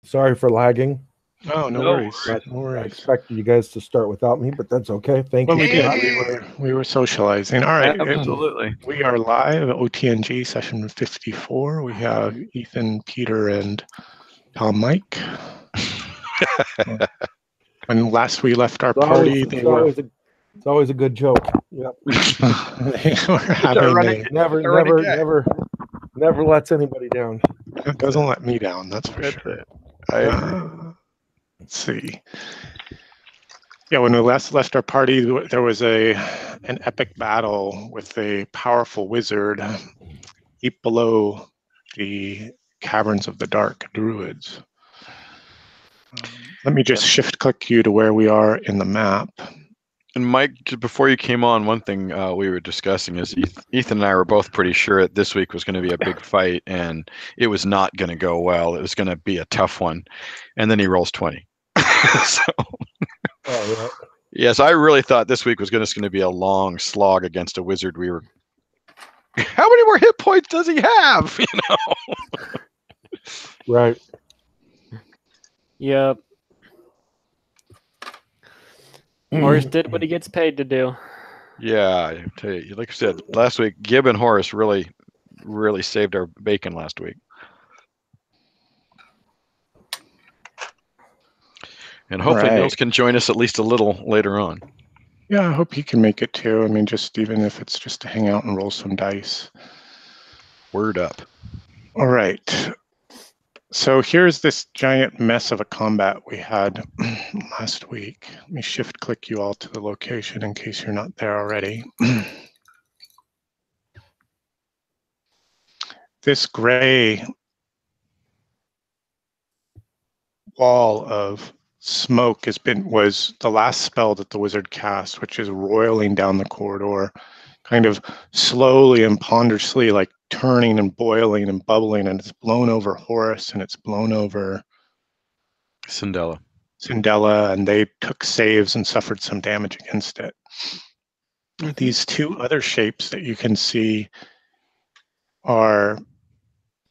Sorry for lagging. Oh, no worries. No worries. I expected you guys to start without me, but that's okay. Thank Well, you. we did. We were socializing. All right. Absolutely. We are live at OTNG Session 54. We have Ethan, Peter, and Tom Mike. When last we left our party, it's always a good joke. Yep. They were having never lets anybody down. It doesn't let me down, that's for sure. I agree. Let's see. Yeah, when we last left our party, there was an epic battle with a powerful wizard deep below the caverns of the dark Druids. Let me just shift click you to where we are in the map. And Mike, before you came on, one thing we were discussing is Ethan and I were both pretty sure that this week was going to be a big fight, and it was not going to go well. It was going to be a tough one, and then he rolls 20. So, yes, I really thought this week was going to be a long slog against a wizard. We were. How many more hit points does he have? You know. Right. Yep. Horace did what he gets paid to do. Yeah, I tell you, like I said last week, Gib and Horace really saved our bacon last week. And hopefully Nils can join us at least a little later on. Yeah, I hope he can make it too. I mean, just even if it's just to hang out and roll some dice. Word up. All right. So here's this giant mess of a combat we had last week. Let me shift click you all to the location in case you're not there already. This gray wall of smoke was the last spell that the wizard cast, which is roiling down the corridor, kind of slowly and ponderously, like turning and boiling and bubbling, and it's blown over Horace and it's blown over Cindella, and they took saves and suffered some damage against it. These two other shapes that you can see are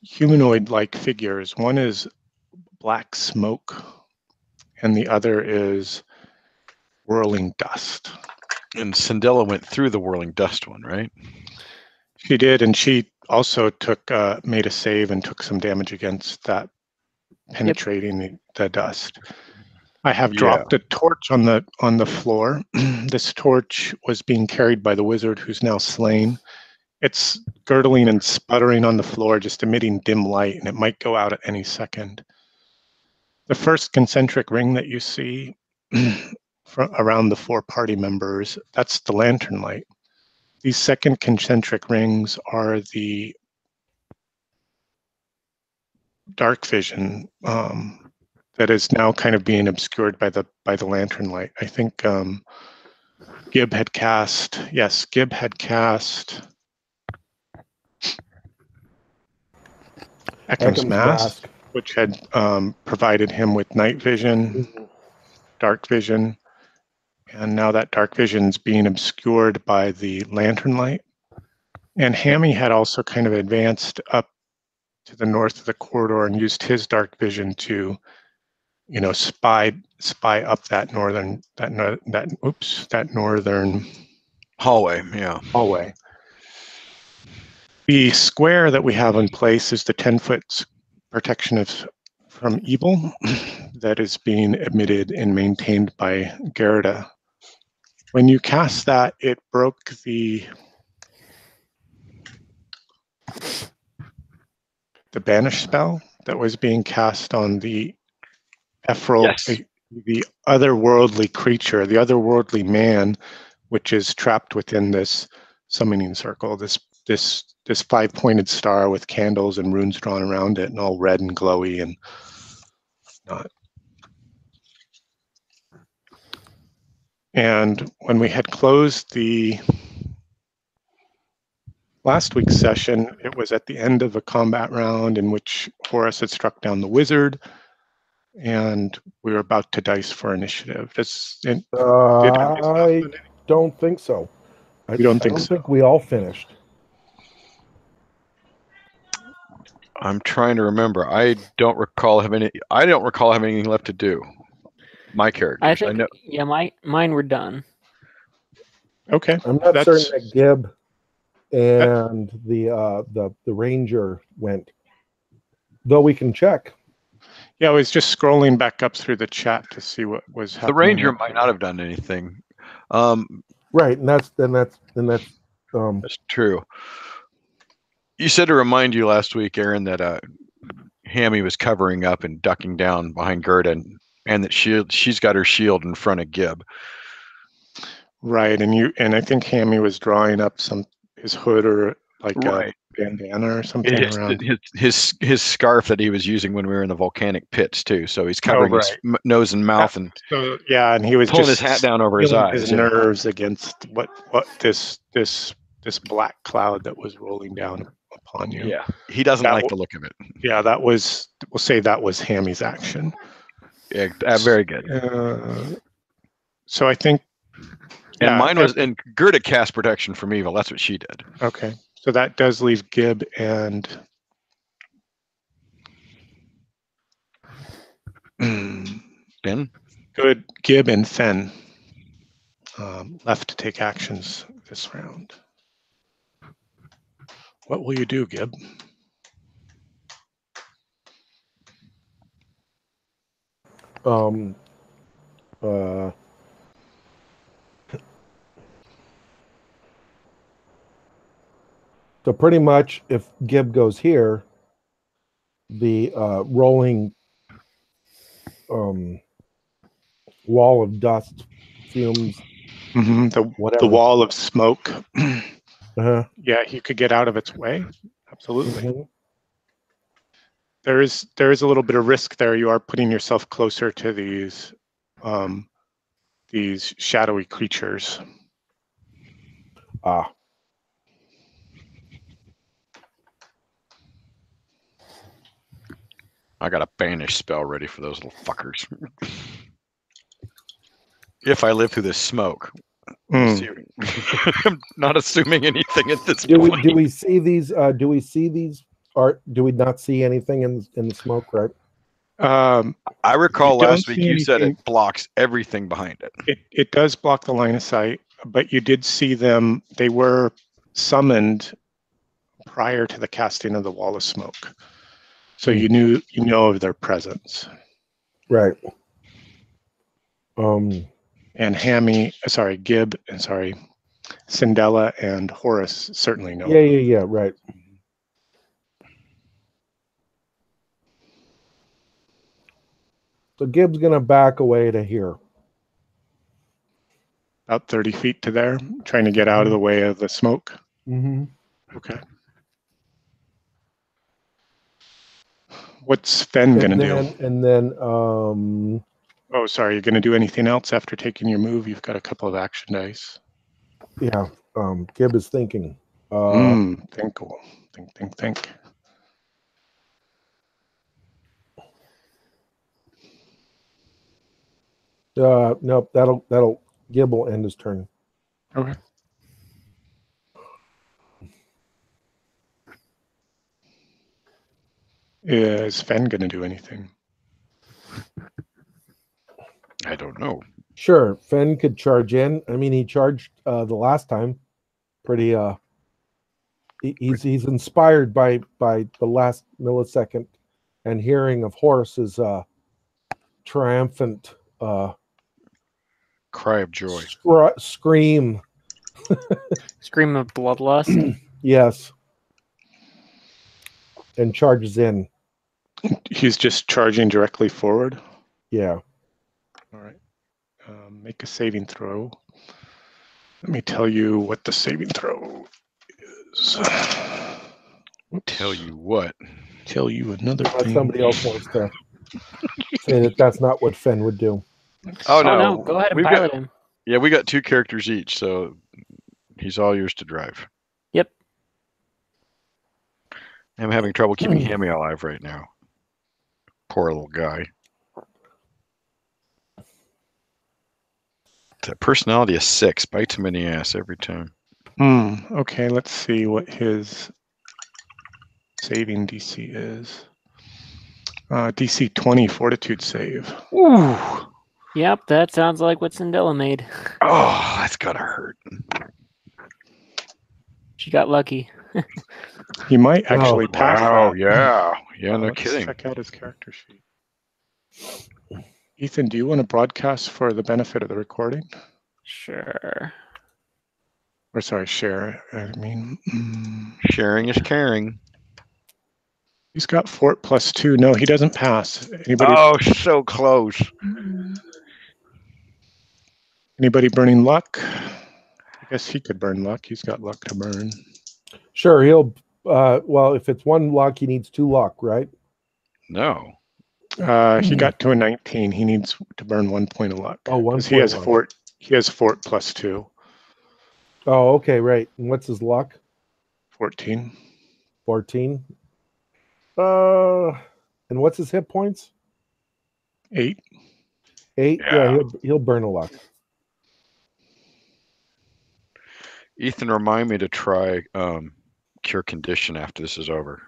humanoid-like figures. One is black smoke, and the other is whirling dust. And Cindella went through the whirling dust one, right? She did, and she also made a save and took some damage against that, penetrating the dust. I have dropped a torch on the floor. This torch was being carried by the wizard, who's now slain. It's gurgling and sputtering on the floor, just emitting dim light, and it might go out at any second. The first concentric ring that you see around the 4 party members, that's the lantern light. These second concentric rings are the dark vision that is now kind of being obscured by the lantern light. I think Gib had cast Eckham's Mask, which had provided him with night vision, dark vision, and now that dark vision is being obscured by the lantern light. And Hammy had also kind of advanced up to the north of the corridor and used his dark vision to, spy up that northern hallway. Yeah. Hallway. The square that we have in place is the 10-foot protection from evil that is being emitted and maintained by Gerda. When you cast that, it broke the banish spell that was being cast on the Ephral, the otherworldly creature, the otherworldly man, which is trapped within this summoning circle, this 5-pointed star with candles and runes drawn around it and all red and glowy and not. And when we had closed the last week's session, it was at the end of a combat round in which Horace had struck down the wizard, and we were about to dice for initiative. I don't think so. I don't think we all finished. I'm trying to remember. I don't recall having anything left to do. My characters. I think, yeah, mine were done. Okay. I'm not That's- certain that Gib and the ranger went, though we can check. Yeah, I was just scrolling back up through the chat to see what was happening. The ranger up might here. not have done anything. Right, and that's true. You said to remind you last week, Aaron, that Hammy was covering up and ducking down behind Gerda, and that she's got her shield in front of Gib. Right, and I think Hammy was drawing up his hood or like Right. a bandana or something around. His scarf that he was using when we were in the volcanic pits too. So he's covering his nose and mouth and So yeah, and he was pulling just his hat down over his feeling eyes. his nerves against what this black cloud that was rolling down upon you. Yeah, he doesn't That like the look of it. Yeah, we'll say that was Hammy's action. Yeah, very good. So I think. And Yeah, mine was, and Gerda cast protection from evil. That's what she did. Okay, so that does leave Gib and Ben? good. Gib and Fen left to take actions this round. What will you do, Gib? So pretty much, if Gib goes here, the rolling wall of dust, fumes, The wall of smoke. Uh-huh. Yeah, he could get out of its way. Absolutely. Mm-hmm. There is a little bit of risk there. You are putting yourself closer to these shadowy creatures. Ah. I got a banish spell ready for those little fuckers. If I live through this smoke. I'm not assuming anything at this point. Do we see these? Do we see these? Or do we not see anything in the smoke? Right. I recall don't last week see you said anything. it blocks everything behind it. It does block the line of sight, but you did see them. They were summoned prior to the casting of the wall of smoke, so you know of their presence. Right. And Gib, and Cindella and Horace certainly know. Yeah. Right. So Gib's gonna back away to here. About 30 feet to there, trying to get out of the way of the smoke. Mm-hmm. Okay. What's Fen gonna do? And then Oh, sorry. You're gonna do anything else after taking your move? You've got a couple of action dice. yeah. Gib is thinking. Think. Nope. That'll Gib will end his turn. Okay. Is Fen gonna do anything? I don't know. Sure, Fen could charge in. I mean, he charged the last time. Pretty. He's inspired by the last millisecond, and hearing of Horace's triumphant Cry of joy. Scream. Scream of bloodlust. Yes. And charges in. He's just charging directly forward. Yeah. All right. Make a saving throw. Let me tell you what the saving throw is. Tell you what. Tell you another thing. Somebody else wants to say that's not what Fen would do. Oh, no. no. Go ahead and pilot him. Yeah, we got 2 characters each, so he's all yours to drive. Yep. I'm having trouble keeping Hammy alive right now. Poor little guy. That personality is 6. Bites him in the ass every time. Okay, let's see what his saving DC is. DC 20 Fortitude save. Ooh. Yep, that sounds like what Cinderella made. Oh, that's gotta hurt. She got lucky. He might actually pass Wow, that. yeah, no Let's kidding. check out his character sheet. Ethan, do you want to broadcast for the benefit of the recording? Sure. Or sorry, share. I mean, Sharing is caring. he's got Fort +2. No, he doesn't pass. Anybody? Oh, so close. Anybody burning luck? I guess he could burn luck. He's got luck to burn. Sure, he'll. Well, if it's 1 luck, he needs 2 luck, right? No. He got to a 19. He needs to burn 1 point of luck. Oh, 1 'cause he has point of Fort. He has Fort +2. Oh, okay, right. And what's his luck? 14. 14. And what's his hit points? 8. 8. Yeah, he'll burn a luck. Ethan, remind me to try Cure Condition after this is over.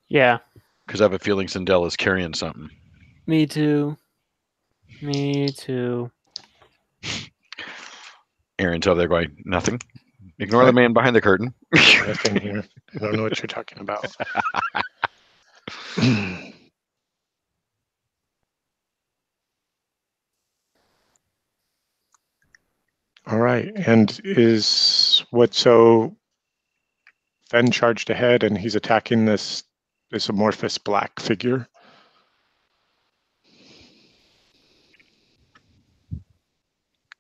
Yeah, Because I have a feeling Zindella's carrying something. me too. Me too. Aaron's over there going, nothing. Ignore the man behind the curtain. Nothing here. I don't know what you're talking about. All right. And so Fen charged ahead and he's attacking this amorphous black figure.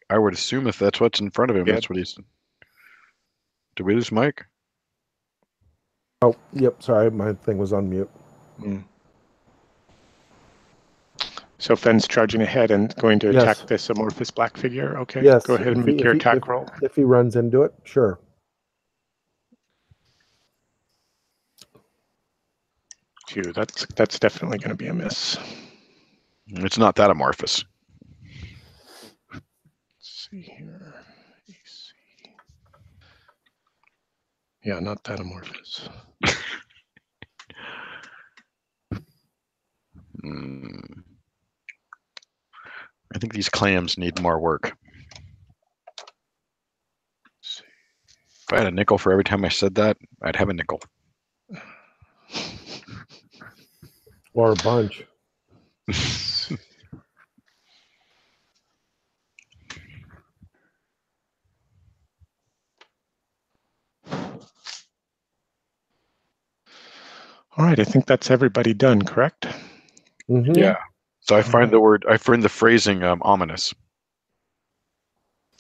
I would assume if that's what's in front of him, Yeah. that's what he's. Did we lose Mike? Oh, yep. Sorry, my thing was on mute. So Fen's charging ahead and going to Yes. attack this amorphous black figure. Okay. Yes. Go ahead and make your attack roll. If he runs into it, sure. Two. That's definitely going to be a miss. It's not that amorphous. Let's see here. AC. Yeah, not that amorphous. I think these clams need more work. Let's see. If I had a nickel for every time I said that, I'd have a nickel. Or a bunch. All right, I think that's everybody done, correct? Mhm. Yeah. So I find the phrasing ominous.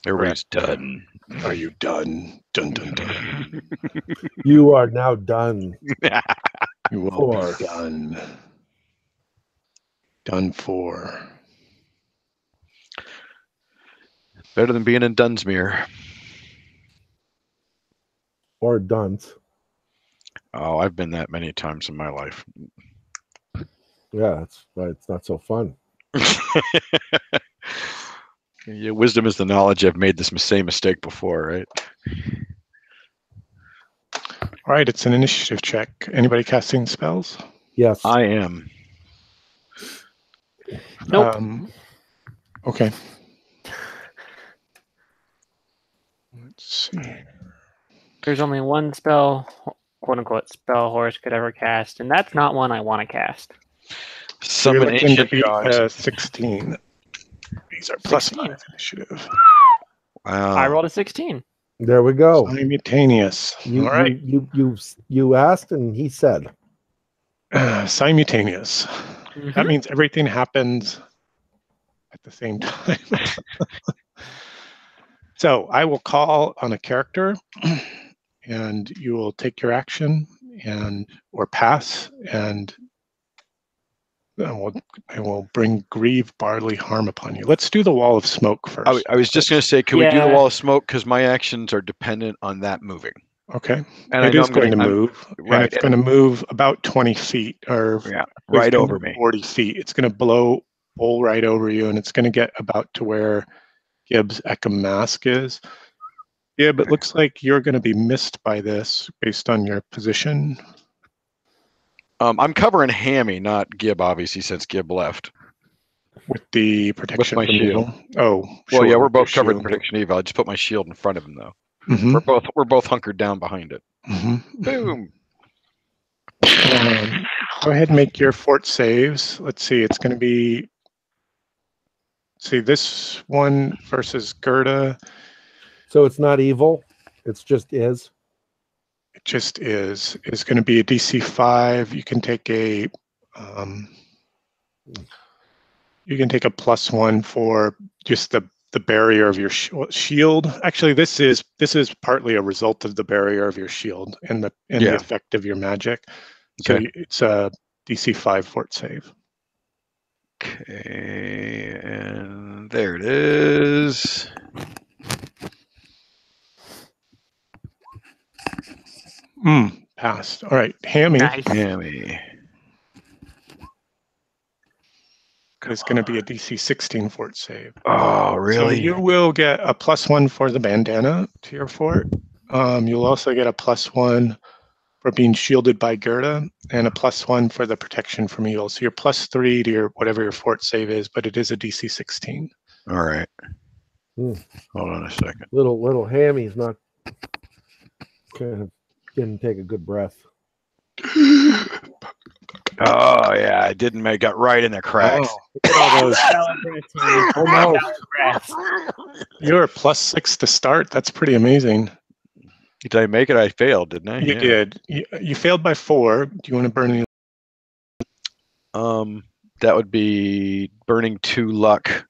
Everybody's done. Are you done? Dun dun dun. You are now done. You will be done. Done for. Better than being in Dunsmuir. Or dunce. Oh, I've been that many times in my life. Yeah, that's why it's not so fun. Yeah, wisdom is the knowledge I've made this same mistake before, right? All right, it's an initiative check. Anybody casting spells? Yes. I am. Nope. Okay. Let's see. There's only one spell, quote unquote, spell horse could ever cast, and that's not one I want to cast. Summon You're looking to ancient beat gods. 16. These are plus 16. 5 initiative. Wow. I rolled a 16. There we go. Simultaneous. You, All right. you asked and he said. Simultaneous. Mhm. That means everything happens at the same time. So I will call on a character and you will take your action or pass, and I will bring grieve, barley, harm upon you. Let's do the wall of smoke first. I was just going to say, can we do the Yeah. wall of smoke? Because my actions are dependent on that moving. Okay. And I It know is going to move. right, And it's going to move about 20 feet or Yeah, it's right gonna over be me. 40 feet. It's going to bowl right over you, and it's going to get about to where Gibbs' Eckham mask is. Gib, it looks like you're going to be missed by this based on your position. I'm covering Hammy, not Gib, obviously, since Gib left. With the protection my from shield. evil. Oh, Well, sure, yeah, we're with your both covered in shield. protection evil. I just put my shield in front of him, though. Mhm. We're both hunkered down behind it. Mhm. Boom. Go ahead and make your fort saves. Let's see. It's going to be. See this one versus Gerda. So it's not evil. It's just is. It just is. It's going to be a DC 5. You can take a. You can take a +1 for just the barrier of your shield. Actually, this is partly a result of the barrier of your shield and the effect of your magic. So Okay. it's a DC 5 fort save. Okay, and there it is. Passed. All right, Hammy Nice. Hammy. is going to be a DC 16 fort save. Oh, really? So you will get a +1 for the bandana to your fort. You'll also get a +1 for being shielded by Gerda, and a +1 for the protection from evil. So you're +3 to your whatever your fort save is, but it is a DC 16. All right. Hmm. Hold on a second. Little Hammy's not kind of didn't take a good breath. Oh yeah, I didn't make it right in the cracks. Oh, look at all those. Almost. You're a +6 to start. That's pretty amazing. Did I make it? I failed, didn't I? You did. You failed by 4. Do you want to burn any? That would be burning 2 luck.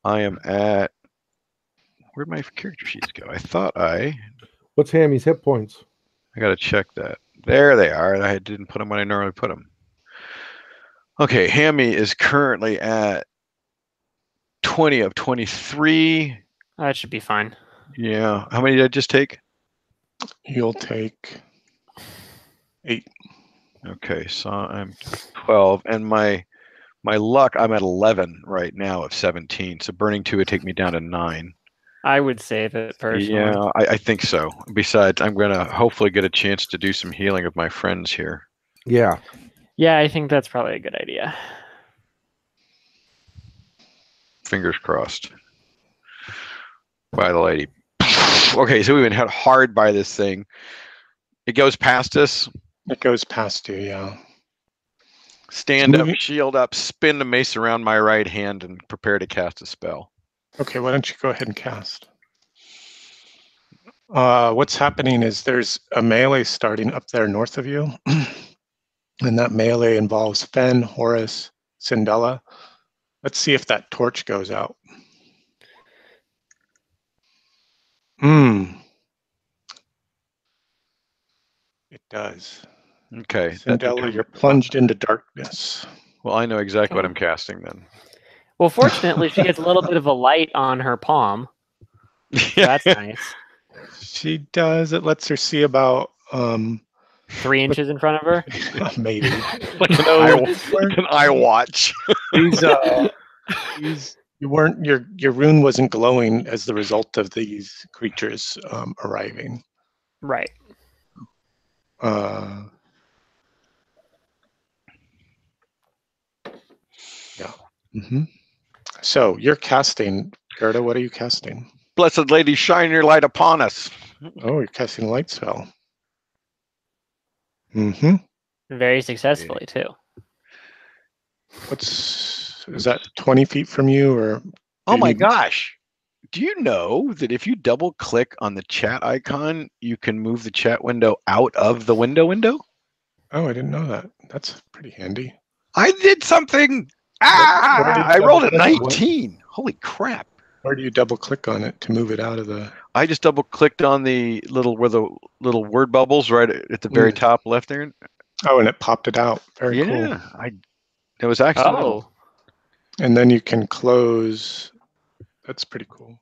I am at. Where'd my character sheets go? I thought What's Hammy's hit points? I gotta check that. There they are. I didn't put them when I normally put them. Okay, Hammy is currently at 20 of 23. That should be fine. Yeah. How many did I just take? You'll take 8. Okay, so I'm 12, and my luck, I'm at 11 right now of 17. So burning 2 would take me down to 9. I would save it personally. Yeah, I think so. Besides, I'm gonna hopefully get a chance to do some healing with my friends here. Yeah. Yeah, I think that's probably a good idea. Fingers crossed. By the lady. Okay, so we've been hit hard by this thing. It goes past us. It goes past you, yeah. Stand up, shield up, spin the mace around my right hand, and prepare to cast a spell. Okay, why don't you go ahead and cast? What's happening is there's a melee starting up there north of you. And that melee involves Fen, Horus, Cindella. Let's see if that torch goes out. It does. Okay. Cindella, you're plunged into darkness. Well, I know exactly what I'm casting then. Well, fortunately, she gets a little bit of a light on her palm. So that's nice. She does. It lets her see about 3 inches in front of her. maybe. Like an eye watch. Your rune wasn't glowing as the result of these creatures arriving. Right. Yeah. So you're casting, Gerda. What are you casting? Blessed Lady, shine your light upon us. Oh, you're casting a light spell. Very successfully too. Is that 20 feet from you, or? Oh my gosh! Do you know that if you double click on the chat icon, you can move the chat window out of the window? Oh, I didn't know that. That's pretty handy. I did something. I rolled a 19. Holy crap! Where do you double click on it to move it out of the? I just double clicked on the little word bubbles right at the very top left there. Oh, and it popped it out. Very cool. Yeah, it was accidental. Oh. And then you can close. That's pretty cool.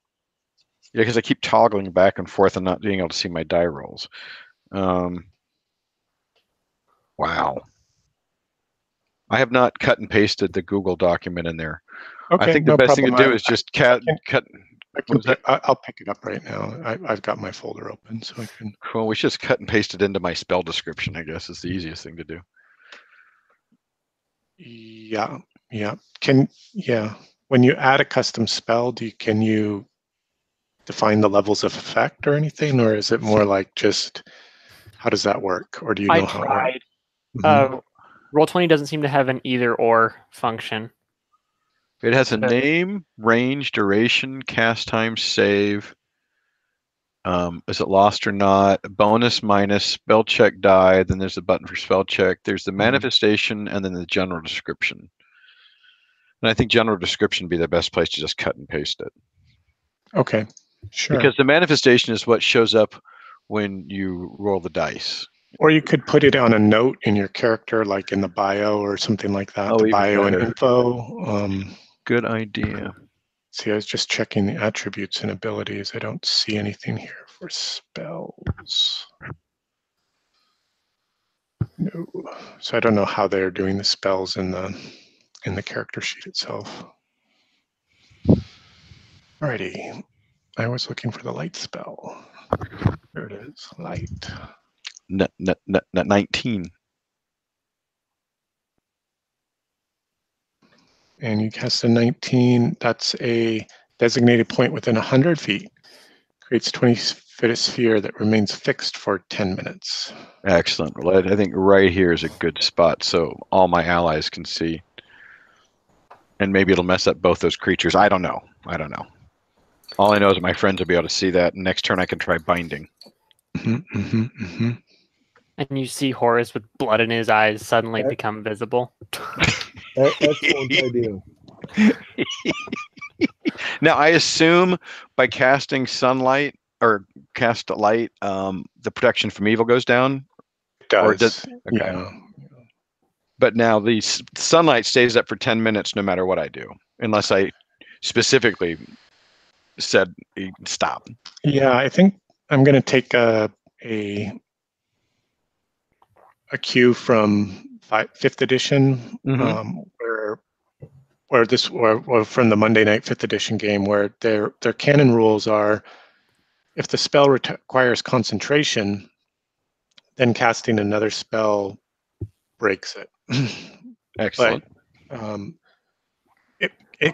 Yeah, because I keep toggling back and forth and not being able to see my die rolls. Wow. I have not cut and pasted the Google document in there. Okay, I think the best thing to do is just cut. I'll pick it up right now. I've got my folder open, so I can. Cool. We should just cut and paste it into my spell description, I guess, is the easiest thing to do. Yeah. When you add a custom spell, can you define the levels of effect or anything, or is it more like just how does that work, or do you know how it works? tried. Roll20 doesn't seem to have an either or function. It has a So- name, range, duration, cast time, save. Is it lost or not? Bonus, minus, spell check die. Then there's a button for spell check. There's the manifestation, and then the general description. And I think general description would be the best place to just cut and paste it. Okay, sure. Because the manifestation is what shows up when you roll the dice. Or you could put it on a note in your character, like in the bio or something like that. Oh, the even bio better. and info. Good idea. See, I was just checking the attributes and abilities. I don't see anything here for spells. No. So I don't know how they're doing the spells in the character sheet itself. Alrighty. I was looking for the light spell. There it is. Light. 19. And you cast a 19. That's a designated point within 100 feet. Creates 20-foot sphere that remains fixed for 10 minutes. Excellent. Well, I think right here is a good spot so all my allies can see. And maybe it'll mess up both those creatures. I don't know. All I know is that my friends will be able to see that. And next turn I can try binding. And you see Horus with blood in his eyes suddenly become visible. Excellent idea. Now I assume by casting sunlight or cast light, the protection from evil goes down. It does. Or does okay. Yeah. But now the sunlight stays up for 10 minutes no matter what I do, unless I specifically said stop. Yeah, I think I'm going to take a cue from 5th edition, where from the Monday Night 5th edition game, where their canon rules are, if the spell requires concentration, then casting another spell breaks it. Excellent. But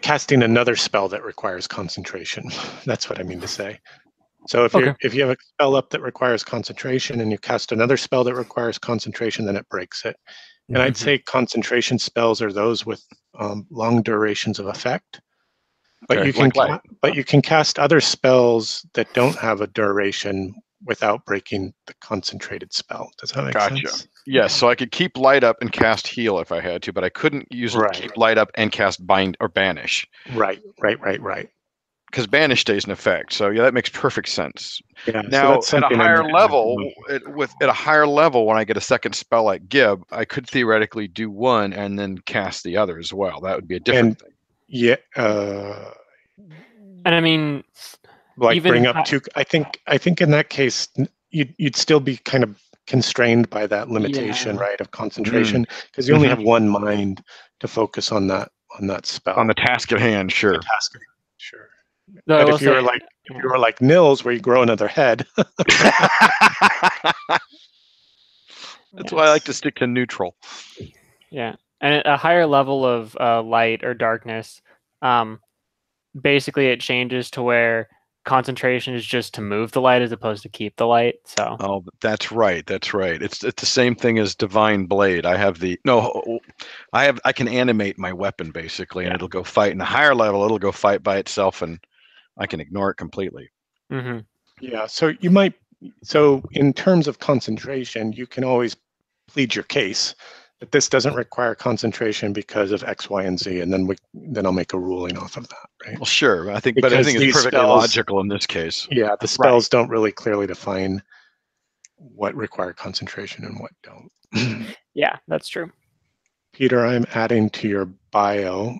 casting another spell that requires concentration. That's what I mean to say. So if you have a spell up that requires concentration and you cast another spell that requires concentration, then it breaks it. And I'd say concentration spells are those with long durations of effect. But you can cast other spells that don't have a duration without breaking the concentrated spell. Does that make sense? Yes, so I could keep light up and cast heal if I had to, but I couldn't use keep light up and cast bind or banish. Right. Because banish stays in effect. So yeah, that makes perfect sense. Yeah. Now at a higher level, at a higher level, when I get a second spell like Gib, I could theoretically do one and then cast the other as well. That would be a different thing. Yeah. And I mean, like bring up two. I think in that case, you'd still be kind of constrained by that limitation, right, of concentration, because you only have one mind to focus on that spell. On the task at hand, sure. Sure. No, but if you were like Nils, where you grow another head. That's why I like to stick to neutral. Yeah, and at a higher level of light or darkness, basically it changes to where concentration is just to move the light as opposed to keep the light. So that's right. It's the same thing as Divine Blade. I can animate my weapon basically, and it'll go fight. In a higher level, it'll go fight by itself, and I can ignore it completely. Yeah. So in terms of concentration, you can always plead your case that this doesn't require concentration because of X, Y, and Z, and then I'll make a ruling off of that, right? Well, sure. I think it's perfectly logical in this case. Yeah, the spells don't really clearly define what require concentration and what don't. Yeah, that's true. Peter, I'm adding to your bio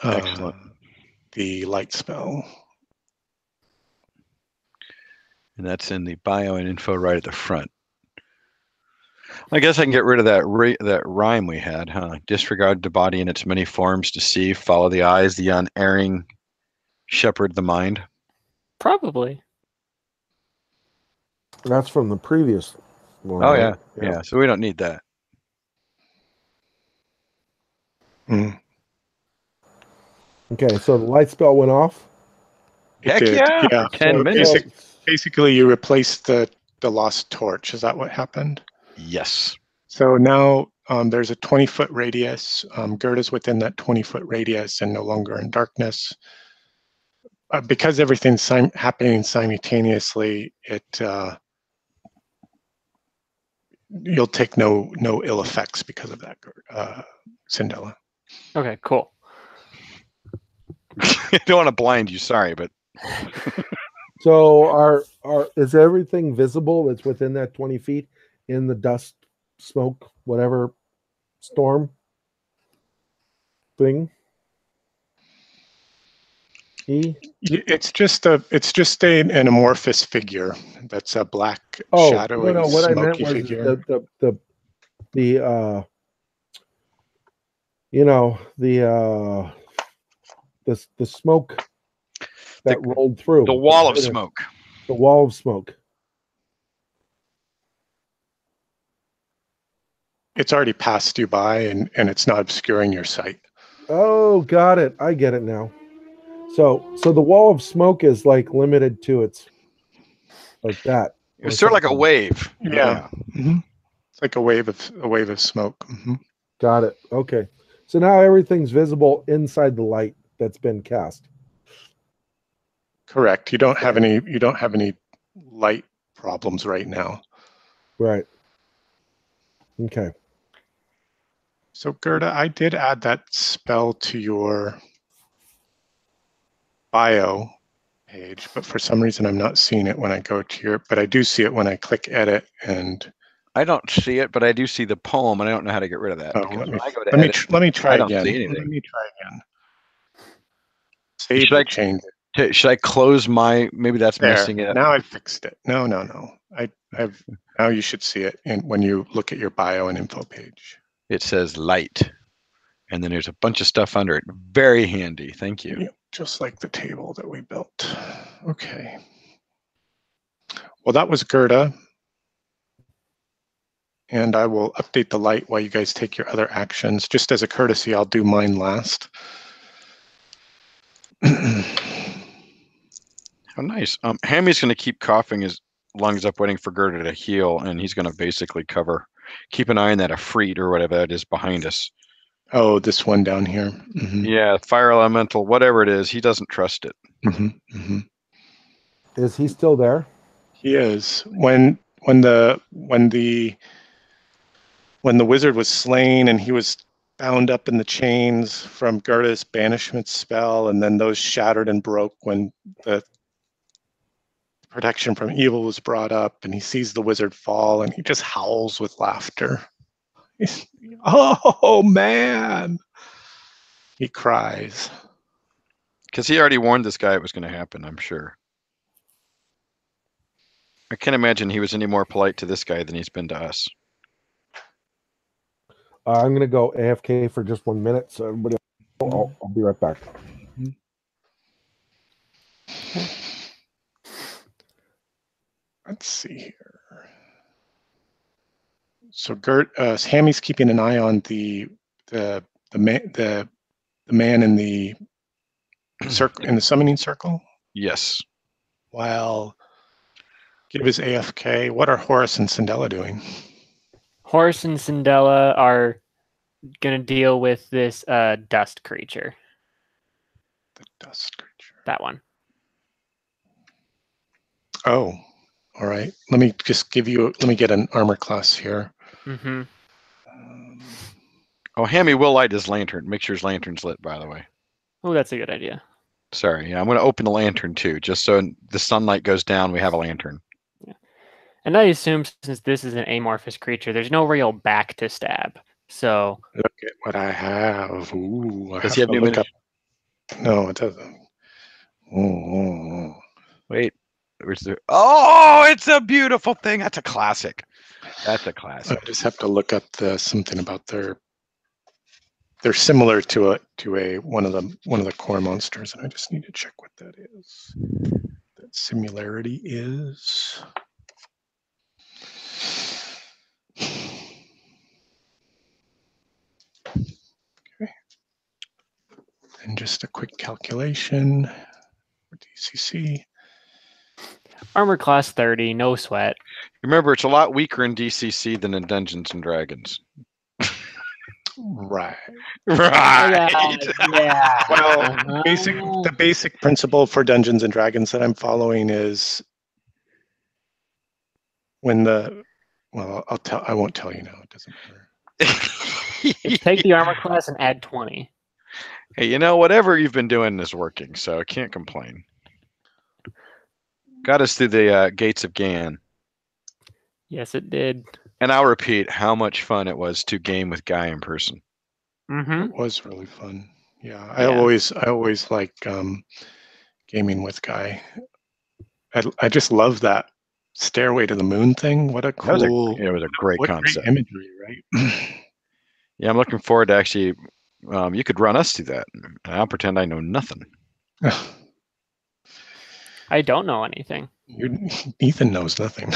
Excellent. The light spell. And that's in the bio and info right at the front. I guess I can get rid of that rhyme we had, huh? Disregard the body in its many forms to see, follow the eyes, the unerring shepherd the mind. Probably. That's from the previous one. Oh, yeah. So we don't need that. Mm. Okay, so the light spell went off. It Heck did, yeah, yeah. for 10 So minutes. basically, you replaced the lost torch. Is that what happened? Yes. So now there's a 20-foot radius. Gerda's within that 20-foot radius and no longer in darkness. Because everything's happening simultaneously, you'll take no ill effects because of that, Cindella. Okay, cool. I don't want to blind you, sorry, but So is everything visible that's within that 20 feet in the dust, smoke, whatever storm thing? It's just an amorphous figure. That's a black, Oh, shadowy, no. What I meant smoky was figure. the the smoke that rolled through. the wall of smoke. The wall of smoke. It's already passed you by, and it's not obscuring your sight. Oh, got it. I get it now. So the wall of smoke is like limited to its like that. It was sort of like a wave. Yeah. Mm-hmm. It's like a wave of smoke. Mm-hmm. Got it. Okay. So now everything's visible inside the light that's been cast. Correct. You don't have any light problems right now. Right. Okay. So Gerda, I did add that spell to your bio page, but for some reason I'm not seeing it when I go to your, but I do see it when I click edit, and I don't see it, but I do see the poem, and I don't know how to get rid of that. oh, because let when I go to me edit, let me try I don't again. see anything. Let me try again. Save Should I the change. Should I close my? Maybe that's There. messing it up. Now I fixed it. No. I've now you should see it when you look at your bio and info page. It says light, and then there's a bunch of stuff under it. Very handy. Thank you. Yeah, just like the table that we built. Okay. Well, that was Gerda. And I will update the light while you guys take your other actions. Just as a courtesy, I'll do mine last. How nice. Hammy's going to keep coughing his lungs up, waiting for Gerda to heal, and he's going to basically keep an eye on that Efreet or whatever that is behind us. Oh, this one down here. Mm-hmm. Yeah, fire elemental, whatever it is, he doesn't trust it. Mm-hmm. Mm-hmm. Is he still there? He is. When the wizard was slain and he was bound up in the chains from Gerda's banishment spell, and then those shattered and broke when the protection from evil was brought up, and he sees the wizard fall, and he just howls with laughter. Oh man, he cries. Because he already warned this guy it was going to happen, I'm sure. I can't imagine he was any more polite to this guy than he's been to us. I'm going to go AFK for just 1 minute. So everybody, I'll be right back. Let's see here. So Hammy's keeping an eye on the man in the circle, in the summoning circle. Yes. While Gib is AFK, what are Horus and Cindella doing? Horus and Cindella are going to deal with this dust creature. The dust creature. That one. Oh, all right. Let me get an armor class here. Mm-hmm. Oh, Hammy will light his lantern. Make sure his lantern's lit, by the way. Oh, that's a good idea. Sorry. Yeah, I'm going to open the lantern too, just so the sunlight goes down, we have a lantern. Yeah. And I assume since this is an amorphous creature, there's no real back to stab. So look at what I have. Ooh, does he have new munitions? No, it doesn't. Oh. Wait. Oh, it's a beautiful thing. That's a classic. That's a classic. I just have to look up something about they're similar to one of the core monsters, and I just need to check what that is. That similarity is. Okay. And just a quick calculation for DCC. Armor class 30, no sweat. Remember, it's a lot weaker in DCC than in Dungeons and Dragons. Right. Right. Yeah. Well, the basic principle for Dungeons and Dragons that I'm following is when I won't tell you now. It doesn't matter. Take the armor class and add 20. Hey, you know, whatever you've been doing is working, so I can't complain. Got us through the gates of Gan. Yes, it did. And I'll repeat how much fun it was to game with Guy in person. Mm-hmm. It was really fun. Yeah, I always like gaming with Guy. I just love that Stairway to the Moon thing. What a cool! It was a great concept. Great imagery, right? Yeah, I'm looking forward to actually. You could run us through that. I'll pretend I know nothing. I don't know anything. Ethan knows nothing.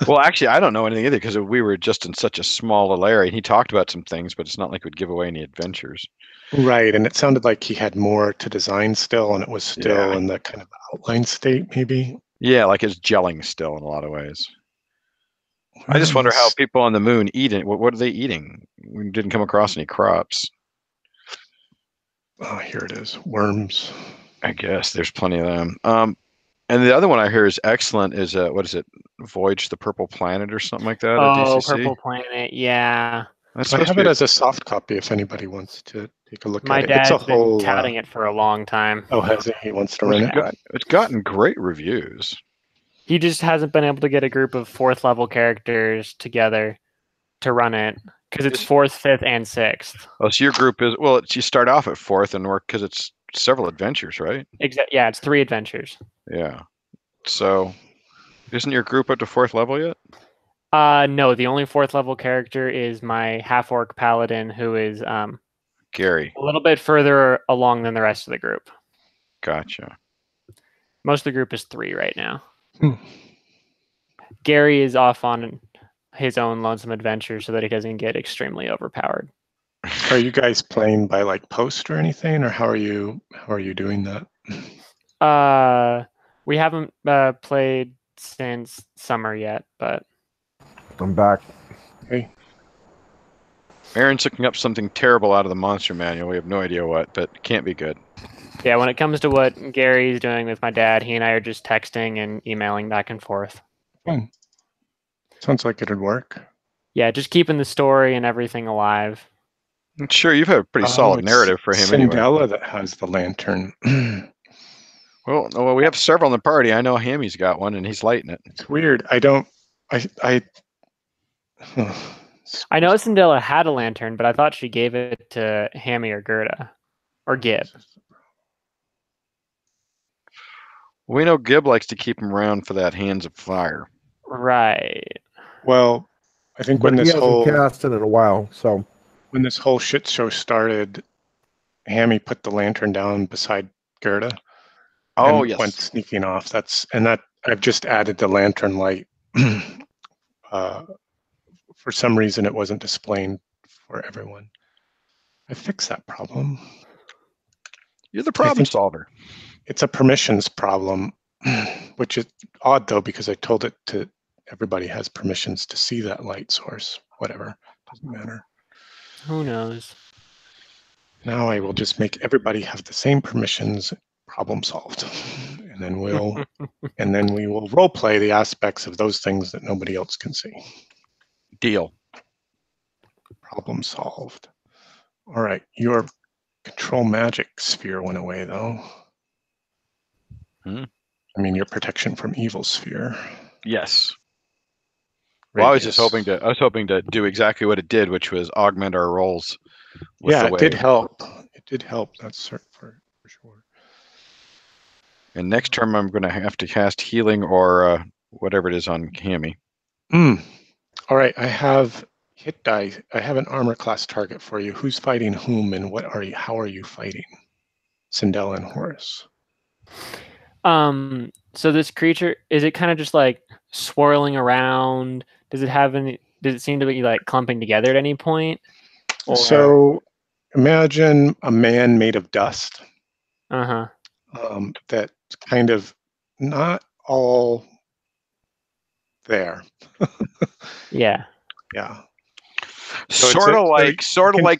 Well, actually, I don't know anything either because we were just in such a small little area. He talked about some things, but it's not like we'd give away any adventures. Right, and it sounded like he had more to design still, and it was still in the kind of outline state, maybe. Yeah, like it's gelling still in a lot of ways. I just wonder how people on the moon eat it. What are they eating? We didn't come across any crops. Oh, here it is. Worms. I guess there's plenty of them. And the other one I hear is excellent is what is it? Voyage to the Purple Planet or something like that. Oh, Purple Planet, yeah. I have it as a soft copy if anybody wants to take a look at it. My dad's been touting it for a long time. Oh, has he? He wants to run it? It's gotten great reviews. He just hasn't been able to get a group of 4th level characters together to run it because it's 4th, 5th, and 6th. Oh, so your group is you start off at 4th and work because it's several adventures, right? Yeah, it's 3 adventures. Yeah. So, isn't your group up to 4th level yet? No, the only 4th level character is my half-orc paladin, who is Gary. a little bit further along than the rest of the group. Gotcha. Most of the group is 3 right now. Gary is off on his own lonesome adventure so that he doesn't get extremely overpowered. Are you guys playing by like post or anything, or how are you doing that? We haven't played since summer yet, but I'm back. Hey. Aaron's looking up something terrible out of the monster manual. We have no idea what, but it can't be good. Yeah, when it comes to what Gary's doing with my dad, he and I are just texting and emailing back and forth. Fun. Sounds like it'd work. Yeah, just keeping the story and everything alive. Sure, you've had a pretty solid narrative for him Cindella anyway. that has the lantern. Well, we have several in the party. I know Hammy's got one, and he's lighting it. It's weird. I know Cindella had a lantern, but I thought she gave it to Hammy or Gerda. Or Gib. We know Gib likes to keep him around for that Hands of Fire. Right. Well, I think when he this hasn't cast it in a while, so when this whole shit show started, Hammy put the lantern down beside Gerda. Oh, and yes. Went sneaking off. I've just added the lantern light. For some reason, it wasn't displaying for everyone. I fixed that problem. You're the problem solver. It's a permissions problem, which is odd though, because I told it to everybody has permissions to see that light source. Whatever, doesn't matter. Who knows? Now I will just make everybody have the same permissions. Problem solved, and then we will role play the aspects of those things that nobody else can see. Deal. Problem solved. All right, your control magic sphere went away though. I mean, your protection from evil sphere. Yes. Well, I was hoping to do exactly what it did, which was augment our rolls. Yeah, it did help. It did help. That's for sure. And next term, I'm going to have to cast healing or whatever it is on Hammy. All right, I have hit die. I have an armor class target for you. Who's fighting whom, and how are you fighting? Cindella and Horus. So this creature, is it kind of just like swirling around? Does it seem to be like clumping together at any point? So imagine a man made of dust. that kind of not all there. Yeah. Yeah. So Sort of like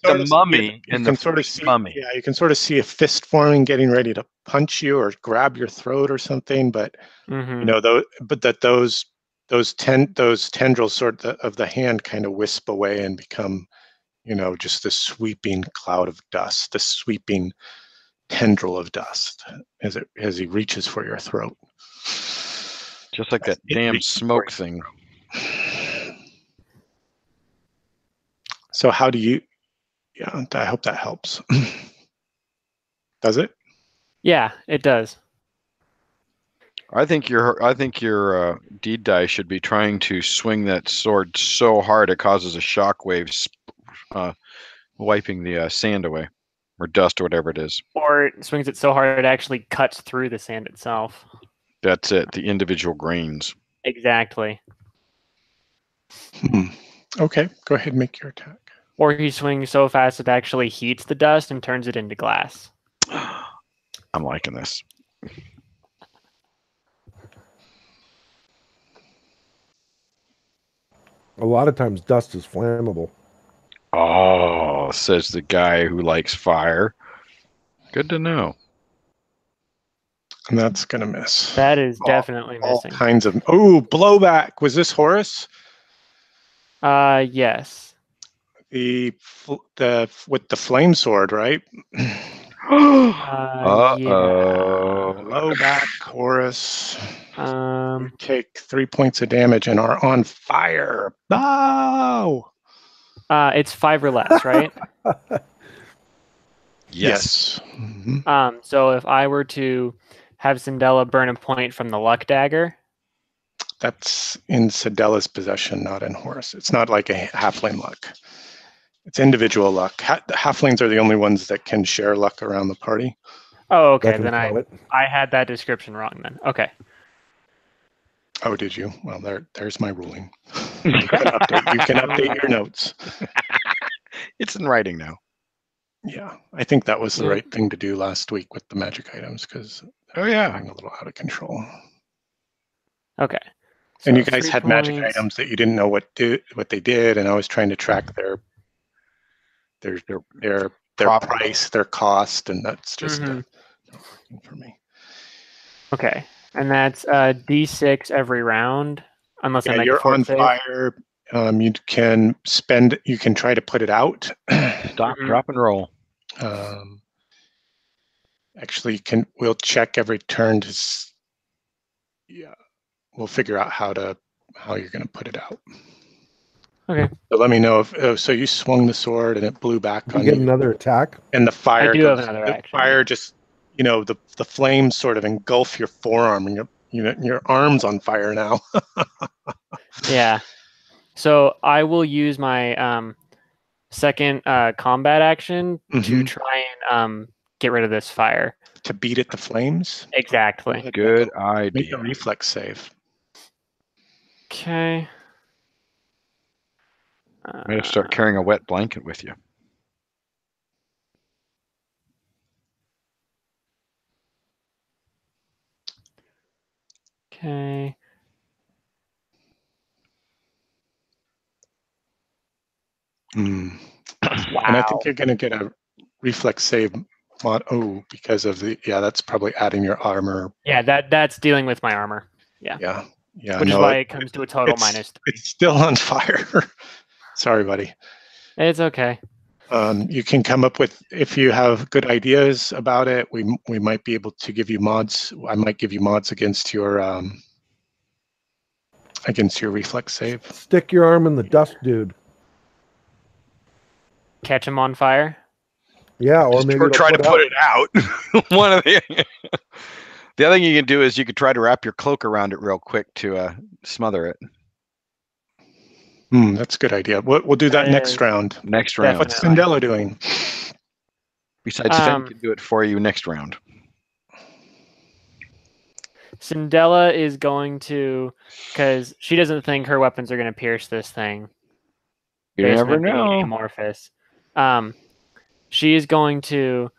the mummy in the sort of first see, Mummy. yeah, you can sort of see a fist forming, getting ready to punch you or grab your throat or something. But you know, those tendrils sort of the hand kind of wisp away and become, you know, just this sweeping cloud of dust, this sweeping tendril of dust as he reaches for your throat. Just like that damn smoke thing. So how do you? Yeah, I hope that helps. Does it? Yeah, it does. I think your deed die should be trying to swing that sword so hard it causes a shockwave, wiping the sand away, or dust, or whatever it is. Or it swings it so hard it actually cuts through the sand itself. That's it. The individual grains. Exactly. Okay, go ahead and make your attack. Or he swings so fast it actually heats the dust and turns it into glass. I'm liking this. A lot of times dust is flammable. Oh, says the guy who likes fire. Good to know. And that's gonna miss. That is definitely all missing. Kinds of blowback. Was this Horus? Yes. The with the flame sword, right? Yeah. Blowback, Horus. You Um. take 3 points of damage and are on fire. Oh. It's 5 or less, right? Yes. So if I were to have Syndella burn a point from the luck dagger, That's in Sidella's possession, not in Horus. It's not like a halfling luck. It's individual luck. Halflings are the only ones that can share luck around the party. oh, okay. That can Then throw it. I had that description wrong. Then okay. Oh, did you? Well, there's my ruling. You can update your notes. It's in writing now. Yeah, I think that was the right thing to do last week with the magic items because getting a little out of control. Okay. And So you guys 3 had magic points. items that you didn't know what they did, and I was trying to track their price, their cost, and that's just not working for me. Okay, and that's D6 every round, unless I make a fort save. Fire. You can try to put it out. Stop, drop, and roll. Actually, we'll check every turn to. Yeah, we'll figure out how you're going to put it out. Okay. So let me know if so. You swung the sword and it blew back on you. You get another attack, and the fire. I do have another action. Fire just the flames sort of engulf your forearm and your arm's on fire now. Yeah. So I will use my second combat action to try and get rid of this fire. To beat at the flames? Exactly. Good idea. Make a reflex save. Okay. You may have to start carrying a wet blanket with you. Okay. Wow. And I think you're going to get a reflex save because of that's probably adding your armor. Yeah, that's dealing with my armor. Yeah. Yeah. Which is why it comes to a total -3. It's still on fire. Sorry, buddy. It's okay. You can come up with, if you have good ideas about it, we might be able to give you mods. I might give you mods against your reflex save. stick your arm in the dust, dude. Catch him on fire. Yeah, or maybe try to put it out. One of the other thing you can do is you could try to wrap your cloak around it real quick to smother it. That's a good idea. We'll do that next round. Next round. What's Syndella doing? Besides, Fenn can do it for you next round. Syndella is going to, because she doesn't think her weapons are going to pierce this thing. You never know. Amorphous. She is going to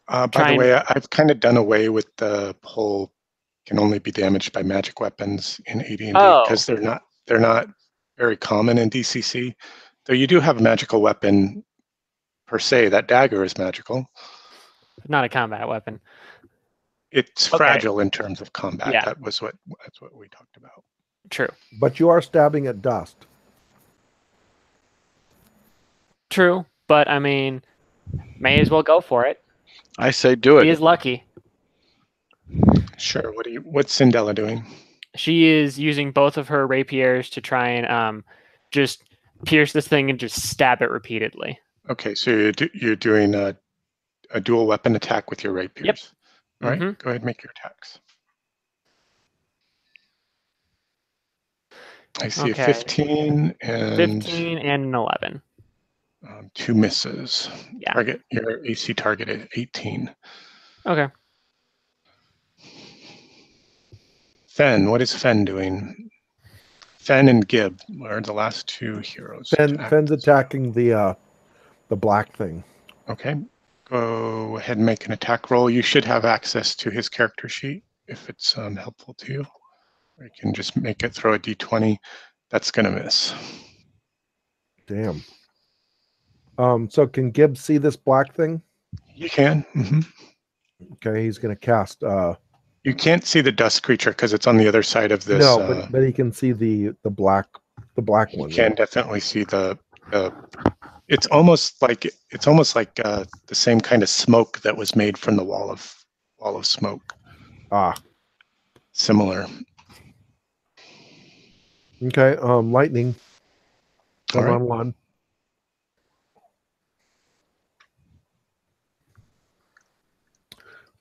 By the way, I've kind of done away with the whole can only be damaged by magic weapons in AD&D because they're not very common in DCC. Though you do have a magical weapon per se. That dagger is magical. Not a combat weapon. It's fragile in terms of combat. Yeah. That's what we talked about. True. But you are stabbing at dust. True, but I mean, may as well go for it. I say do it. He is lucky. Sure. What's Cindella doing? She is using both of her rapiers to try and just pierce this thing and just stab it repeatedly. Okay, so you're doing a dual weapon attack with your rapiers. Yep. All right, go ahead and make your attacks. I see a 15 and 15 and an 11. 2 misses. Yeah. Your AC target is 18. Okay. Fen, what is Fen doing? Fen and Gib are the last 2 heroes. Fen's attacking the black thing. Okay. Go ahead and make an attack roll. You should have access to his character sheet if it's helpful to you. Or you can just make it throw a d20. That's going to miss. Damn. So can Gibbs see this black thing? You can. Okay, he's going to cast. You can't see the dust creature because it's on the other side of this. No, but he can see the black one. You can definitely see the. It's almost like the same kind of smoke that was made from the wall of smoke. Ah, similar. Okay. Lightning. Come on, one.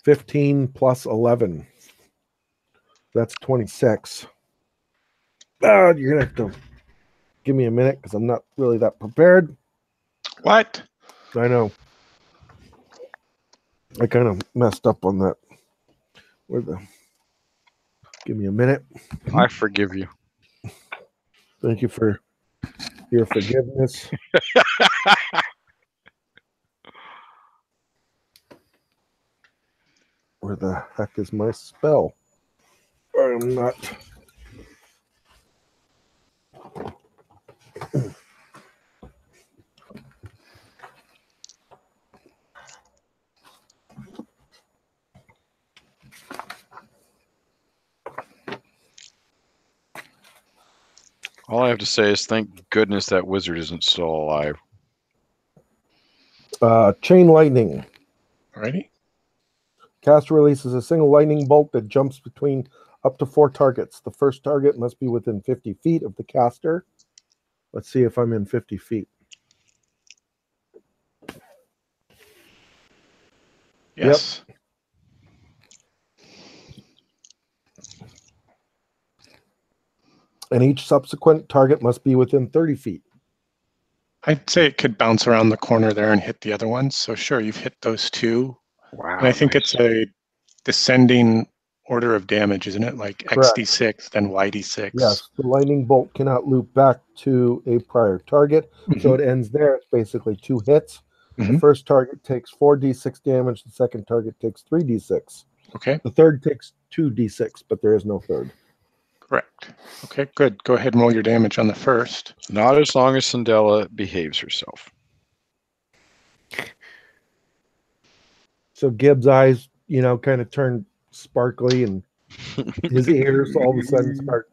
$15 plus 11. That's 26. You're gonna have to give me a minute because I'm not really that prepared. What? I know. I kind of messed up on that. Give me a minute. I forgive you. Thank you for your forgiveness. Where the heck is my spell? I'm not. All I have to say is thank goodness that wizard isn't still alive. Chain lightning. Alrighty. Caster releases a single lightning bolt that jumps between up to 4 targets. The first target must be within 50 feet of the caster. Let's see if I'm in 50 feet. Yes. Yep. And each subsequent target must be within 30 feet. I'd say it could bounce around the corner there and hit the other ones. So sure, you've hit those 2. Wow. And I think it's a descending order of damage, isn't it? Like Correct. XD6, then YD6. Yes, the lightning bolt cannot loop back to a prior target, so it ends there. It's basically 2 hits. The first target takes 4d6 damage. The second target takes 3d6. Okay. The third takes 2d6, but there is no third. Correct. Okay, good. Go ahead and roll your damage on the first. Not as long as Cindella behaves herself. So Gibbs' eyes, kind of turn sparkly, and his ears all of a sudden start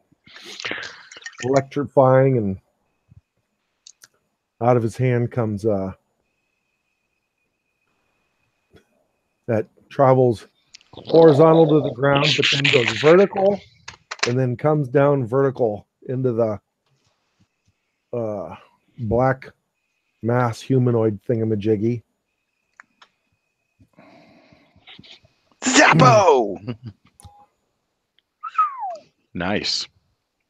electrifying, and out of his hand comes that travels horizontal to the ground, but then goes vertical, and then comes down vertical into the black mass humanoid thingamajiggy. Zappo! Nice.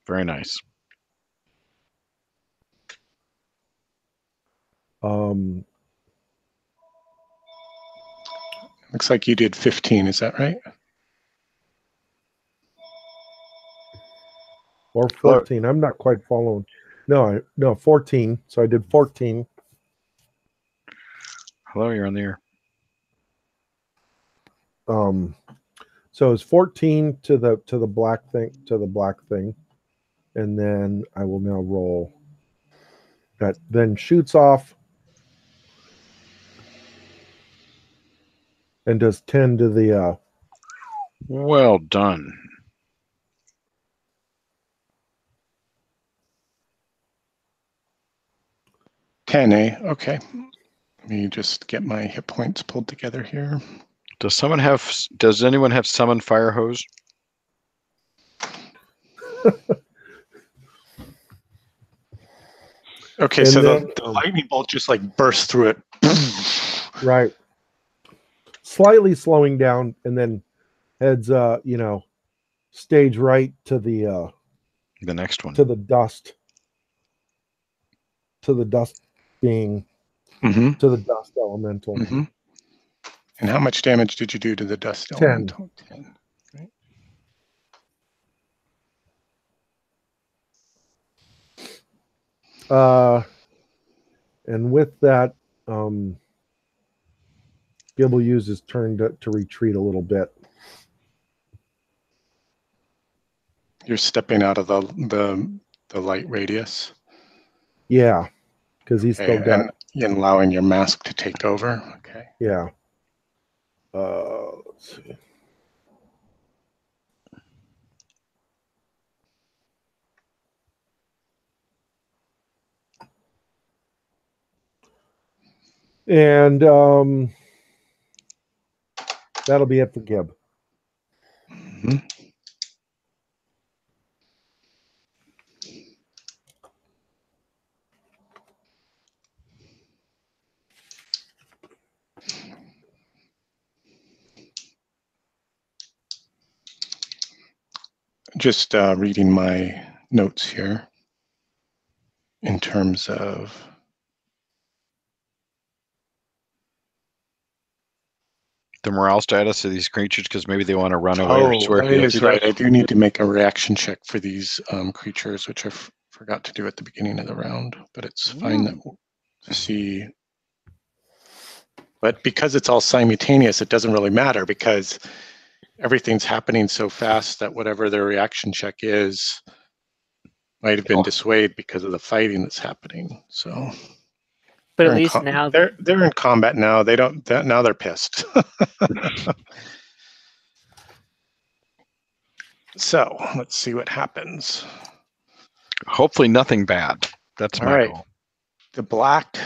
Very nice. Looks like you did 15, is that right? Or 14. I'm not quite following. No, 14. So I did 14. Hello, you're on the air. So it's 14 to the black thing, and then I will now roll. That then shoots off and does 10 to the. Well done. Okay. Let me just get my hit points pulled together here. Does anyone have summon fire hose? Okay, And so then, the lightning bolt just like bursts through it. Right. Slightly slowing down, and then heads stage right to the next one. to the dust being to the dust elemental. Mm-hmm. And how much damage did you do to the dust 10. elemental? 10. Right. And with that, Gib will use his turn to retreat a little bit. You're stepping out of the light radius. Yeah, because he's still got. And allowing your mask to take over. Okay. Yeah. Let's see. And that'll be it for Gib. Mm-hmm. Just reading my notes here in terms of the morale status of these creatures, because maybe they want to run away or swear that is right. I do need to make a reaction check for these creatures, which I forgot to do at the beginning of the round, but it's fine that we'll see. But because it's all simultaneous, it doesn't really matter because everything's happening so fast that whatever their reaction check is might have been dissuaded because of the fighting that's happening. So, but at least now they're in combat now. Now they're pissed. So let's see what happens. Hopefully nothing bad. That's my goal. The black,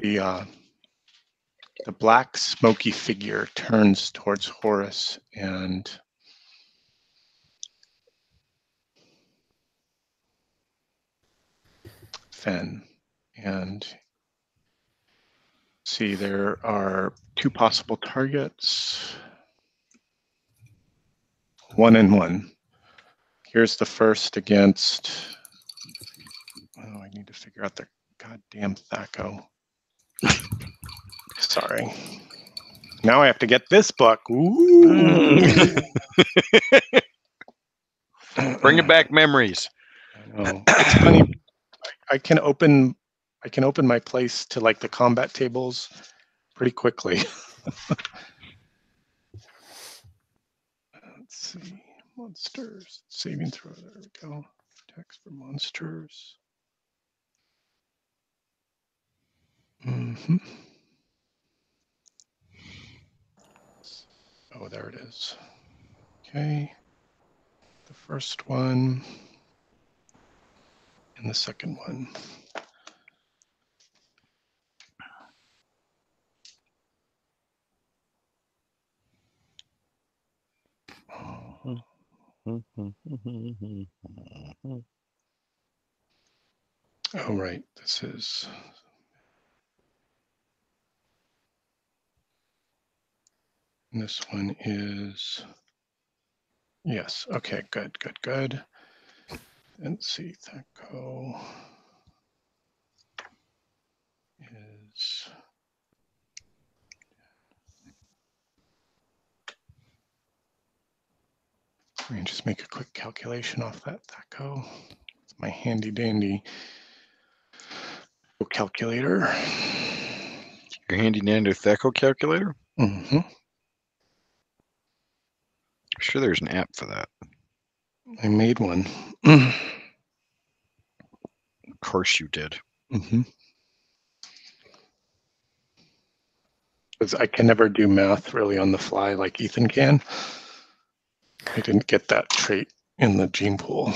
the black smoky figure turns towards Horus and Fen, and see there are two possible targets. 1 and 1. Here's the first against. Oh, I need to figure out the goddamn Thaco. Sorry. Now I have to get this book. Ooh. Bringing back memories. I know. It's funny. I can open my place to like the combat tables pretty quickly. Let's see. Monsters. Saving throw. There we go. Text for monsters. Mm-hmm. Oh, there it is. Okay. The first one and the second one. Oh, right. This is. And this one is. Yes. Okay. Good. Good. Good. Let's see. Thaco is. Let me just make a quick calculation off that Thaco. It's my handy dandy calculator. Your handy Neanderthal calculator? Mm-hmm. I'm sure there's an app for that. I made one. Of course you did. Mm-hmm. Because I can never do math really on the fly like Ethan can. I didn't get that trait in the gene pool.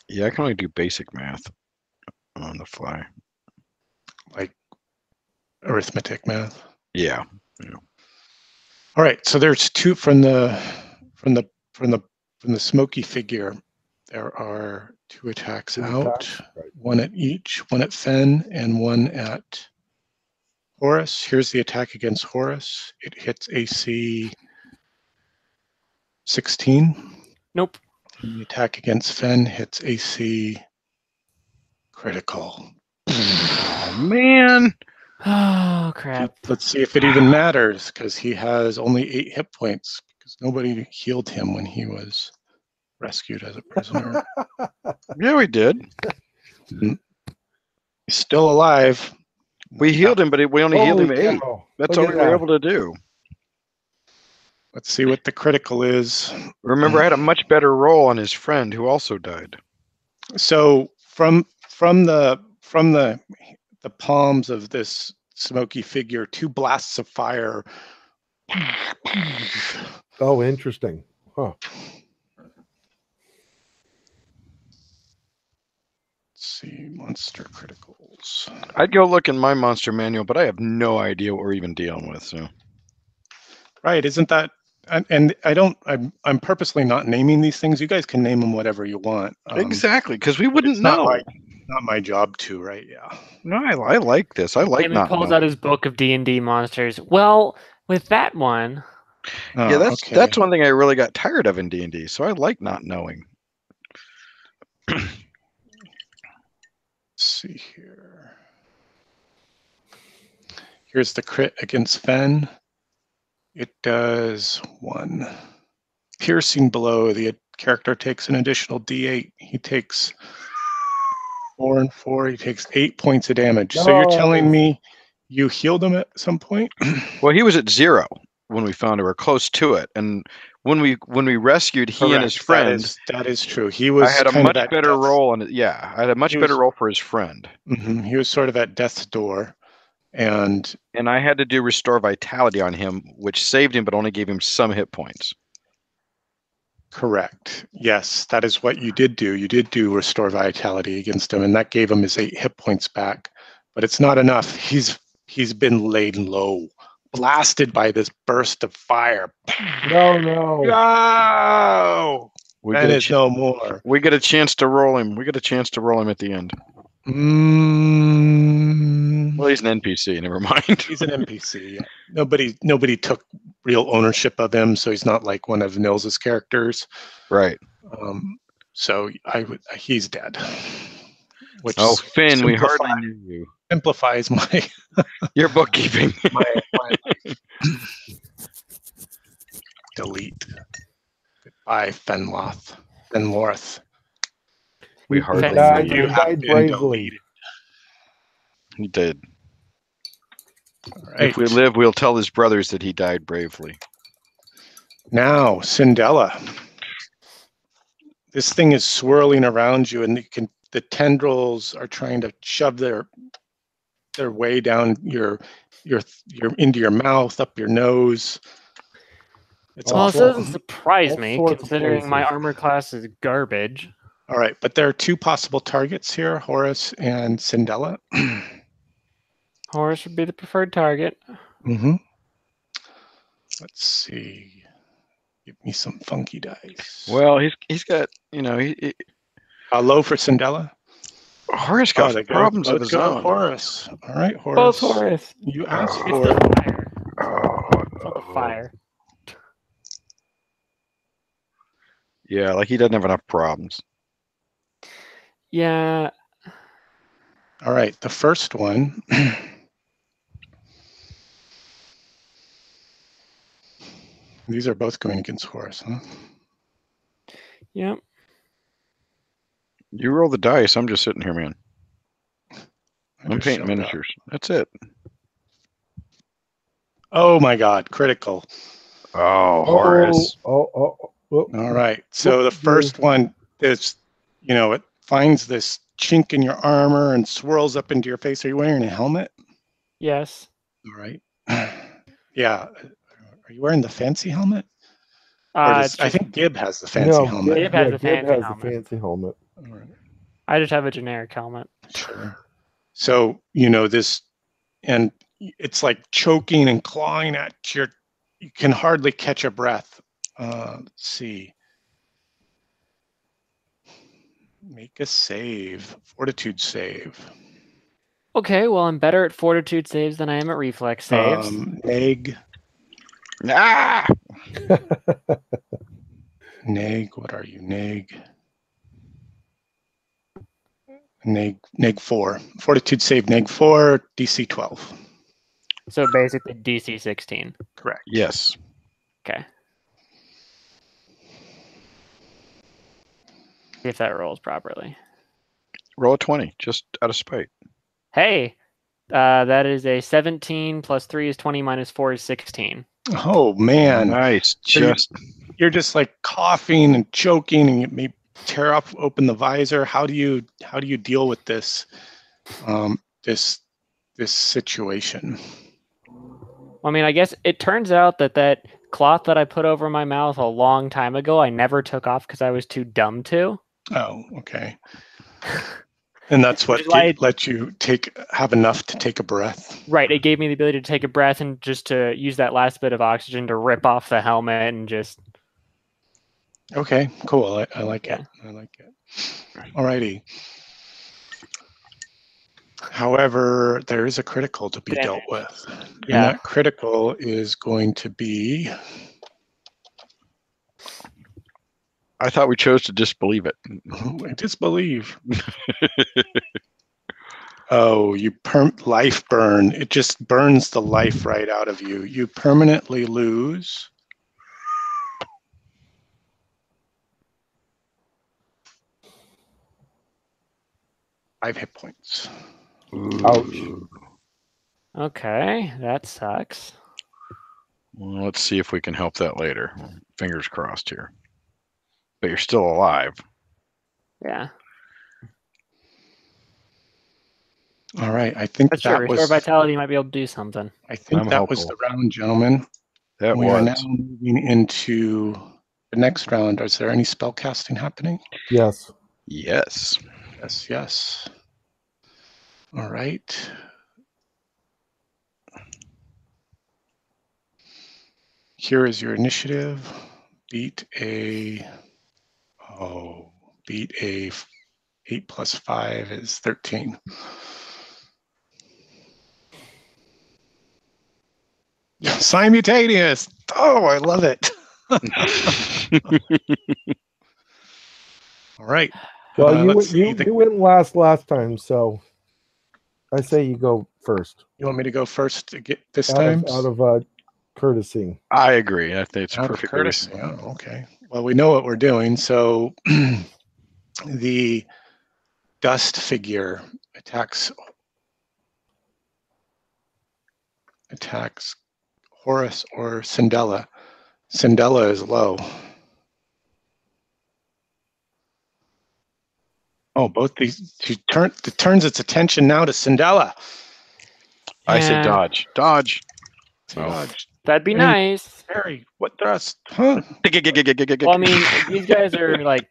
Yeah, I can only do basic math on the fly. Like arithmetic math. Yeah. All right, so there's two from the smoky figure. There are 2 attacks out, Right. one at each, one at Fen and one at Horus. Here's the attack against Horus. It hits AC 16. Nope. And the attack against Fen hits AC critical. Oh, man. Oh, crap. Let's see if it even matters, because he has only 8 hit points, because nobody healed him when he was rescued as a prisoner. Yeah, we did. He's still alive. We healed him, but we only healed him 8. That's all we were able to do. Let's see what the critical is. Remember, I had a much better roll on his friend who also died. So from the palms of this smoky figure, 2 blasts of fire. Oh, interesting. Huh. Let's see, monster criticals. I'd go look in my monster manual, but I have no idea what we're even dealing with. So, right, isn't that? And I'm purposely not naming these things. You guys can name them whatever you want. Exactly, because we wouldn't know. Not my job to, right? Yeah. No, I like this. I like Damon pulls out his book of D&D monsters. Well, with that one. Yeah, that's one thing I really got tired of in D&D. So I like not knowing. Let's see here. Here's the crit against Fen. It does 1 piercing blow. The character takes an additional D8. He takes 4 and 4. He takes 8 points of damage. So you're telling me you healed him at some point? Well, he was at 0 when we found him, or close to it. And when we rescued he and his friend, that is true. He was. I had a much better roll on it. Yeah, I had a much better roll for his friend. Mm-hmm, he was sort of at death's door. And I had to do restore vitality on him, which saved him, but only gave him some hit points. Correct. Yes, that is what you did do. You did do restore vitality against him, and that gave him his 8 hit points back. But it's not enough. He's been laid low, blasted by this burst of fire. No. That is no more. We get a chance to roll him. We get a chance to roll him at the end. Well, he's an NPC. Never mind. He's an NPC. Nobody took real ownership of him, so he's not like one of Nils's characters. Right. So he's dead. Which Finn, we hardly knew you. Simplifies my your bookkeeping. my delete. Goodbye, Fenlorth. We hardly died, knew you. died bravely. He did. Right. If we live, we'll tell his brothers that he died bravely. Now, Cindella. This thing is swirling around you, and the tendrils are trying to shove their way down your into your mouth, up your nose. This doesn't surprise me, considering my armor class is garbage. All right, but there are 2 possible targets here, Horus and Cindella. Horus would be the preferred target. Mm-hmm. Let's see. Give me some funky dice. Well, he's got, low for Cindella? Horus got problems of his own. Horus. All right, Horus. Both Horus. You asked It's for the fire. It's not the fire. Yeah, like he doesn't have enough problems. Yeah. All right, the first one. These are both going against Horus, huh? Yep. You roll the dice. I'm just sitting here, man. I'm painting miniatures. That's it. Oh my God, critical. Oh, Horace. Oh. All right. So the first one is, it finds this chink in your armor and swirls up into your face. Are you wearing a helmet? Yes. All right. Yeah. Are you wearing the fancy helmet? I think Gib has the fancy helmet. Gib has the Gib has the fancy fancy helmet. All right. I just have a generic helmet. Sure. So, this, and it's like choking and clawing at you can hardly catch a breath. Let's see. Make a save, fortitude save. Okay, well, I'm better at fortitude saves than I am at reflex saves. Neg. Ah! Neg, what are you? Neg 4. Fortitude save, neg 4, DC 12. So basically DC 16. Correct. Yes. Okay. See if that rolls properly. Roll a 20, just out of spite. Hey, that is a 17 plus 3 is 20 minus 4 is 16. Oh, man. Nice. So you're just like coughing and choking, and you may tear open the visor. How do you deal with this this situation? I mean, I guess it turns out that cloth that I put over my mouth a long time ago, I never took off because I was too dumb to. Oh, okay. And that's what let you have enough to take a breath. Right. It gave me the ability to take a breath and just to use that last bit of oxygen to rip off the helmet and just. Okay, cool. I like it. I like it. All righty. However, there is a critical to be dealt with. Yeah. And that critical is going to be. I thought we chose to disbelieve it. I disbelieve. Oh, you life burn. It just burns the life right out of you. You permanently lose. Five hit points. Ouch. Okay, that sucks. Well, let's see if we can help that later. Fingers crossed here. But you're still alive. Yeah. All right. I think that was restore vitality. Might be able to do something. I think that was the round, gentlemen. We are now moving into the next round. Is there any spell casting happening? Yes. Yes. Yes. All right. Here is your initiative. Beat a 8 plus 5 is 13. Simultaneous. Oh, I love it. All right. Well, you went last time, so I say you go first. You want me to go first to get this time? Out of courtesy. I agree. I think it's perfect courtesy. Oh, okay. Well, we know what we're doing. So the dust figure attacks Horus or Cindella. Cindella is low. Oh, both these. It turns its attention now to Cindella. I say dodge. Dodge. Dodge. That'd be nice. Harry, what thrust? Huh? Well, I mean, these guys are like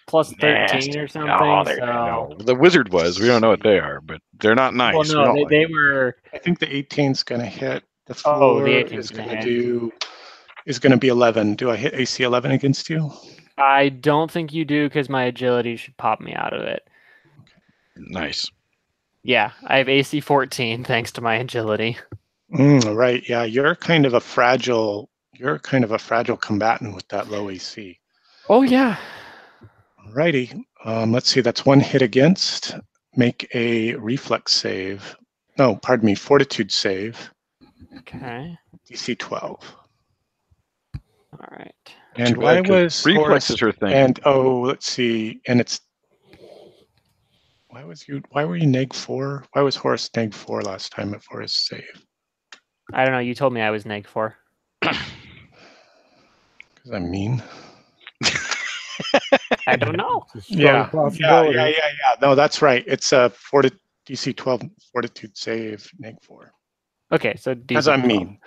plus 13 or something. No, the wizard was. We don't know what they are, but they're not nice. Well, no, they were. I think the 18's going to hit. The floor the 18 is going to be 11. Do I hit AC 11 against you? I don't think you do because my agility should pop me out of it. Nice. Yeah, I have AC 14 thanks to my agility. Right. Yeah, you're kind of a fragile combatant with that low AC. Oh yeah. Alrighty. Let's see. That's one hit against. Make a reflex save. No, pardon me. Fortitude save. Okay. DC 12. All right. And why was reflex is her thing? And let's see. And it's why were you neg 4? Why was Horus neg 4 last time for his save? I don't know. You told me I was -4. Because I'm mean. I don't know. It's a strong possibility. Yeah. No, that's right. It's a DC 12 Fortitude save -4. Okay, so Because DC I'm 12. mean.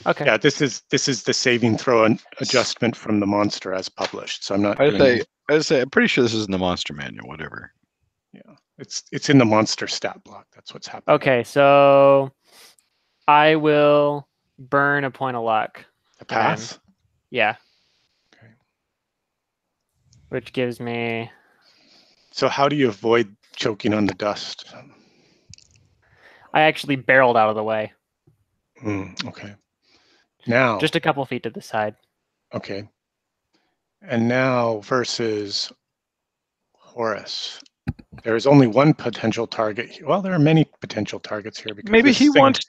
Okay. Yeah, this is the saving throw adjustment from the monster as published. So I'm not. I'd say I'm pretty sure this is in the monster manual. Whatever. Yeah, it's in the monster stat block. That's what's happening. Okay, so I will burn a point of luck. The pass. Yeah. Okay. Which gives me. So how do you avoid choking on the dust? I actually barreled out of the way. Okay. Now. Just a couple feet to the side. Okay. And now versus Horus. There is only one potential target. Well, there are many potential targets here because maybe he wants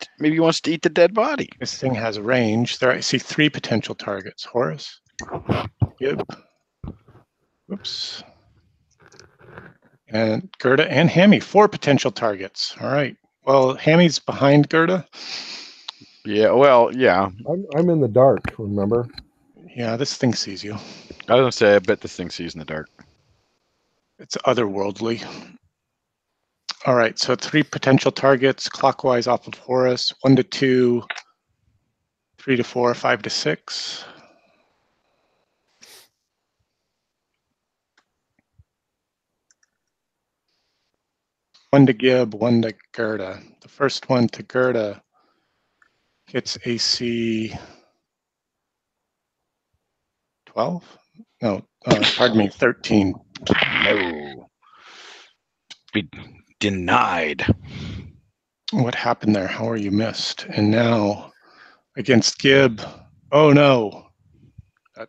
to eat the dead body. This thing has range. There I see 3 potential targets. Horus, Gib, oops, and Gerda and Hammy. 4 potential targets. All right. Well, Hammy's behind Gerda. Yeah. Well, yeah. I'm in the dark. Remember? Yeah, this thing sees you. I was gonna say, I bet this thing sees in the dark. It's otherworldly. All right, so 3 potential targets clockwise off of Horus. 1 to 2, 3 to 4, 5 to 6. One to Gib, 1 to Gerda. The first one to Gerda hits AC 12? No, pardon me, 13. No. Be denied. What happened there? How are you missed? And now against Gib, oh no.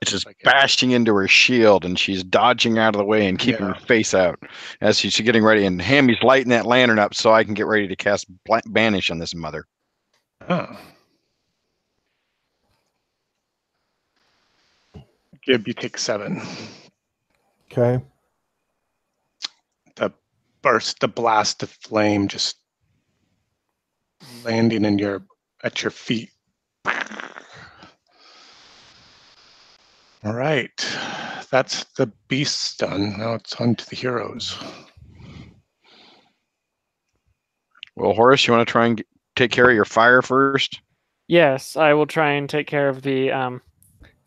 It's just bashing into her shield, and she's dodging out of the way and keeping her face out as she's getting ready. And Hammy's lighting that lantern up so I can get ready to cast Banish on this mother. Oh. Gib, you take 7. Okay. The blast of flame just landing at your feet. All right, that's the beasts done. Now it's on to the heroes. Well, Horus, you want to try and take care of your fire first? Yes, I will try and take care of the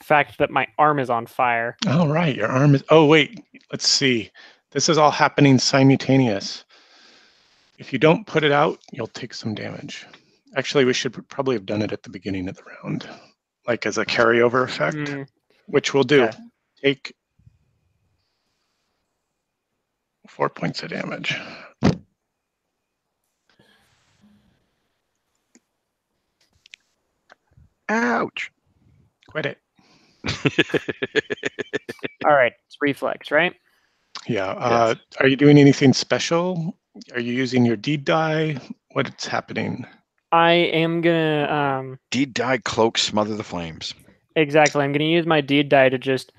fact that my arm is on fire. All right, your arm is. Oh wait, let's see. This is all happening simultaneous. If you don't put it out, you'll take some damage. Actually, we should probably have done it at the beginning of the round, like as a carryover effect, which we'll do. Okay. Take 4 points of damage. Ouch. Quit it. All right, it's reflex, right? Yeah. Yes. Are you doing anything special? Are you using your deed die? What's happening? I am gonna deed die, cloak, smother the flames. Exactly. I'm gonna use my deed die to just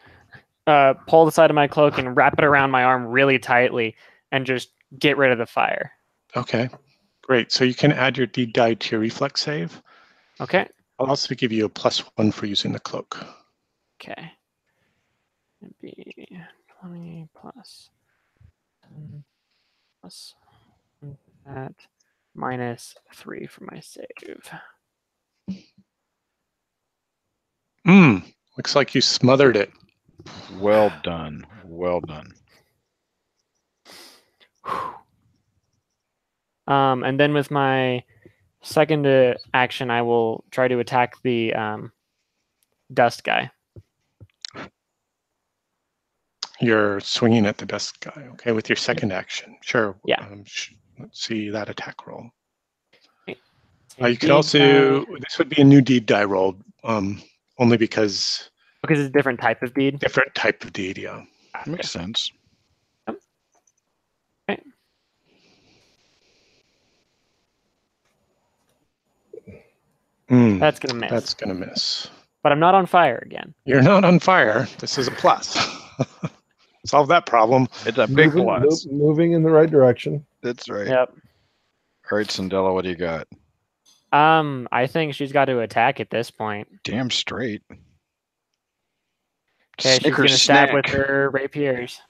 pull the side of my cloak and wrap it around my arm really tightly and just get rid of the fire. Okay, great. So you can add your deed die to your reflex save. Okay. I'll also give you a +1 for using the cloak. Okay. It'd be 20 plus 10 plus that -3 for my save. Looks like you smothered it. Well done. Well done. And then with my second action, I will try to attack the dust guy. You're swinging at the dust guy, okay, with your second action. Sure. Yeah. Let's see that attack roll. Okay. You could also, this would be a new deed die roll, only because it's a different type of deed? Different type of deed, yeah. Makes sense. Yep. Okay. That's going to miss. That's going to miss. But I'm not on fire again. You're not on fire. This is a plus. Solve that problem. It's a big plus. Moving in the right direction. That's right. Yep. All right, Sandella, what do you got? I think she's got to attack at this point. Damn straight. Okay, she's gonna stab with her rapiers.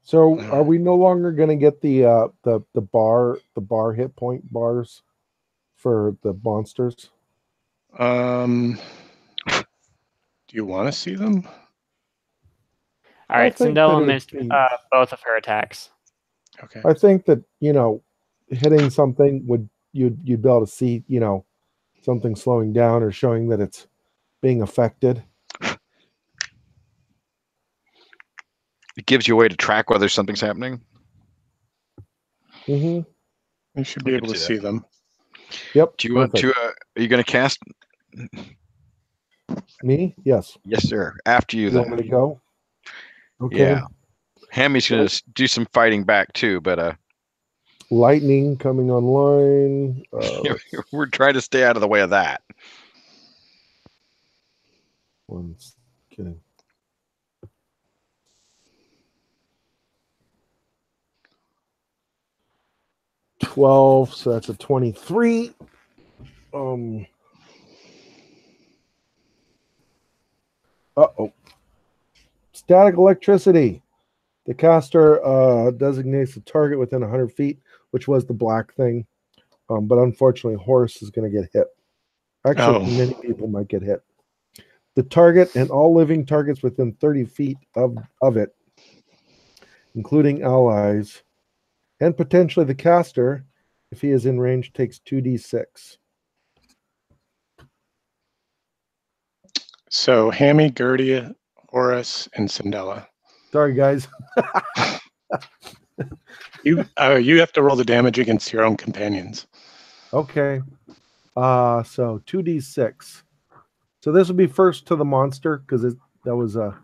So are we no longer going to get the bar hit point bars for the monsters? Do you want to see them? All right, Cinderella missed both of her attacks. Okay. I think that, you know, hitting something you'd be able to see, you know, something slowing down or showing that it's being affected. It gives you a way to track whether something's happening. Mm-hmm. You should be able to see them. Yep. Do you want to? Are you going to cast? Me? Yes. Yes, sir. After you, You then. want me to go? Okay. Yeah. Hammy's going to do some fighting back too, but lightning coming online. We're trying to stay out of the way of that. Okay. $12, so that's a 23. Uh-oh. Static electricity. The caster designates the target within 100 feet, which was the black thing. But unfortunately, Horus is going to get hit. Actually, many people might get hit. The target and all living targets within 30 feet of it, including allies, and potentially the caster, if he is in range, takes 2d6. So Hammy, Gertie, Horus, and Cindella. Sorry, guys. You have to roll the damage against your own companions. Okay. So 2d6. So this will be first to the monster because that was a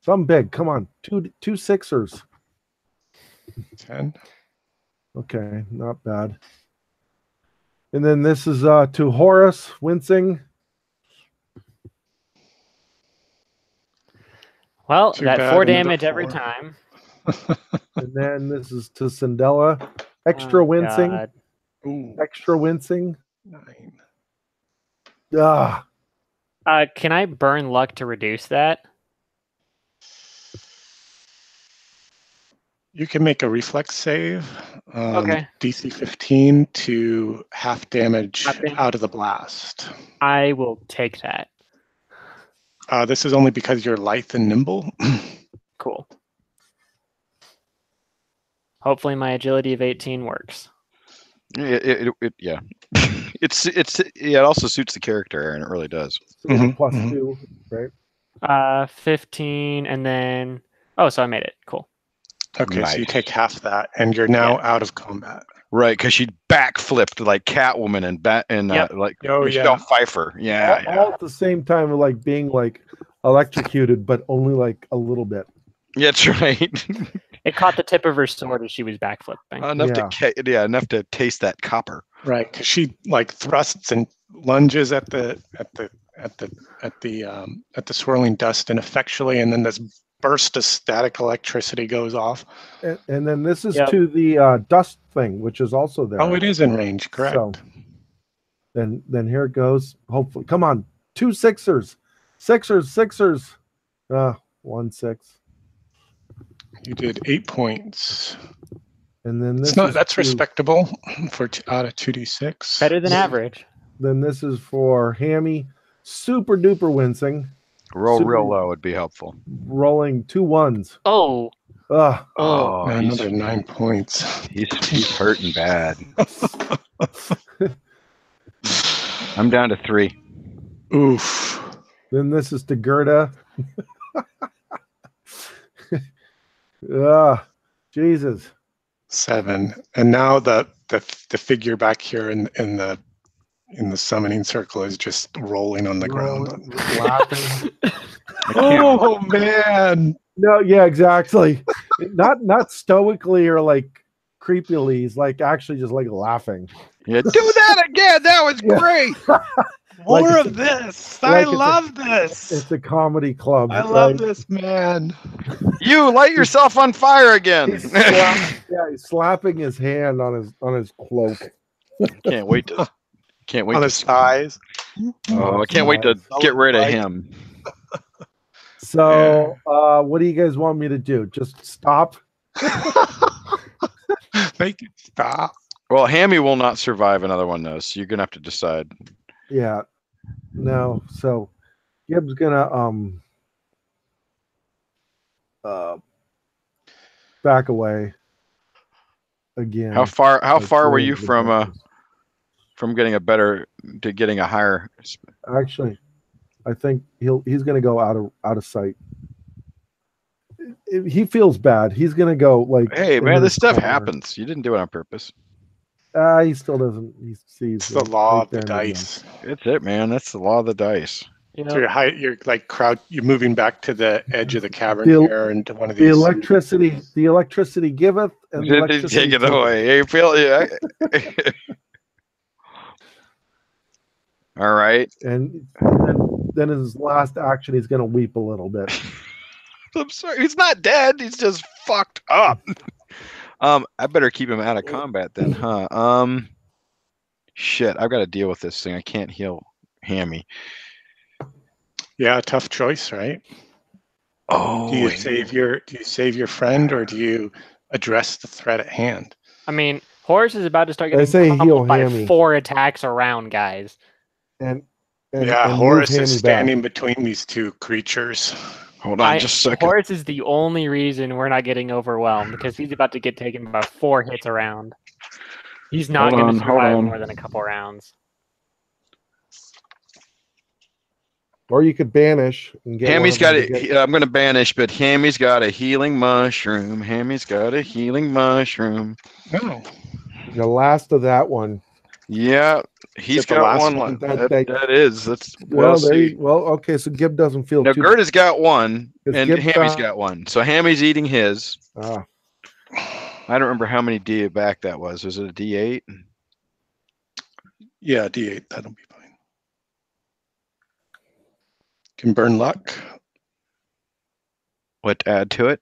some big. Come on, two sixers. 10. Okay, not bad. And then this is to Horus, wincing. Well, that 4 damage every time. And then this is to Cindella, extra wincing. God. Ooh. Extra wincing. 9. Can I burn luck to reduce that? You can make a reflex save. Okay. DC 15 to half damage out of the blast. I will take that. This is only because you're lithe and nimble. Cool. Hopefully my agility of 18 works. Yeah. It also suits the character, Aaron. It really does. So plus 2, right? 15, and then so I made it. Cool. Okay, nice. So you take half that, and you're now out of combat. Right, because she backflipped like Catwoman and like Michelle Pfeiffer. Yeah, all at the same time, like being like electrocuted, but only like a little bit. Yeah, that's right. It caught the tip of her sword as she was backflipping. Enough to taste that copper. Right, because she like thrusts and lunges at the swirling dust ineffectually, and then this burst of static electricity goes off. And then this is to the dust thing, which is also there. Oh, it is in range, correct. So, then here it goes. Hopefully, come on, 2 sixers. Sixers. 1 6. You did 8 points. And then this that's respectable for out of 2d6. Better than average. Then this is for Hammy, super duper wincing. Roll real low would be helpful. Rolling 2 1s. Another 9 points. He's hurting bad. I'm down to 3. Oof. Then this is to Gerda. Jesus. 7. And now the figure back here in the summoning circle is just rolling on the ground. Laughing. Oh man. No, yeah, exactly. Not stoically or like creepily. He's like actually just like laughing. Yeah, do that again. That was Yeah. great. Like More it's of this. like I it's a- love this. It's a comedy club. I love right? this, man. You light yourself on fire again. He's slapping his hand on his cloak. Can't wait to On his thighs. Oh, I can't wait to get rid of him. So, what do you guys want me to do? Just stop? Make it stop. Well, Hammy will not survive another one though, so you're gonna have to decide. Yeah. No. So, Gibbs gonna back away again. How far like were three you of the from guys. getting a better to getting a higher? Actually, I think he's gonna go out of sight. He feels bad. He's gonna go like. Hey into man, this stuff corner. happens. You didn't do it on purpose. He still doesn't. He sees It's the it law right of the there in end. dice. That's it, man. That's the law of the dice. You So know, you're like you're moving back to the edge of the cavern The- here into one of The these. electricity giveth, and the Did electricity take it taketh. away. You feel yeah. All right. And then his last action, he's gonna weep a little bit. I'm sorry. He's not dead. He's just fucked up. I better keep him out of combat then, huh? Shit. I've got to deal with this thing. I can't heal Hammy. Yeah, tough choice, right? Oh. Do you save your friend or do you address the threat at hand? I mean, Horace is about to start I getting say heal pummeled by Hammy. 4 attacks around, guys. And Yeah, and Horace move is Hammy standing back. between these two creatures. Hold on just a second. Horace is the only reason we're not getting overwhelmed because he's about to get taken by 4 hits around. He's not Hold going to on, hold survive on. more than a couple rounds. Or you could banish and get. Hammy's one got of them to it. I'm going to banish, but Hammy's got a healing mushroom. Hammy's got a healing mushroom. No. get the last of that one. Yeah, he's Is it the got last one. one? That's Well, see. okay. So Gib doesn't feel Now too. Gerda's got one, Because and Gib's Hammy's got- got one. So Hammy's eating his. Ah, I don't remember how many D back that was. Was it a D8? Yeah, D8. That'll be fine. Can burn luck What to add to it?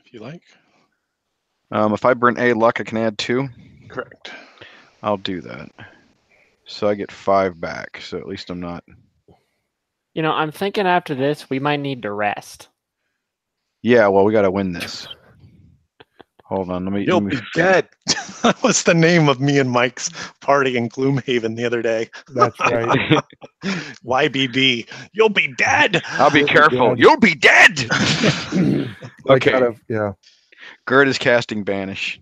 if you like. If I burn a luck, I can add 2. Correct. I'll do that. So I get 5 back. So at least I'm not. You know, I'm thinking after this, we might need to rest. Yeah, well, we got to win this. Hold on, You'll be dead. That was the name of me and Mike's party in Gloomhaven the other day. that's right. YBD. You'll be dead. I'll be You'll be careful. dead. You'll be dead. Okay. Yeah. Gerd is casting Banish,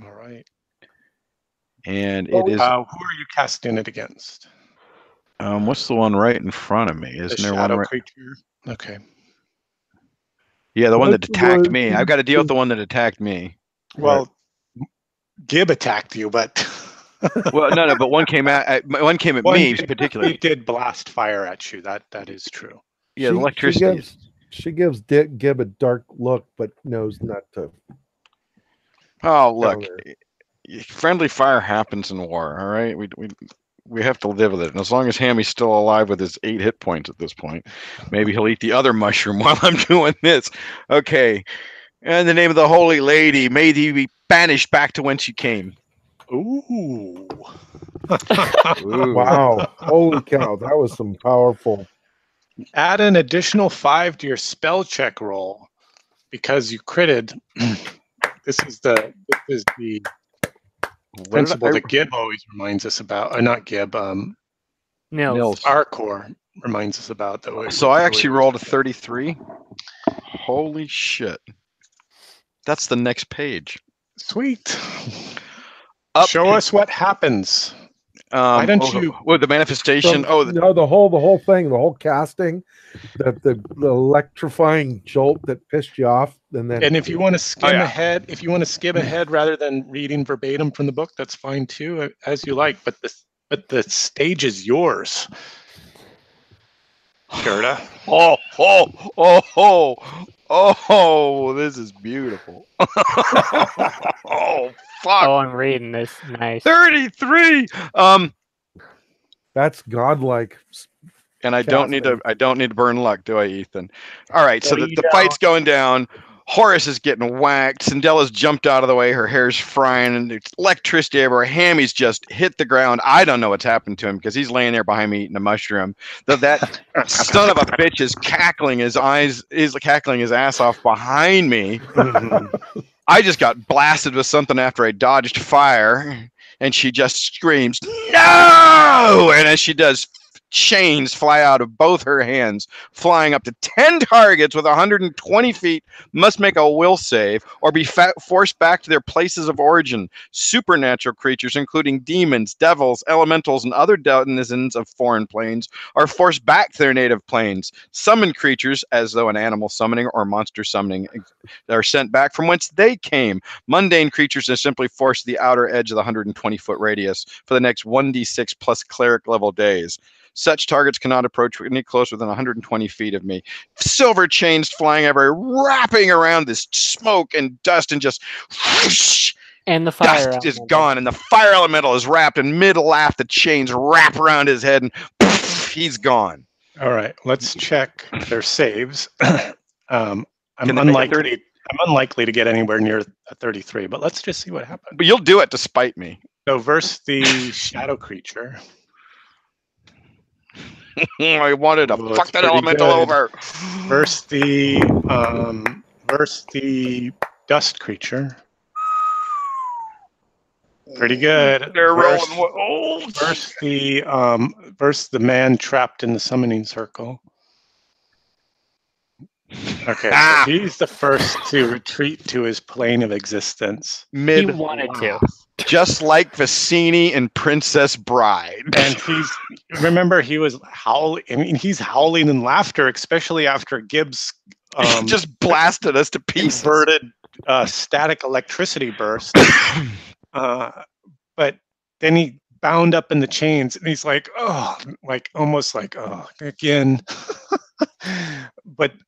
All right. and Oh, it is. Who are you casting it against? What's the one right in front of me? The Isn't there one shadow right? creature. Okay. Yeah, the one that What's the attacked one- me. I've got to deal with the one that attacked me. Well, Gib attacked you, but Well, no, but one came at one came at One me did- particularly. he did blast fire at you. That is true. Yeah, the electricity. She gives Gib a dark look, but knows not to. Oh, look, counter. friendly fire happens in war. All right, we have to live with it. And as long as Hammy's still alive with his 8 hit points at this point, maybe he'll eat the other mushroom while I'm doing this. Okay. In the name of the Holy Lady, may thee be banished back to whence you came. Ooh. Ooh. Wow! Holy cow! That was some powerful. Add an additional 5 to your spell check roll because you critted. This is the principle that Gib always reminds us about. Or not Gib. Nils. Arcor reminds us about that. So I actually rolled a 33. Holy shit. That's the next page. Sweet. Up Show us what happens. Why don't you? Well, the manifestation. No, the whole thing, the whole casting, the electrifying jolt that pissed you off, and then. And if you want to skim yeah. ahead, if you want to skim ahead rather than reading verbatim from the book, that's fine too, as you like. But the stage is yours. Gerda. Oh, this is beautiful. Oh, fuck. Oh, I'm reading this. Nice. 33. That's godlike. And I don't need to burn luck, do I, Ethan? All right, so No, the you fight's going down. Horace is getting whacked. Cinderella's jumped out of the way. Her hair's frying, and there's electricity everywhere. Hammy's just hit the ground. I don't know what's happened to him because he's laying there behind me eating a mushroom. That son of a bitch is cackling his ass off behind me. I just got blasted with something after I dodged fire, and she just screams, "No!" And as she does, chains fly out of both her hands, flying up to 10 targets with 120 feet must make a will save or be forced back to their places of origin. Supernatural creatures, including demons, devils, elementals, and other denizens of foreign planes, are forced back to their native planes. Summoned creatures, as though an animal summoning or monster summoning, are sent back from whence they came. Mundane creatures are simply forced to the outer edge of the 120-foot radius for the next 1d6 plus cleric level days. Such targets cannot approach any closer than 120 feet of me. Silver chains flying everywhere, wrapping around this smoke and dust, and just whoosh, And the fire dust is gone, and the fire elemental is wrapped. In mid-laugh, the chains wrap around his head, and poof, he's gone. All right, let's check their saves. I'm unlikely to get anywhere near a 33, but let's just see what happens. But you'll do it despite me. So versus the shadow creature. I wanted to fuck that elemental over. Versus the dust creature. Pretty good. They're rolling. Versus the man trapped in the summoning circle. Okay, so he's the first to retreat to his plane of existence. He wanted to. Just like Vicini and Princess Bride. And he was howling. I mean, he's howling in laughter, especially after Gibbs just blasted us to pieces. Inverted static electricity burst. But then he bound up in the chains, and he's like, oh, like almost like, oh, again.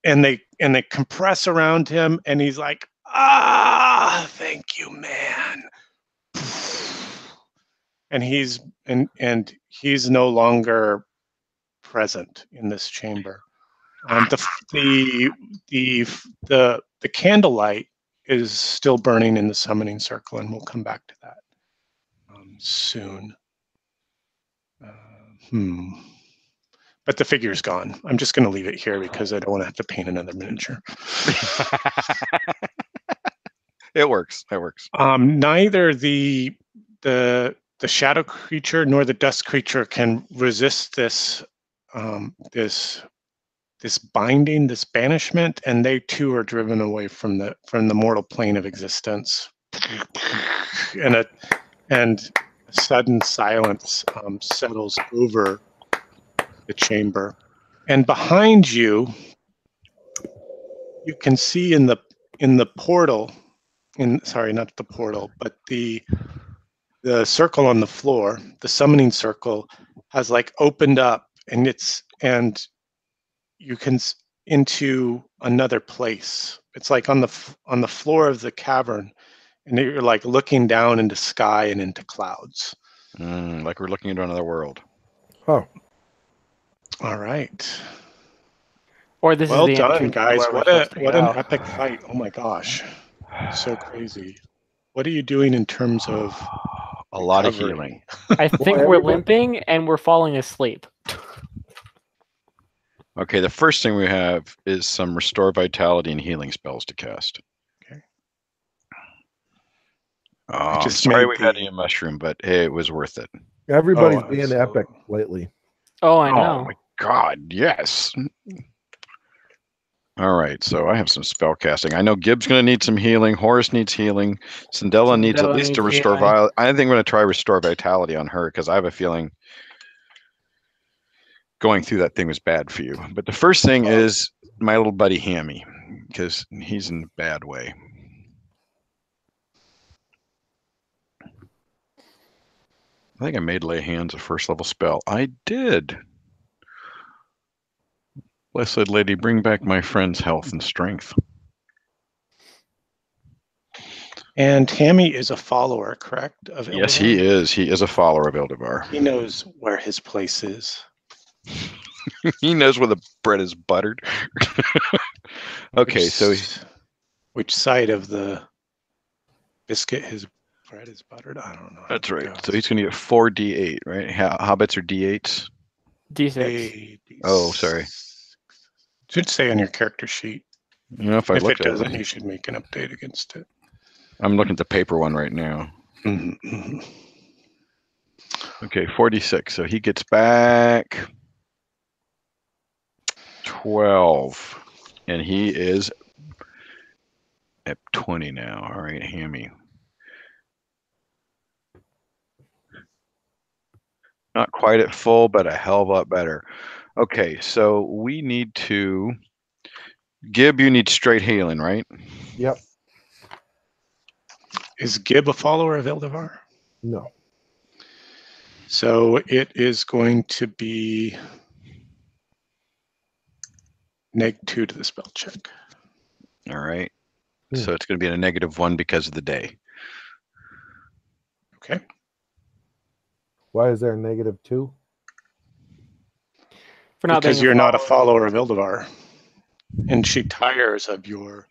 And they compress around him, and he's like, thank you, man. And he's no longer present in this chamber. The candlelight is still burning in the summoning circle, and we'll come back to that soon. But the figure's gone. I'm just going to leave it here because I don't want to have to paint another miniature. It works. Neither the shadow creature nor the dust creature can resist this binding, this banishment, and they too are driven away from the mortal plane of existence. And a sudden silence settles over the chamber, and behind you, you can see in the portal, not the portal, but the circle on the floor, the summoning circle has like opened up, and you can into another place. It's like on the floor of the cavern, and you're like looking down into sky and into clouds. Like we're looking into another world. Oh. All right. Or this well is the done, guys. What an go. epic fight. Oh my gosh. So crazy. What are you doing in terms of a lot of healing? I think we're limping and we're falling asleep. Okay, the first thing we have is some restore vitality and healing spells to cast. Okay. Sorry we had a mushroom, but hey, it was worth it. Everybody's being epic lately. Oh, I know. Oh my god, yes. All right, so I have some spell casting. I know Gibbs going to need some healing. Horace needs healing. Cinderella needs at least to restore vitality. I think I'm going to try restore vitality on her because I have a feeling going through that thing was bad for you. But the first thing is my little buddy Hammy, because he's in a bad way. I think I made lay hands a first level spell. I did. Blessed Lady, bring back my friend's health and strength. And Hammy is a follower, correct? Of Yes, Ildevar? he is. He is a follower of Ildevar. He knows where his place is. He knows where the bread is buttered. Okay, so which side of the biscuit his bread is buttered? I don't know. That's right. So he's going to get 4d8, right? Hobbits are d8s. D6. Oh, sorry. Should say on your character sheet. You know, if it look at doesn't, it, you should make an update against it. I'm looking at the paper one right now. Mm-hmm. Okay, 46. So he gets back 12, and he is at 20 now. All right, Hammy. Not quite at full, but a hell of a lot better. Okay, so we need to... Gib, you need straight healing, right? Yep. Is Gib a follower of Ildevar? No. So it is going to be -2 to the spell check. All right. So it's going to be a -1 because of the day. Okay. Why is there a -2? For not because being you're not a follower of Ildevar, and she tires of your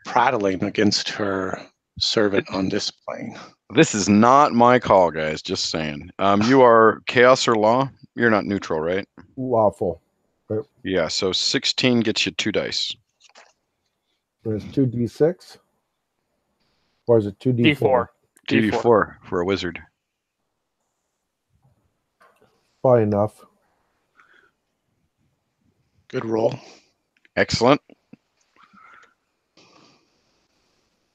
prattling against her servant on this plane. This is not my call, guys. Just saying. You are chaos or law. You're not neutral, right? Lawful. Right. Yeah. So 16 gets you 2 dice. There's 2d6, or is it 2d4? 2d4. 2d4 for a wizard. Probably enough. Good roll. Excellent.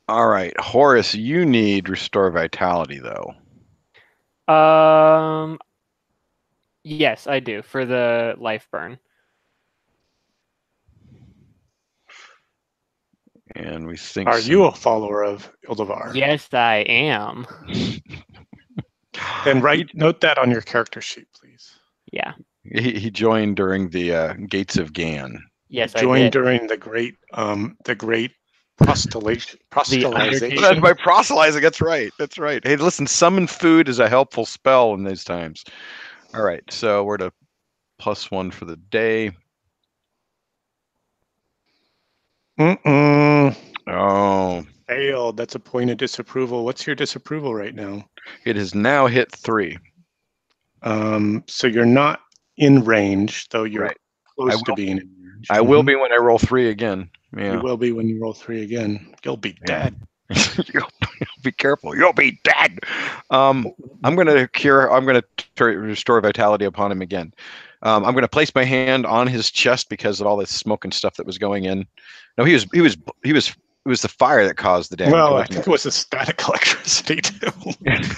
All right, Horace, you need restore vitality though. Yes, I do for the life burn. And we think. Are you a follower of Ildevar? Yes, I am. Then note that on your character sheet, please. Yeah. He joined during the Gates of Gan. Yes, Joined I did. during the great proselytization. That's by proselytizing. That's right. That's right. Hey, listen, summon food is a helpful spell in these times. All right, so we're to +1 for the day. Oh. Failed. That's a point of disapproval. What's your disapproval right now? It has now hit 3. So you're not in range, though you're close to being in range. I will be when I roll 3 again. Yeah. You will be when you roll 3 again. You'll be dead. You'll be careful. You'll be dead. I'm going to restore vitality upon him again. I'm going to place my hand on his chest because of all this smoke and stuff that was going in. No, it was the fire that caused the damage. Well, I think it was the static electricity too.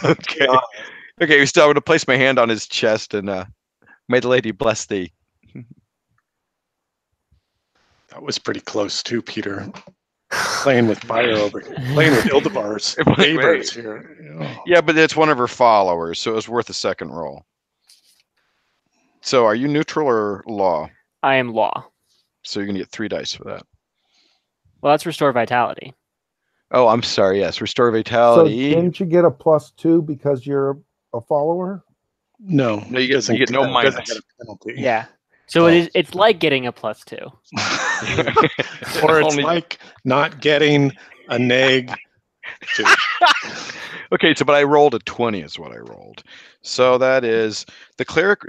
Okay. Okay, so I'm going to place my hand on his chest and may the lady bless thee. That was pretty close too, Peter. Playing with fire playing with Ildevar's favors here. Oh. Yeah, but it's one of her followers, so it was worth a second roll. So are you neutral or law? I am law. So you're going to get 3 dice for that. Well, that's restore vitality. Oh, I'm sorry. Yes, restore vitality. So didn't you get a +2 because you're a follower? No, you get no minus. Get a penalty. Yeah. So it's like getting a +2. Or it's like not getting a neg. Okay, so but I rolled a 20 is what I rolled. So that is the cleric.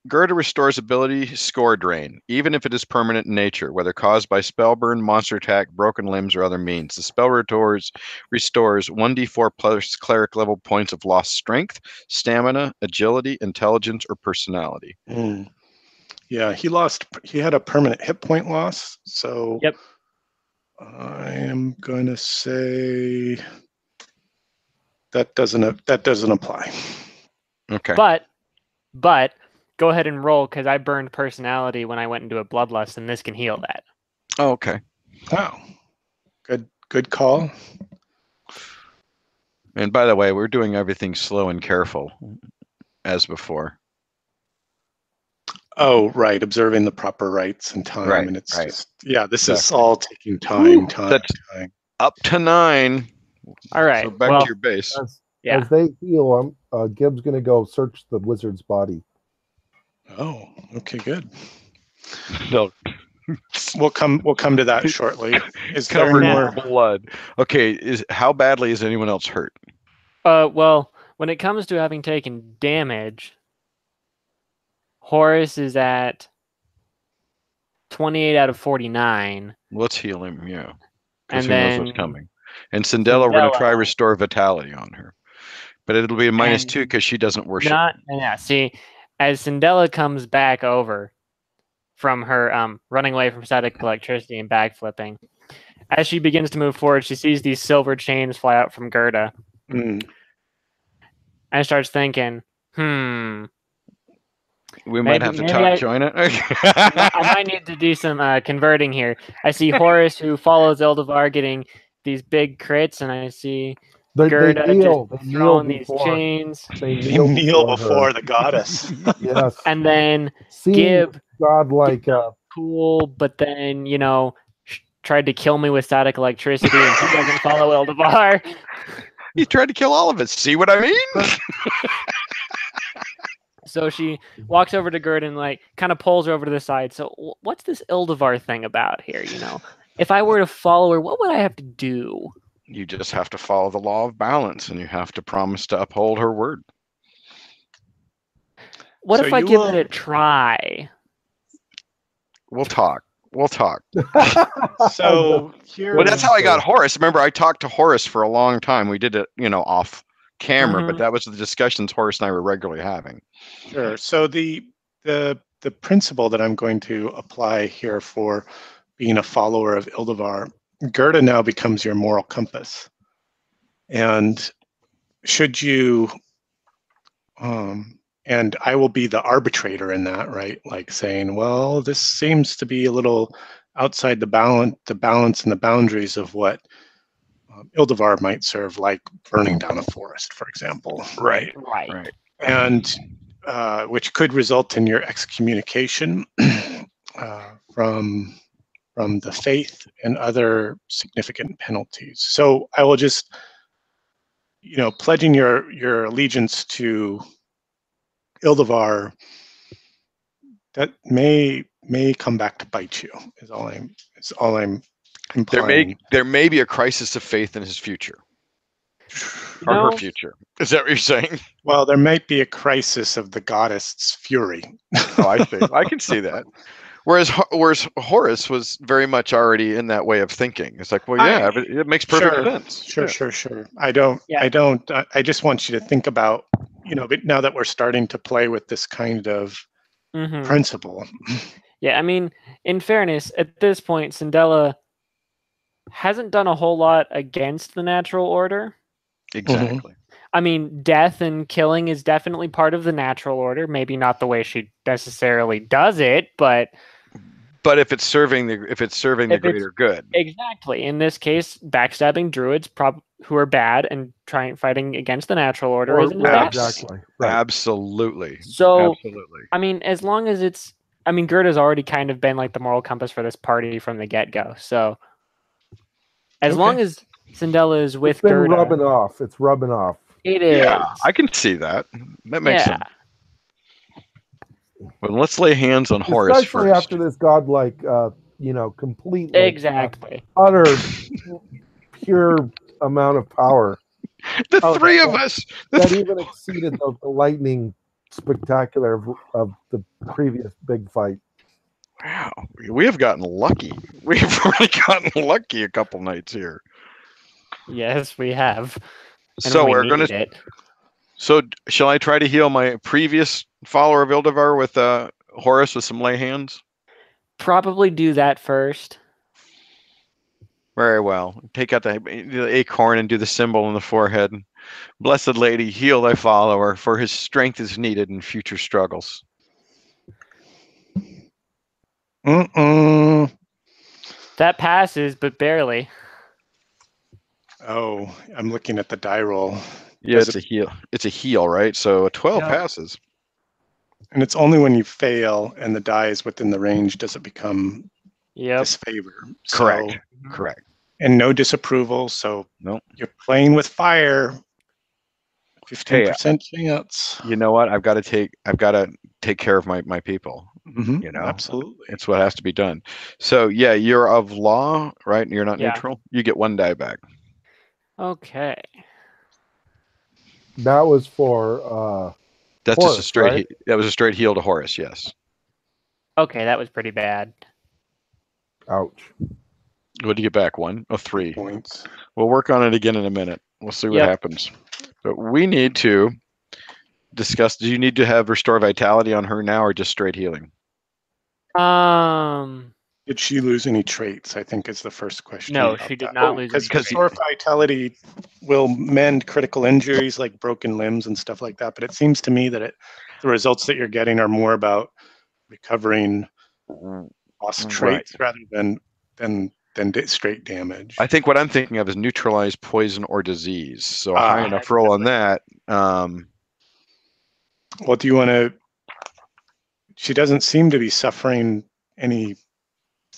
Gerda restores ability score drain, even if it is permanent in nature, whether caused by spell burn, monster attack, broken limbs, or other means. The spell restores 1d4 plus cleric level points of lost strength, stamina, agility, intelligence, or personality. Yeah, he had a permanent hit point loss. So yep. I am going to say that doesn't apply. Okay. But go ahead and roll because I burned personality when I went into a bloodlust, and this can heal that. Oh, okay. Wow. Good call. And by the way, we're doing everything slow and careful, as before. Oh, right. Observing the proper rites and time. Right, And it's right. just, yeah, this is Exactly. all taking time, Whew, time, that's time. up to 9. All right. So back well, to your base. Yeah. As they heal, Gibb's going to go search the wizard's body. Oh, okay, good. No, We'll come to that shortly. Is there covered any in more? blood. Okay, how badly is anyone else hurt? Well, when it comes to having taken damage, Horace is at 28 out of 49. Let's heal him, yeah. Because And who knows what's then coming. And Cindella, we're going to try Cindella- restore vitality on her. But it'll be a -2 And because she doesn't worship. See, as Cindella comes back over from her running away from static electricity and backflipping, as she begins to move forward, she sees these silver chains fly out from Gerda. Mm. And starts thinking, We might have to join it. I might need to do some converting here. I see Horace, who follows Eldevar, getting these big crits, and I see Gerda just throwing these chains. They kneel before the goddess. Yes. And then Gib, godlike. Cool, but then, tried to kill me with static electricity, and he doesn't follow Eldevar. He tried to kill all of us. See what I mean? So she walks over to Gerda and kind of pulls her over to the side. So what's this Eldevar thing about here? If I were to follow her, what would I have to do? You just have to follow the law of balance, and you have to promise to uphold her word. What if I give it a try? We'll talk. So here. Well, that's how I got Horace. Remember, I talked to Horace for a long time. We did it, off camera, but that was the discussions Horace and I were regularly having. Sure. So the principle that I'm going to apply here for being a follower of Eldevar, Gerda now becomes your moral compass. And should you, and I will be the arbitrator in that, right? Like saying, well, this seems to be a little outside the balance and the boundaries of what Eldevar might serve, like burning down a forest, for example. Right. And which could result in your excommunication from the faith and other significant penalties. So I will just, pledging your allegiance to Eldevar, that may come back to bite you. Is all I'm implying. There may be a crisis of faith in his future. Or her future. Is that what you're saying? Well, there might be a crisis of the goddess' fury. Oh, I see. I can see that. Whereas Horace was very much already in that way of thinking. It's like, well, yeah, it makes perfect sense. Sure. I just want you to think about, but now that we're starting to play with this kind of principle. Yeah, I mean, in fairness, at this point, Cindella hasn't done a whole lot against the natural order. Exactly. I mean, death and killing is definitely part of the natural order. Maybe not the way she necessarily does it, but if it's serving the greater good. Exactly. In this case, backstabbing druids who are bad and fighting against the natural order is exactly. Right. Absolutely. So, absolutely. I mean, as long as Gerda's already kind of been like the moral compass for this party from the get-go. So, as long as Cindella is with Gerda, it's rubbing off. It is. Yeah, I can see that. That makes sense. Well, let's lay hands on Horace Especially first. after this godlike, completely exactly utter pure amount of power. The three of us that even exceeded the lightning spectacular of the previous big fight. Wow, we have gotten lucky. We've really gotten lucky a couple nights here. Yes, we have. So we're going to. So shall I try to heal my previous follower of Eldevar with Horace with some lay hands? Probably do that first. Very well. Take out the acorn and do the symbol on the forehead. Blessed Lady, heal thy follower, for his strength is needed in future struggles. That passes, but barely. Oh, I'm looking at the die roll. Yeah, it's a heal. It's a heal, right? So a 12 passes. And it's only when you fail and the die is within the range does it become disfavor. Correct. So, Correct. And no disapproval. So Nope. you're playing with fire. 15% chance. You know what? I've got to take care of my people. Mm-hmm. You know, Absolutely. it's what has to be done. So yeah, you're of law, right? You're not neutral. You get 1 die back. Okay. That was for That's Horus, just a straight. right? That was a straight heal to Horus. Yes. Okay, that was pretty bad. ouch. What do you get back? 1? Oh, 3 points. We'll work on it again in a minute. We'll see what happens. But we need to discuss. Do you need to have restore vitality on her now, or just straight healing? Did she lose any traits? I think is the first question. No, she did not lose any because traits. restore vitality will mend critical injuries like broken limbs and stuff like that. But it seems to me that the results that you're getting are more about recovering lost traits rather than straight damage. I think what I'm thinking of is neutralize poison or disease. So a high enough roll on that. Well, do you want to? She doesn't seem to be suffering any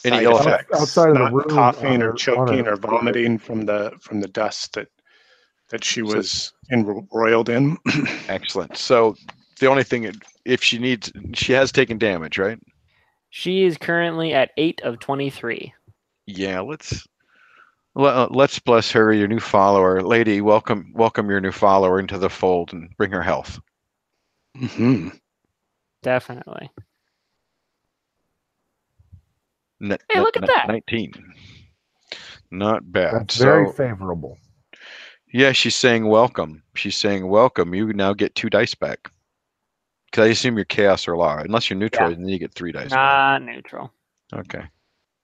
ill effects outside of the not room, coughing or on choking her. or vomiting from the dust that she was embroiled in. Excellent. So the only thing, if she has taken damage, right? She is currently at 8 of 23. Yeah, let's bless her, your new follower, lady. Welcome your new follower into the fold and bring her health. Mm-hmm. Definitely. Hey, look at that. 19. Not bad. That's very favorable. Yeah, she's saying welcome. She's saying welcome. You now get 2 dice back. Because I assume you're chaos or law. Unless you're neutral, then you get 3 dice Not neutral. Okay.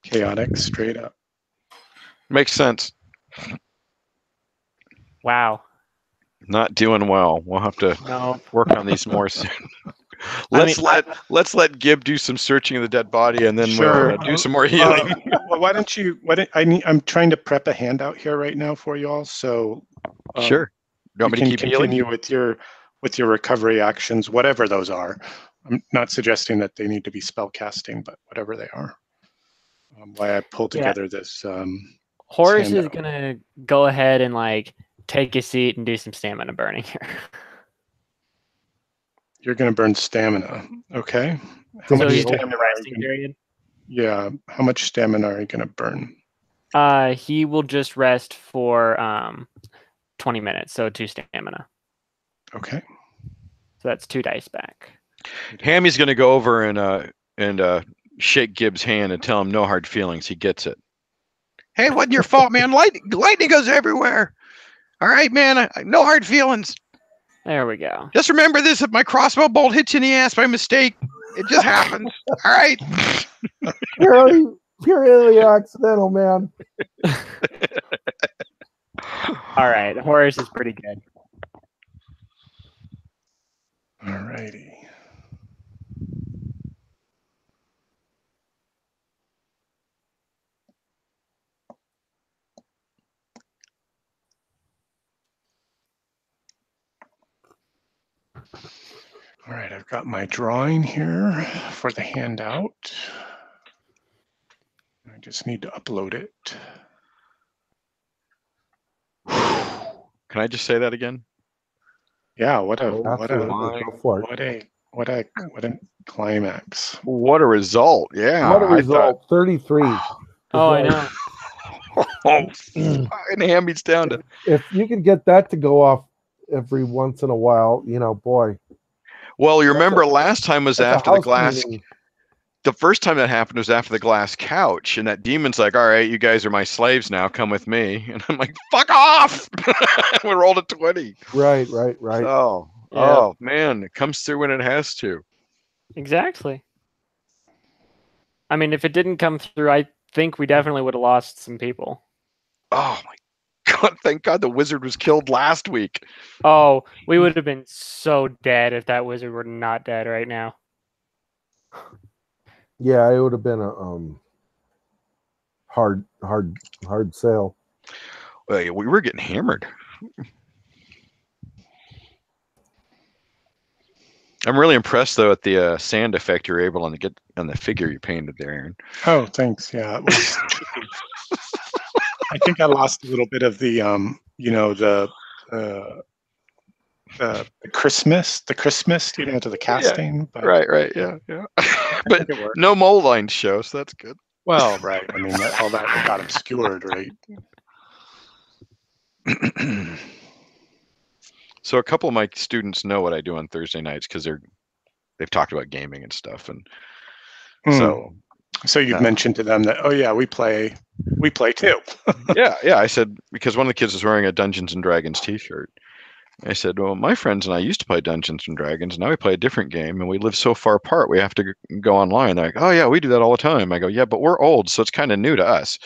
Chaotic, straight up. Makes sense. Wow. Not doing well. We'll have to work on these more soon. Let's let Gib do some searching of the dead body, and then we'll do some more healing. Well, why don't you? I'm trying to prep a handout here right now for you all, so sure. You want me to keep continue healing? with your recovery actions, whatever those are. I'm not suggesting that they need to be spell casting, but whatever they are. Why I pulled together this. Horus is gonna go ahead and take a seat and do some stamina burning here. You're going to burn stamina. Okay. How much stamina resting period? Yeah. How much stamina are you going to burn? He will just rest for 20 minutes, so 2 stamina. Okay. So that's 2 dice back. Hammy's going to go over and shake Gibbs' hand and tell him no hard feelings. He gets it. Hey, it wasn't your fault, man. Lightning goes everywhere. All right, man. No hard feelings. There we go. Just remember this: if my crossbow bolt hits you in the ass by mistake, it just happens. All right. Purely accidental, man. All right, Horus is pretty good. All righty. All right, I've got my drawing here for the handout. I just need to upload it. Can I just say that again? Yeah, what a climax. What a result. Yeah. What a result. 33. Oh, I know. And Hammy's down to. If you could get that to go off every once in a while, boy. Well, you remember last time was after the glass. Meeting. The first time that happened was after the glass couch, and that demon's like, "All right, you guys are my slaves now. Come with me." And I'm like, "Fuck off!" We rolled a 20. Right. Oh man, it comes through when it has to. Exactly. I mean, if it didn't come through, I think we definitely would have lost some people. Oh my God! Thank God the wizard was killed last week. Oh, we would have been so dead if that wizard were not dead right now. Yeah, it would have been a hard sale. We were getting hammered. I'm really impressed though at the sand effect you're able to get on the figure you painted there, Aaron. Oh, thanks. Yeah, it was. I think I lost a little bit of the the Christmas, to the casting. But Right, yeah. I But think it worked. no mold lines show, so that's good. Well, right. I mean, all that got obscured, right? So a couple of my students know what I do on Thursday nights because they've talked about gaming and stuff, and so you've mentioned to them that, oh yeah, we play too. yeah. I said, because one of the kids was wearing a Dungeons and Dragons T-shirt. I said, well, my friends and I used to play Dungeons and Dragons. Now we play a different game, and we live so far apart, we have to go online. They're like, oh yeah, we do that all the time. I go, yeah, but we're old, so it's kind of new to us.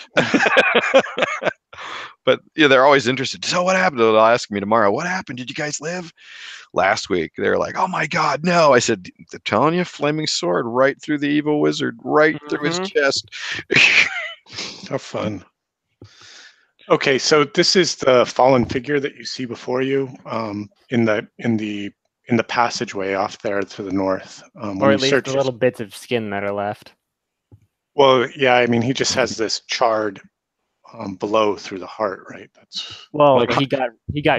But yeah, they're always interested. So what happened? They'll ask me tomorrow, what happened? Did you guys live? Last week, they're like, oh my God, no. I said, they're telling you, flaming sword right through the evil wizard, right through his chest. How fun. Okay, so this is the fallen figure that you see before you in the passageway off there to the north. Or at least the little bits of skin that are left. Well, yeah, I mean, he just has this charred below through the heart, right? That's well, he got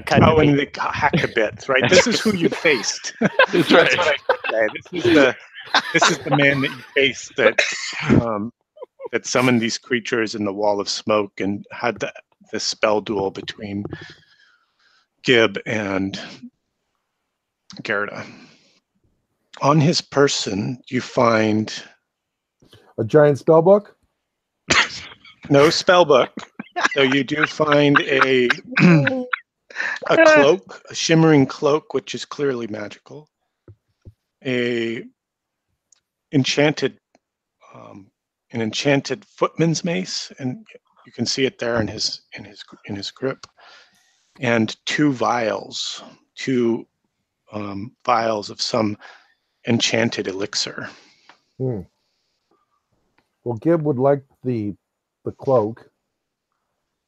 cut. Oh, and they got hacked to bits, right? This is who you faced. That's right. What I should say. This is the man that you faced that that summoned these creatures in the wall of smoke and had the spell duel between Gib and Gerda. On his person, you find a giant spell book. No spell book, though you do find a cloak, a shimmering cloak, which is clearly magical. An enchanted footman's mace, and you can see it there in his grip, and two vials of some enchanted elixir. Well, Gib would like the cloak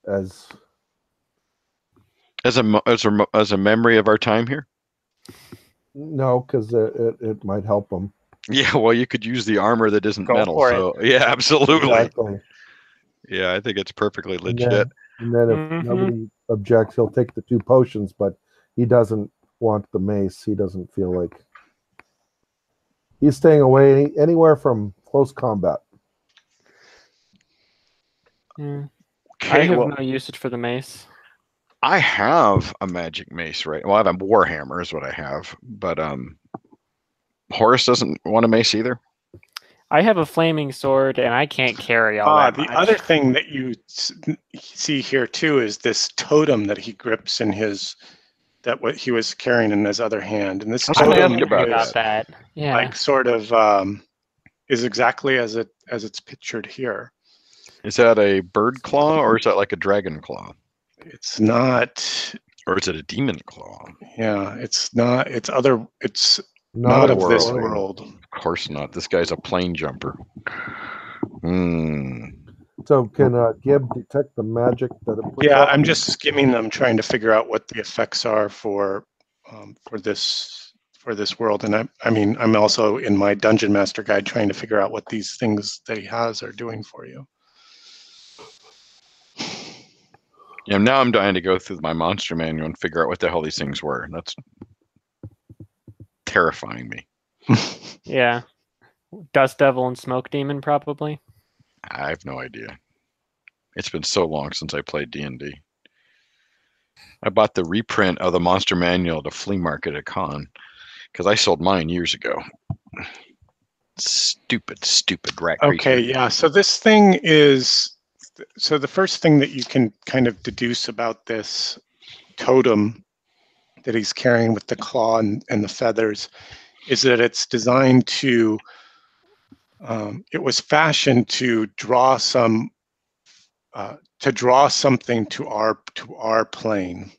as a memory of our time here. No, because it might help him. Yeah, well, you could use the armor that isn't Go metal. for So yeah, absolutely. Exactly. Yeah, I think it's perfectly legit. And then if nobody objects, he'll take the 2 potions, but he doesn't want the mace. He doesn't feel like he's staying away anywhere from close combat. I Okay, have well, no usage for the mace. I have a magic mace, right? Well, I have a warhammer is what I have, but Horace doesn't want a mace either. I have a flaming sword, and I can't carry all that much. The other thing that you see here too is this totem that he grips in what he was carrying in his other hand, and this totem about that. Yeah, like sort of is exactly as it's pictured here. Is that a bird claw or is that like a dragon claw? It's not. Or is it a demon claw? Yeah, it's not. It's other. It's Not of this world. Of course not. This guy's a plane jumper. So can Gib detect the magic that it puts Yeah, out? I'm just skimming them, trying to figure out what the effects are for this world. And I mean, I'm also in my Dungeon Master Guide trying to figure out what these things that he has are doing for you. Yeah, now I'm dying to go through my monster manual and figure out what the hell these things were. That's terrifying me. yeah. Dust Devil and Smoke Demon, probably. I have no idea. It's been so long since I played D&D. I bought the reprint of the monster manual at a flea market at con because I sold mine years ago. Stupid rat creature. Okay, yeah. So this thing is. So the first thing that you can kind of deduce about this totem that he's carrying with the claw and the feathers is that it's designed to. It was fashioned to draw something to our plane,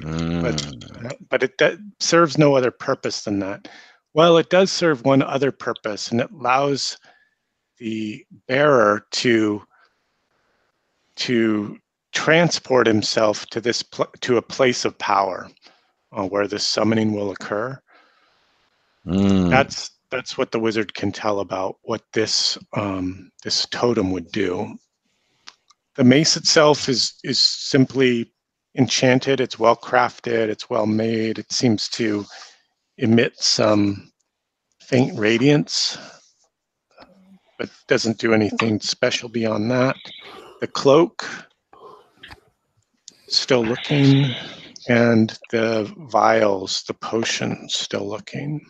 but it serves no other purpose than that. Well, it does serve one other purpose, and it allows the bearer to transport himself to a place of power where this summoning will occur. That's what the wizard can tell about what this this totem would do. The mace itself is simply enchanted. It's well crafted. It's well made. It seems to emit some faint radiance, but doesn't do anything special beyond that. The cloak, still looking, and the vials, the potion, still looking.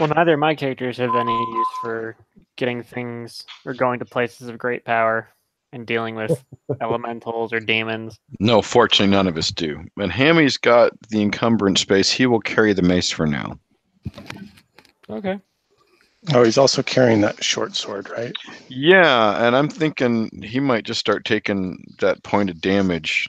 Well, neither of my characters have any use for getting things or going to places of great power and dealing with elementals or demons. No, fortunately, none of us do. But Hammy's got the encumbrance space. He will carry the mace for now. Okay. Oh, he's also carrying that short sword, right? Yeah, and I'm thinking he might just start taking that point of damage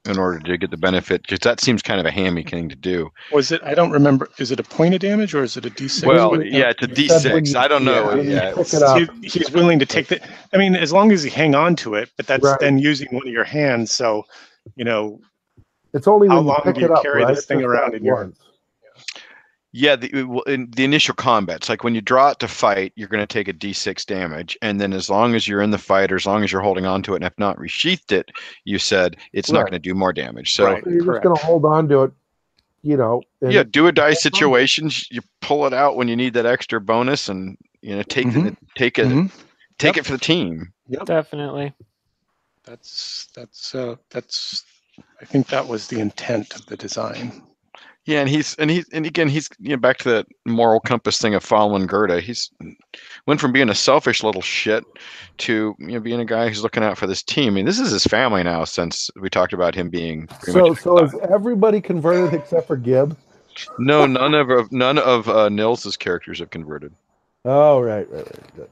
in order to get the benefit, because that seems kind of a hammy thing to do. Was it? I don't remember. Is it a point of damage or is it a D6? Well, yeah, it's a D6. I don't know. Yeah. Yeah, He's willing to take the. I mean, as long as you hang on to it, but that's Right. then using one of your hands. So, you know, It's only how when you long pick do you it up, carry right? this thing Just around that in your? once. yeah. In the initial combats, like when you draw it to fight, you're going to take a D6 damage, and then as long as you're in the fight, or as long as you're holding on to it, and if not resheathed it, you said it's not Right. going to do more damage. So Right. So you're Correct. just going to hold on to it, you know. And yeah, do a dice situations. You pull it out when you need that extra bonus, and take Mhm. it, take it, Mhm. take it for the team. Yep. Definitely. That's. I think that was the intent of the design. Yeah, and again he's back to that moral compass thing of following Gerda. He's went from being a selfish little shit to being a guy who's looking out for this team. I mean, this is his family now since we talked about him being pretty much. So is everybody converted except for Gib? No, none of Nils's characters have converted. Oh, right. Good.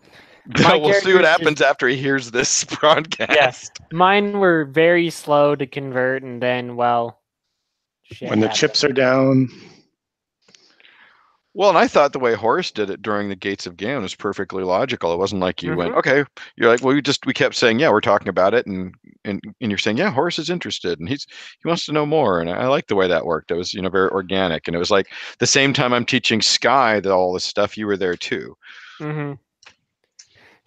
My We'll see what character's happens just- after he hears this broadcast. Yes. Mine were very slow to convert, and then, well, shit When the happened. chips are down. Well, and I thought the way Horace did it during the Gates of Ganon was perfectly logical. It wasn't like you went, okay, you're like, well, we kept saying, yeah, we're talking about it, and you're saying, yeah, Horace is interested, and he wants to know more, and I like the way that worked. It was very organic, and it was like the same time I'm teaching Sky all this stuff, you were there too. Mm-hmm.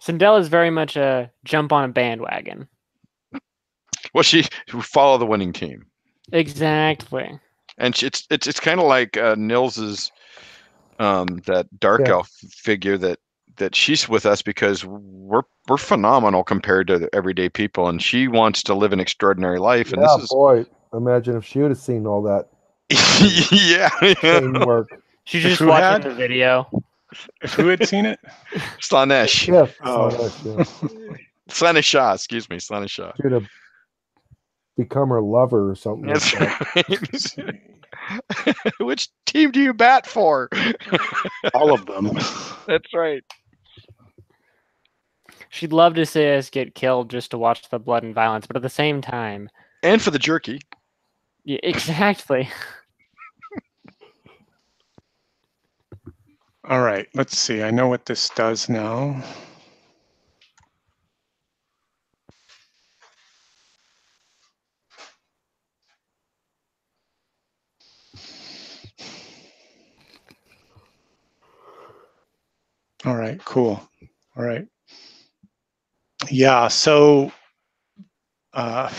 Sindel is very much a jump on a bandwagon. Well, she follow the winning team. Exactly. And it's kind of like Nils's that dark elf figure that she's with us because we're phenomenal compared to everyday people, and she wants to live an extraordinary life. And Yeah, this is boy, imagine if she would have seen all that yeah. chain work. She's just Who watching had? the video. Who had seen it? Slanesh. Yeah, Oh. Slanesh Shah, excuse me, Slanesh Shah. Should have become her lover or something. That's Like that. right. Which team do you bat for? All of them. That's right. She'd love to see us get killed just to watch the blood and violence, but at the same time... And for the jerky. Yeah, exactly. All right, let's see. I know what this does now. All right, cool. All right. Yeah, so the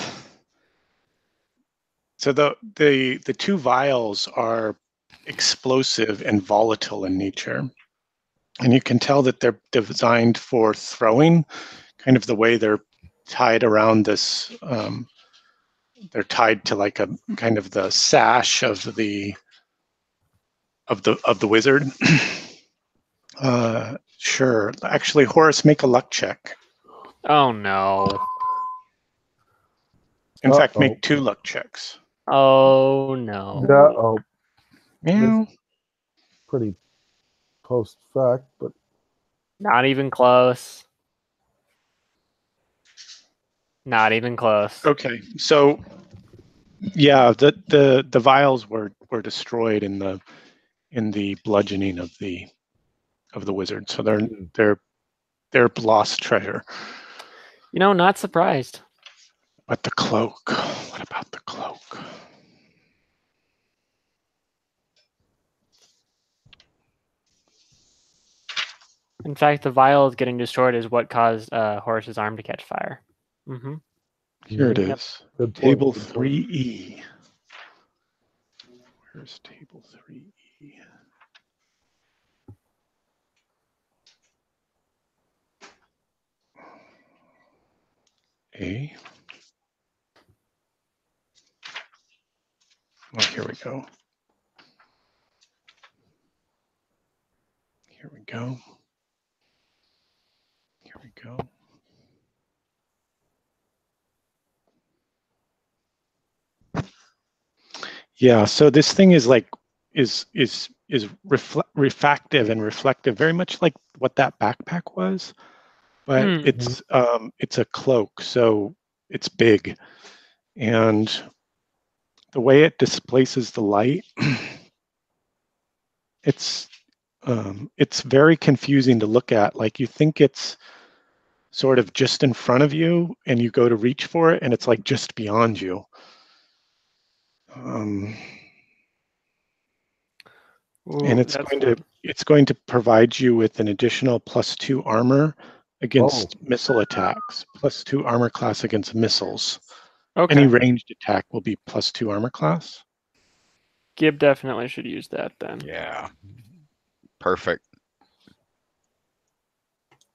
two vials are explosive and volatile in nature. And you can tell that they're designed for throwing, kind of the way they're tied around this. They're tied to like a kind of the sash of the wizard. Sure. Actually, Horace, make a luck check. Oh, no. In fact, make 2 luck checks. Oh, no. Yeah, Meow. pretty post fact, but Not even close. Not even close. Okay, so yeah, the vials were destroyed in the bludgeoning of the wizard. So they're their lost treasure. You know, not surprised. But the cloak. What about the cloak? In fact, the vial getting destroyed is what caused Horus's arm to catch fire. Mm-hmm. Here it Yep. is. Good point, Table good point. 3E. Where's table 3E? A. Oh, here we go. Here we go. Here we go. Yeah, so this thing is like is refractive and reflective, very much like what that backpack was, but it's a cloak, so it's big, and the way it displaces the light, it's very confusing to look at. Like, you think it's sort of just in front of you, and you go to reach for it, and it's like just beyond you. And it's going to provide you with an additional +2 armor against missile attacks, +2 armor class against missiles. Okay. Any ranged attack will be +2 armor class. Gib definitely should use that then. Yeah. Perfect.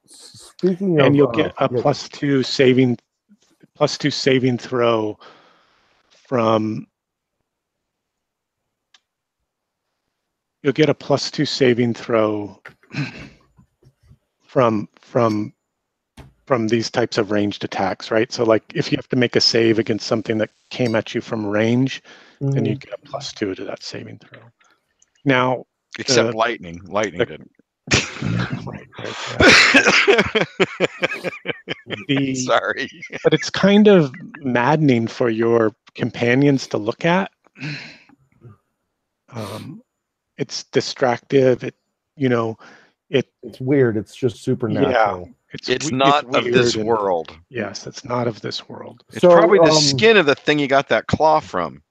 Speaking of, and you'll get a +2 saving throw from. You'll get a +2 saving throw from these types of ranged attacks, right? So, like, if you have to make a save against something that came at you from range, then you get a +2 to that saving throw. Now, except lightning. Lightning didn't. Right. Sorry. But it's kind of maddening for your companions to look at. It's distractive. It's weird. It's just supernatural. Yeah, it's not of this world. Yes, it's not of this world. It's probably the skin of the thing you got that claw from.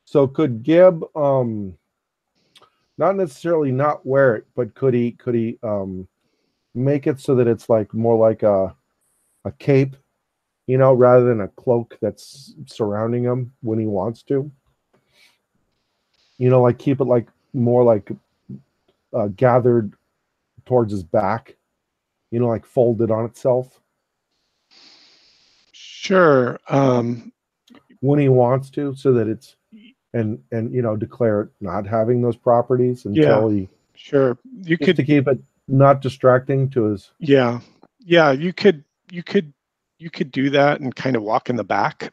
So could Gib not necessarily not wear it, but could he make it so that it's like more like a cape, rather than a cloak that's surrounding him when he wants to? Like keep it like more like gathered towards his back, like folded on itself. Sure. When he wants to, so that it's and declare it not having those properties until he. Sure. You could to keep it not distracting to his. Yeah. You could do that and kind of walk in the back.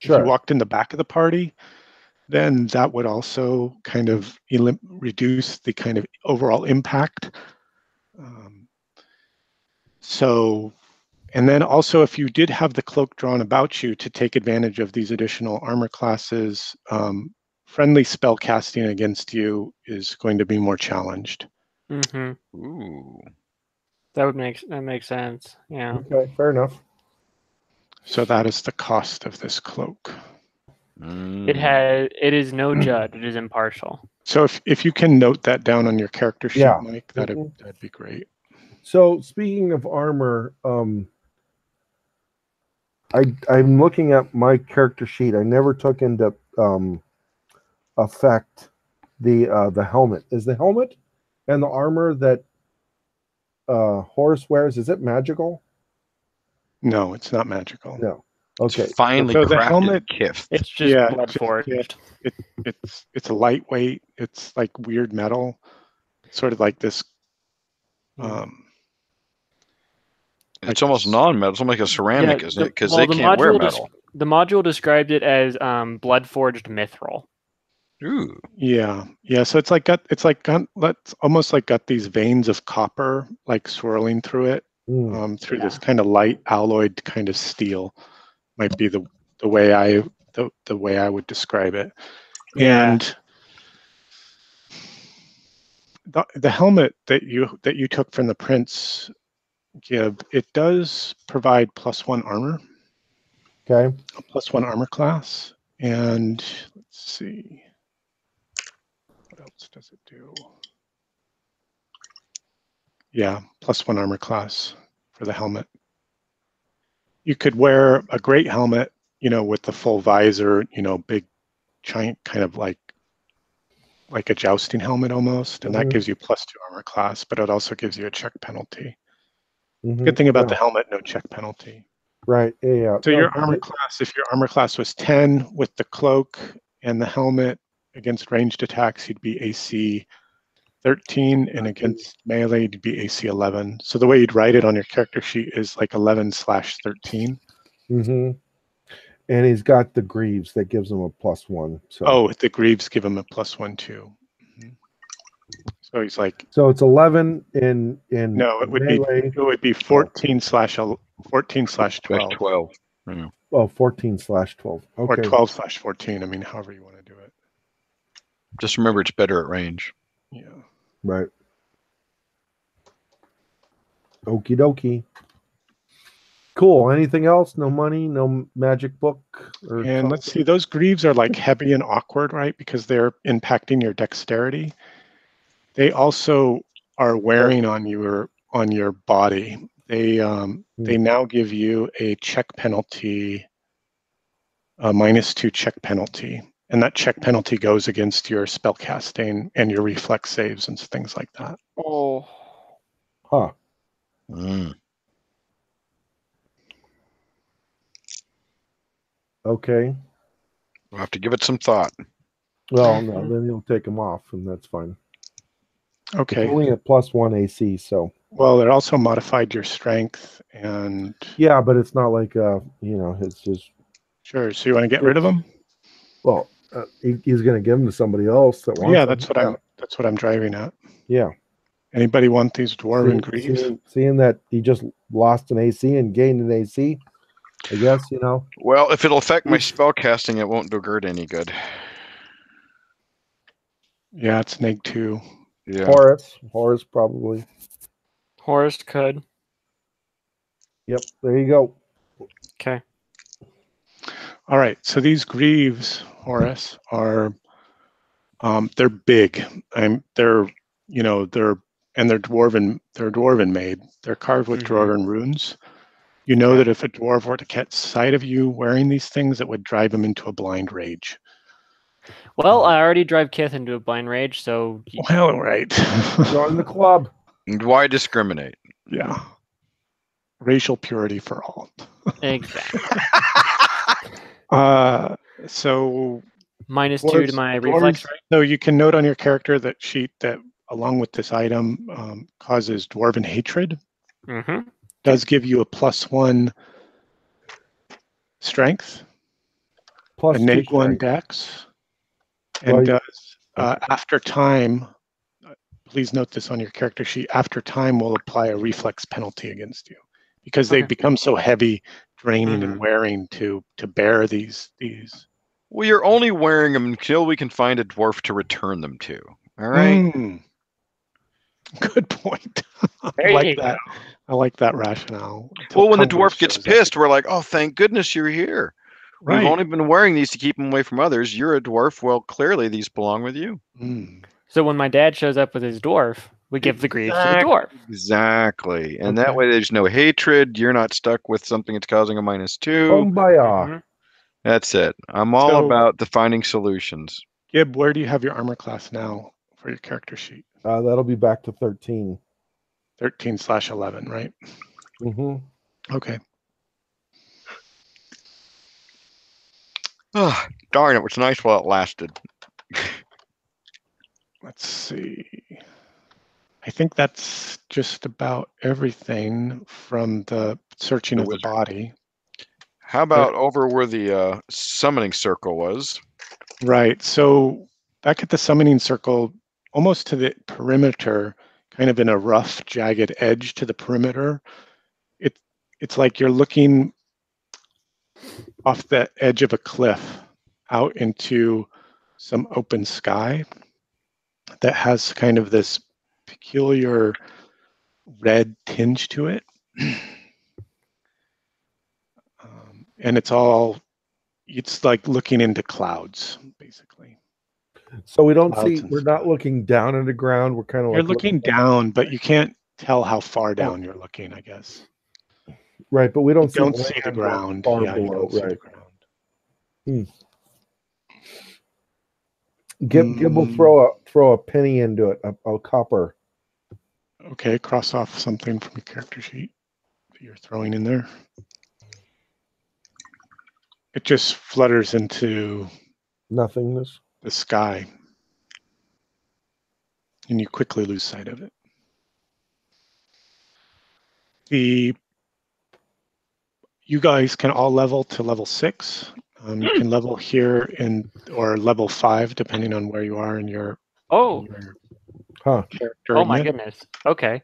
Sure. If you walked in the back of the party, then that would also kind of reduce the kind of overall impact. And then also, if you did have the cloak drawn about you to take advantage of these additional armor classes, friendly spell casting against you is going to be more challenged. Mm-hmm. Ooh. That makes sense. Yeah. Okay, fair enough. So that is the cost of this cloak. It is no judge. It is impartial. So if you can note that down on your character sheet, Yeah. Mike, that'd be great. So speaking of armor, I'm looking at my character sheet. I never took into effect the helmet. Is the helmet and the armor that Horus wears, is it magical? No, it's not magical. No. Okay. It's finely so crafted the helmet, gift. It's just blood forged. It's a lightweight. It's like weird metal, sort of like this. It's almost non-metal. It's almost like a ceramic, isn't it? Because they can't wear metal. The module described it as blood forged mithril. Ooh. Yeah. So it's almost like got these veins of copper like swirling through it, through this kind of light alloyed kind of steel. Might be the way I would describe it. Yeah. And the helmet that you took from the prince Gib, it does provide +1 armor, Okay. a +1 armor class, and let's see, what else does it do? Yeah, +1 armor class for the helmet. You could wear a great helmet, with the full visor, big, giant, kind of like a jousting helmet almost, and that gives you +2 armor class, but it also gives you a check penalty. Good thing about the helmet, no check penalty. Right. Yeah. So your armor class, if your armor class was 10 with the cloak and the helmet against ranged attacks, you'd be AC 13, and against melee, you'd be AC 11. So the way you'd write it on your character sheet is like 11/13. And he's got the greaves that gives him a +1. So. Oh, the greaves give him a +1 too. So he's like. So it's 11 in No, it would melee. be 14/12. 12. Yeah. Oh, 14/12. Okay. Or 12/14. I mean, however you want to do it. Just remember, it's better at range. Yeah. Right. Okie dokie. Cool. Anything else? No money, no magic book? And let's see, those greaves are like heavy and awkward, right? Because they're impacting your dexterity. They also are wearing on your body. They now give you a check penalty, a -2 check penalty. And that check penalty goes against your spellcasting and your reflex saves and things like that. Oh. Huh. Okay. We'll have to give it some thought. Well, no, then you'll take them off, and that's fine. Okay. It's only at +1 AC, so. Well, it also modified your strength and. Yeah, but it's not like it's just. Sure. So you want to get rid of them? Well, he's going to give them to somebody else that wants. Yeah, that's what I'm driving at. Yeah. Anybody want these dwarven greaves? Seeing that he just lost an AC and gained an AC, I guess, Well, if it'll affect my spell casting, it won't do Gert any good. Yeah, it's -2. Yeah. Horace probably. Horace could. Yep, there you go. Okay. All right, so these greaves, Horace, are they're big. They're dwarven made. They're carved with dwarven runes. You know that if a dwarf were to catch sight of you wearing these things, it would drive him into a blind rage. Well, I already drive Kith into a blind rage, so. Well, right. Join the club. And why discriminate? Yeah. Racial purity for all. Exactly. So. -2 to my reflex, right? So you can note on your character that sheet that along with this item causes dwarven hatred. Does give you a +1 strength, Plus a two -1 strength. dex, and does after time. Please note this on your character sheet. After time, will apply a reflex penalty against you because they become so heavy, draining, and wearing to bear these. Well, you're only wearing them until we can find a dwarf to return them to. All right. Good point. I like that. I like that rationale. Well, when the dwarf gets pissed, we're like, "Oh, thank goodness you're here. We've only been wearing these to keep them away from others. You're a dwarf. Well, clearly these belong with you." So when my dad shows up with his dwarf, we give the greaves to the dwarf. Exactly. And that way there's no hatred. You're not stuck with something that's causing a -2. Kumbaya. That's it. I'm all about the finding solutions. Gib, where do you have your armor class now for your character sheet? That'll be back to 13. 13/11, right? Okay. Oh, darn, it was nice while it lasted. Let's see. I think that's just about everything from the searching of the body. How about over where the summoning circle was? Right. So back at the summoning circle, almost to the perimeter, kind of in a rough, jagged edge to the perimeter, it's like you're looking off the edge of a cliff out into some open sky that has kind of this peculiar red tinge to it. And it's like looking into clouds, basically. So we don't Clouds see, and we're not sky. looking down on the ground. We're kind of You're like looking down, but you can't tell how far down you're looking, I guess. right, but we You don't see, don't see the land or ground. far Yeah, you below, don't see the right. ground. Gib will throw a penny into it, a copper. Okay, cross off something from your character sheet that you're throwing in there. It just flutters into Nothingness. the sky, and you quickly lose sight of it. You guys can all level to level 6. You can level here or level 5, depending on where you are in your character. Oh my goodness. Okay.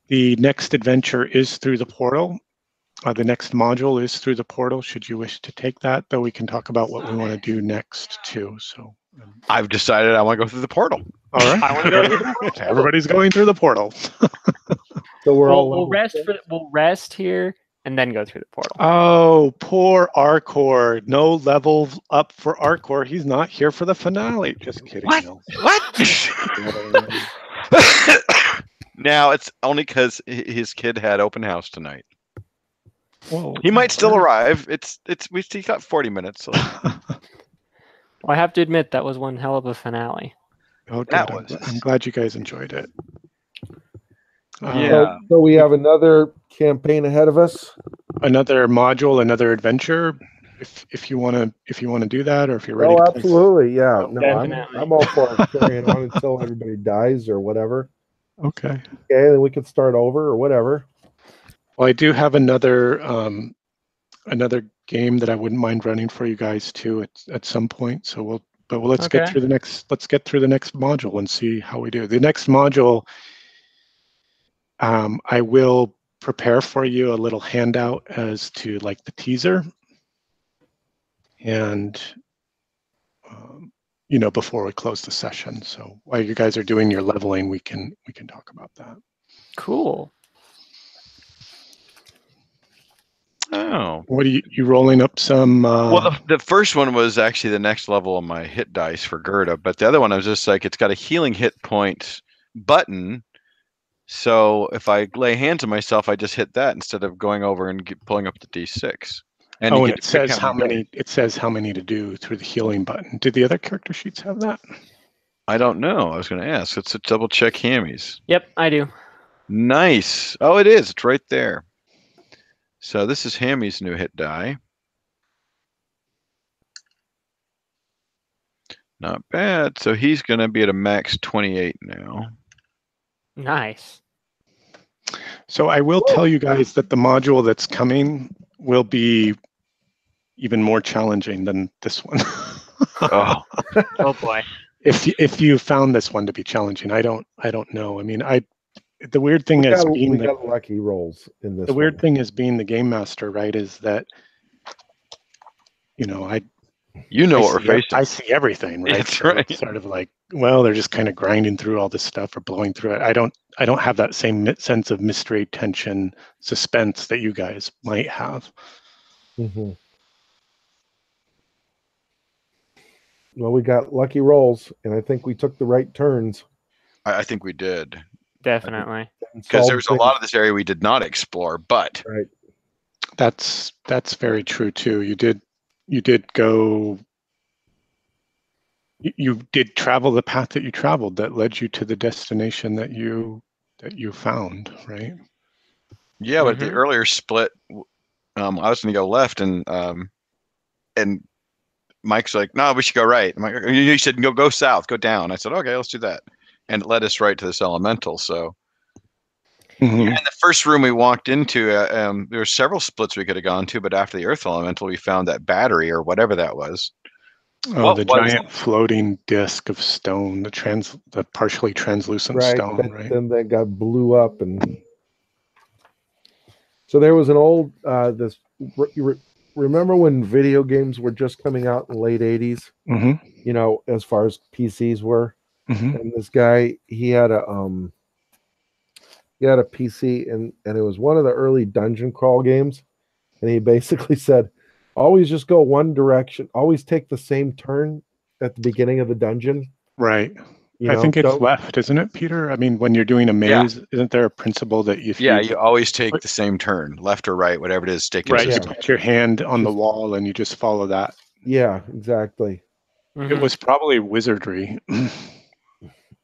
The next adventure is through the portal. The next module is through the portal. Should you wish to take that, though, we can talk about what we want to do next too. So I've decided I want to go through the portal. all right, I want to go through the portal. Everybody's going through the portal. So we'll rest here and then go through the portal. Oh, poor Arcor. No level up for Arcor. He's not here for the finale. Just kidding. What? No. What? Now it's only because his kid had open house tonight. Well, He might still arrive. We still got 40 minutes. So. Well, I have to admit that was one hell of a finale. Oh, good. I'm glad you guys enjoyed it. Yeah. So we have another campaign ahead of us. Another module, another adventure. If you want to do that, or if you're ready. Oh, absolutely, yeah. Oh, No, I'm all for carrying on until everybody dies or whatever. Okay. Okay, then we can start over or whatever. Well, I do have another game that I wouldn't mind running for you guys too at some point. So let's get through the next module and see how we do. The next module, I will prepare for you a little handout as to like the teaser, and before we close the session. So while you guys are doing your leveling, we can talk about that. Cool. Oh. What are you rolling up some? Well, the first one was actually the next level on my hit dice for Gerda, but the other one I was just like, it's got a healing hit point button. So if I lay hands on myself, I just hit that instead of going over and pulling up the D6. And it says how many. It says how many to do through the healing button. Did the other character sheets have that? I don't know. I was going to ask. Let's double check Hammy's. Yep, I do. Nice. Oh, it is. It's right there. So this is Hammy's new hit die. Not bad. So he's going to be at a max 28 now. Nice. So I will tell you guys that the module that's coming will be even more challenging than this one. Oh. Oh boy. If you found this one to be challenging, I don't know. I mean, the weird thing is we got lucky rolls in this. The weird thing is being the game master, right? Is that what we're facing. I see everything, right? That's right. It's sort of like, well, they're just kind of grinding through all this stuff or blowing through it. I don't have that same sense of mystery, tension, suspense that you guys might have. Mm-hmm. Well, we got lucky rolls, and I think we took the right turns. I think we did. Definitely. Because there's a lot of this area we did not explore, but right. That's very true too. You did go. You did travel the path that you traveled that led you to the destination that you found, right? Yeah, but the earlier split, I was going to go left, and Mike's like, "No, we should go right." You said go south, go down. I said, "Okay, let's do that," and it led us right to this elemental. So. Mm-hmm. Yeah, in the first room we walked into, there were several splits we could have gone to, but after the Earth Elemental, we found that battery or whatever that was. Oh, the giant floating disc of stone, the partially translucent stone, right? Then that got blew up, and so there was an old remember when video games were just coming out in the late 80s? Mm-hmm. As far as PCs were, mm-hmm. and this guy, he had he had a PC, and it was one of the early dungeon crawl games, and he basically said, always just go one direction, always take the same turn at the beginning of the dungeon. Right. You I know, think it's left, isn't it, Peter? I mean, when you're doing a maze, isn't there a principle that if you always take the same turn, left or right, whatever it is, stay consistent. You put your hand on the wall and you just follow that. Yeah, exactly. It was probably wizardry.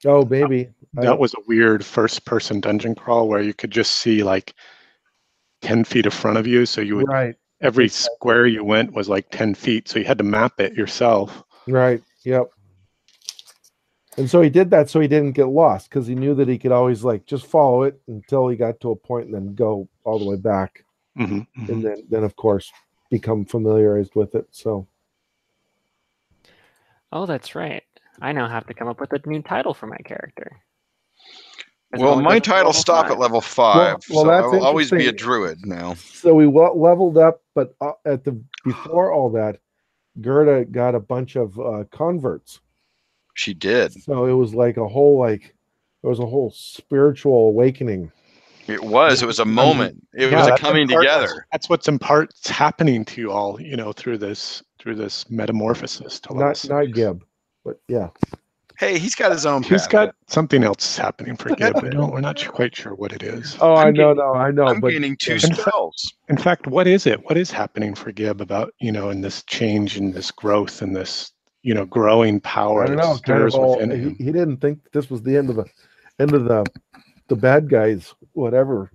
Oh, maybe. That was a weird first-person dungeon crawl where you could just see like 10 feet in front of you. So you would, every square you went was like 10 feet. So you had to map it yourself. Right. Yep. And so he did that so he didn't get lost, because he knew that he could always like just follow it until he got to a point and then go all the way back. And then of course become familiarized with it. So. Oh, that's right. I now have to come up with a new title for my character. Well, my title stopped at level 5, so I will always be a druid now. So we leveled up, but before all that, Gerda got a bunch of converts. She did. So it was like a whole spiritual awakening. It was a moment. It was a coming together. That's what's in part happening to you all, through this metamorphosis to not Gib, but yeah. Hey, he's got his own path. He's got something else happening for Gib. We're not quite sure what it is. Oh, I know. I'm gaining 2 spells. In fact, what is it? What is happening for Gib about, in this change and this growth and this, growing power? I don't know. He didn't think this was the end of the bad guys, whatever.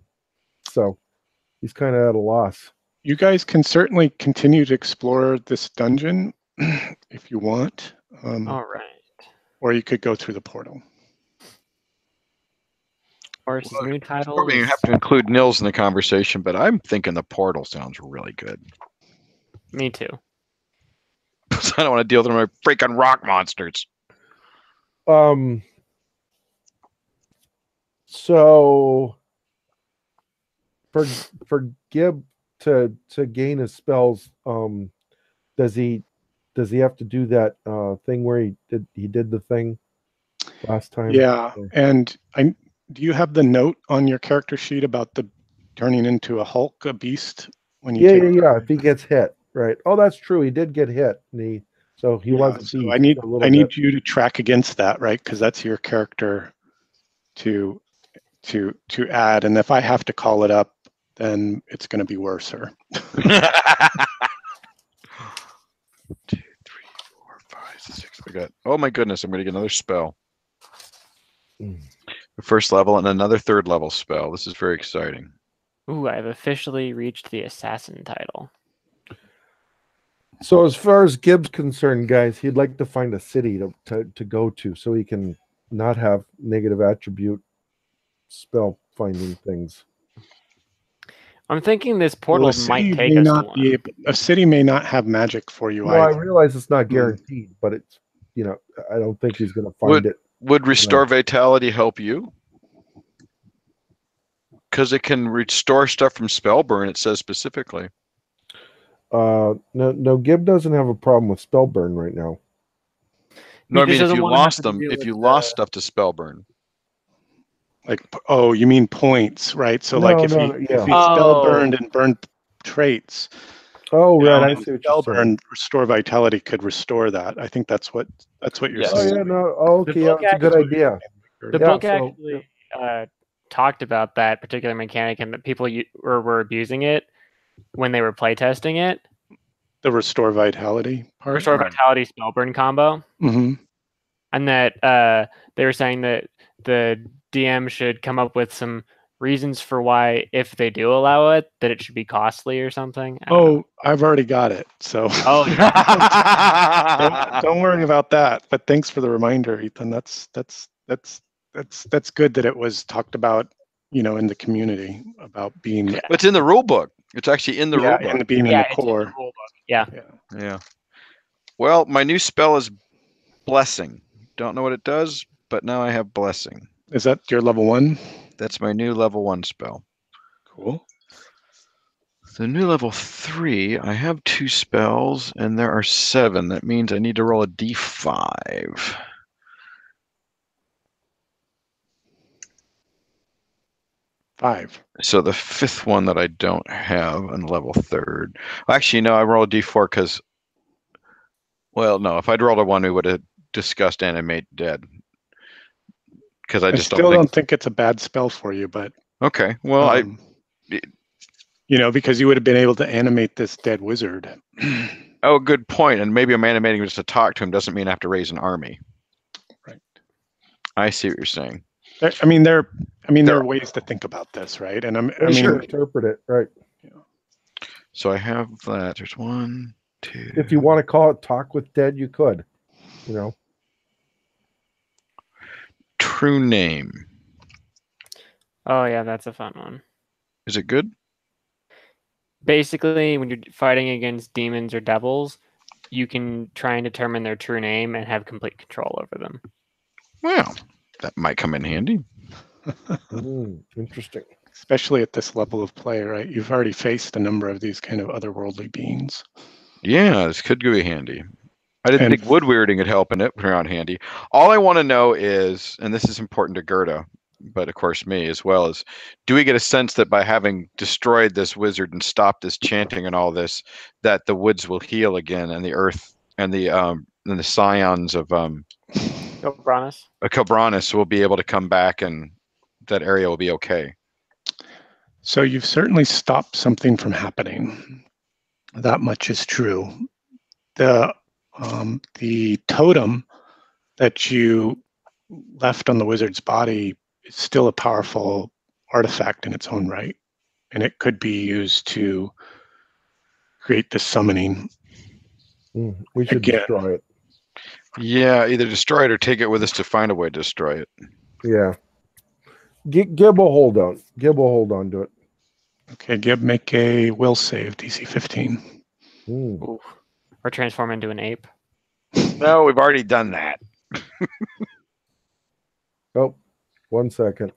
So he's kind of at a loss. You guys can certainly continue to explore this dungeon if you want. All right. Or you could go through the portal. Or his new title. Probably have to include Nils in the conversation, but I'm thinking the portal sounds really good. Me too. I don't want to deal with my freaking rock monsters. So for Gib to gain his spells, does he have to do that thing where he did the thing last time? Yeah, and do you have the note on your character sheet about the turning into a beast when you? Yeah. If he gets hit, right? Oh, that's true. He did get hit, and he was a beast. So I need you to track against that, right? Because that's your character to add, and if I have to call it up, then it's going to be worse. 2, 3, 4, 5, 6. Oh my goodness! I'm going to get another spell. The first level and another 3rd level spell. This is very exciting. Ooh, I've officially reached the assassin title. So as far as Gib's concerned, guys, he'd like to find a city to go to so he can not have negative attribute spell finding things. I'm thinking this portal might take us to one. A city may not have magic for you. Well, I realize it's not guaranteed, but it's I don't think he's going to find it. Would Restore Vitality help you? Because it can restore stuff from Spellburn, it says specifically. No, Gib doesn't have a problem with Spellburn right now. No, I mean if you lost them, if you lost stuff to Spellburn. Like, oh, you mean points, right? So if he spellburned and burned traits. Oh, right. I see what you're saying. Restore Vitality could restore that. I think that's what you're saying. Oh, yeah, no. Oh, okay, that's a good idea. The book actually talked about that particular mechanic and that people were abusing it when they were playtesting it. The Restore Vitality part? Restore Vitality Spellburn combo. Mm-hmm. And that they were saying that the DM should come up with some reasons for why, if they do allow it, that it should be costly or something. I've already got it. So don't worry about that. But thanks for the reminder, Ethan. That's good that it was talked about, in the community about being. Yeah. It's in the rule book. It's actually in the rule book. And being in the core. In the rule book. Yeah. Well, my new spell is Blessing. Don't know what it does, but now I have Blessing. Is that your level 1? That's my new level 1 spell. Cool. The new level 3, I have 2 spells, and there are 7. That means I need to roll a d5. 5. So the 5th one that I don't have on level 3rd. Actually, no, I rolled a d4 because, well, no, if I'd rolled a 1, we would have discussed animate dead. Because I just still don't think it's a bad spell for you, but okay. Well, because you would have been able to animate this dead wizard. Oh, good point. And maybe I'm animating just to talk to him doesn't mean I have to raise an army. Right. I see what you're saying. There are ways to think about this, right? And interpret it, right? So I have that. There's 1, 2. If you want to call it talk with dead, you could. True name. Oh yeah, that's a fun one. Is it good? Basically, when you're fighting against demons or devils, you can try and determine their true name and have complete control over them. Well, that might come in handy. Interesting. Especially at this level of play, right? You've already faced a number of these kind of otherworldly beings. Yeah, this could be handy. I didn't think wood weirding would help in it, but around handy. All I want to know is, and this is important to Gerda, but of course me as well, is do we get a sense that by having destroyed this wizard and stopped this chanting and all this, that the woods will heal again and the earth and the scions of Kobranus will be able to come back and that area will be okay? So you've certainly stopped something from happening. That much is true. The totem that you left on the wizard's body is still a powerful artifact in its own right, and it could be used to create this summoning. We should destroy it. Yeah, either destroy it or take it with us to find a way to destroy it. Yeah. Gib will hold on. Gib will hold on to it. Okay, Gib, make a will save, DC 15. Ooh. Or transform into an ape. No, we've already done that. Oh, 1 second.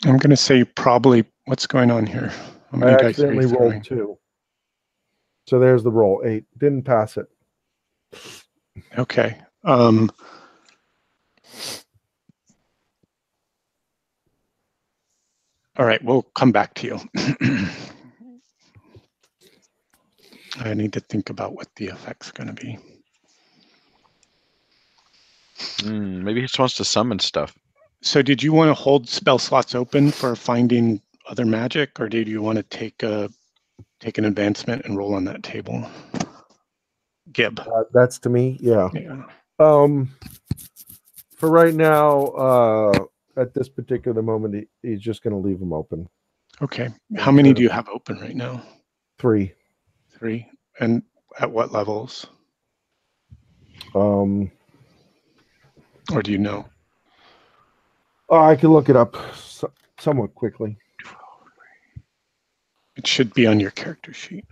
I'm going to say probably what's going on here. I accidentally rolled 2. So there's the roll. 8. Didn't pass it. Okay. All right, we'll come back to you. I need to think about what the effect's going to be. Maybe he just wants to summon stuff. So did you want to hold spell slots open for finding other magic, or did you want to take an advancement and roll on that table? Gib. That's to me, yeah. For right now, at this particular moment, he's just going to leave them open. Okay. How many do you have open right now? 3. 3. And at what levels? Or do you know? I can look it up somewhat quickly. It should be on your character sheet.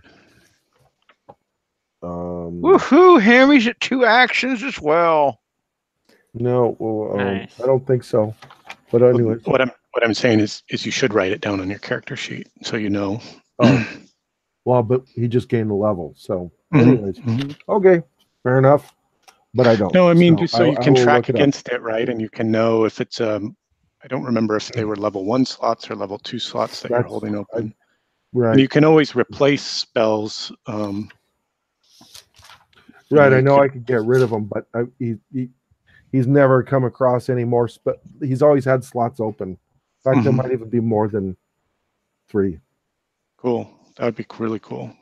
Woohoo! Hammy's at 2 actions as well. No, well, nice. I don't think so. But anyway, what I'm saying is you should write it down on your character sheet so you know. Well, but he just gained a level, so anyways, okay, fair enough. But I don't. No, I mean just so you can track against it, right? And you can know if it's I don't remember if they were level 1 slots or level 2 slots that you're holding open. Right. And you can always replace spells. Right. I know I could get rid of them, but he's never come across any more. He's always had slots open. In fact, there might even be more than 3. Cool. That would be really cool.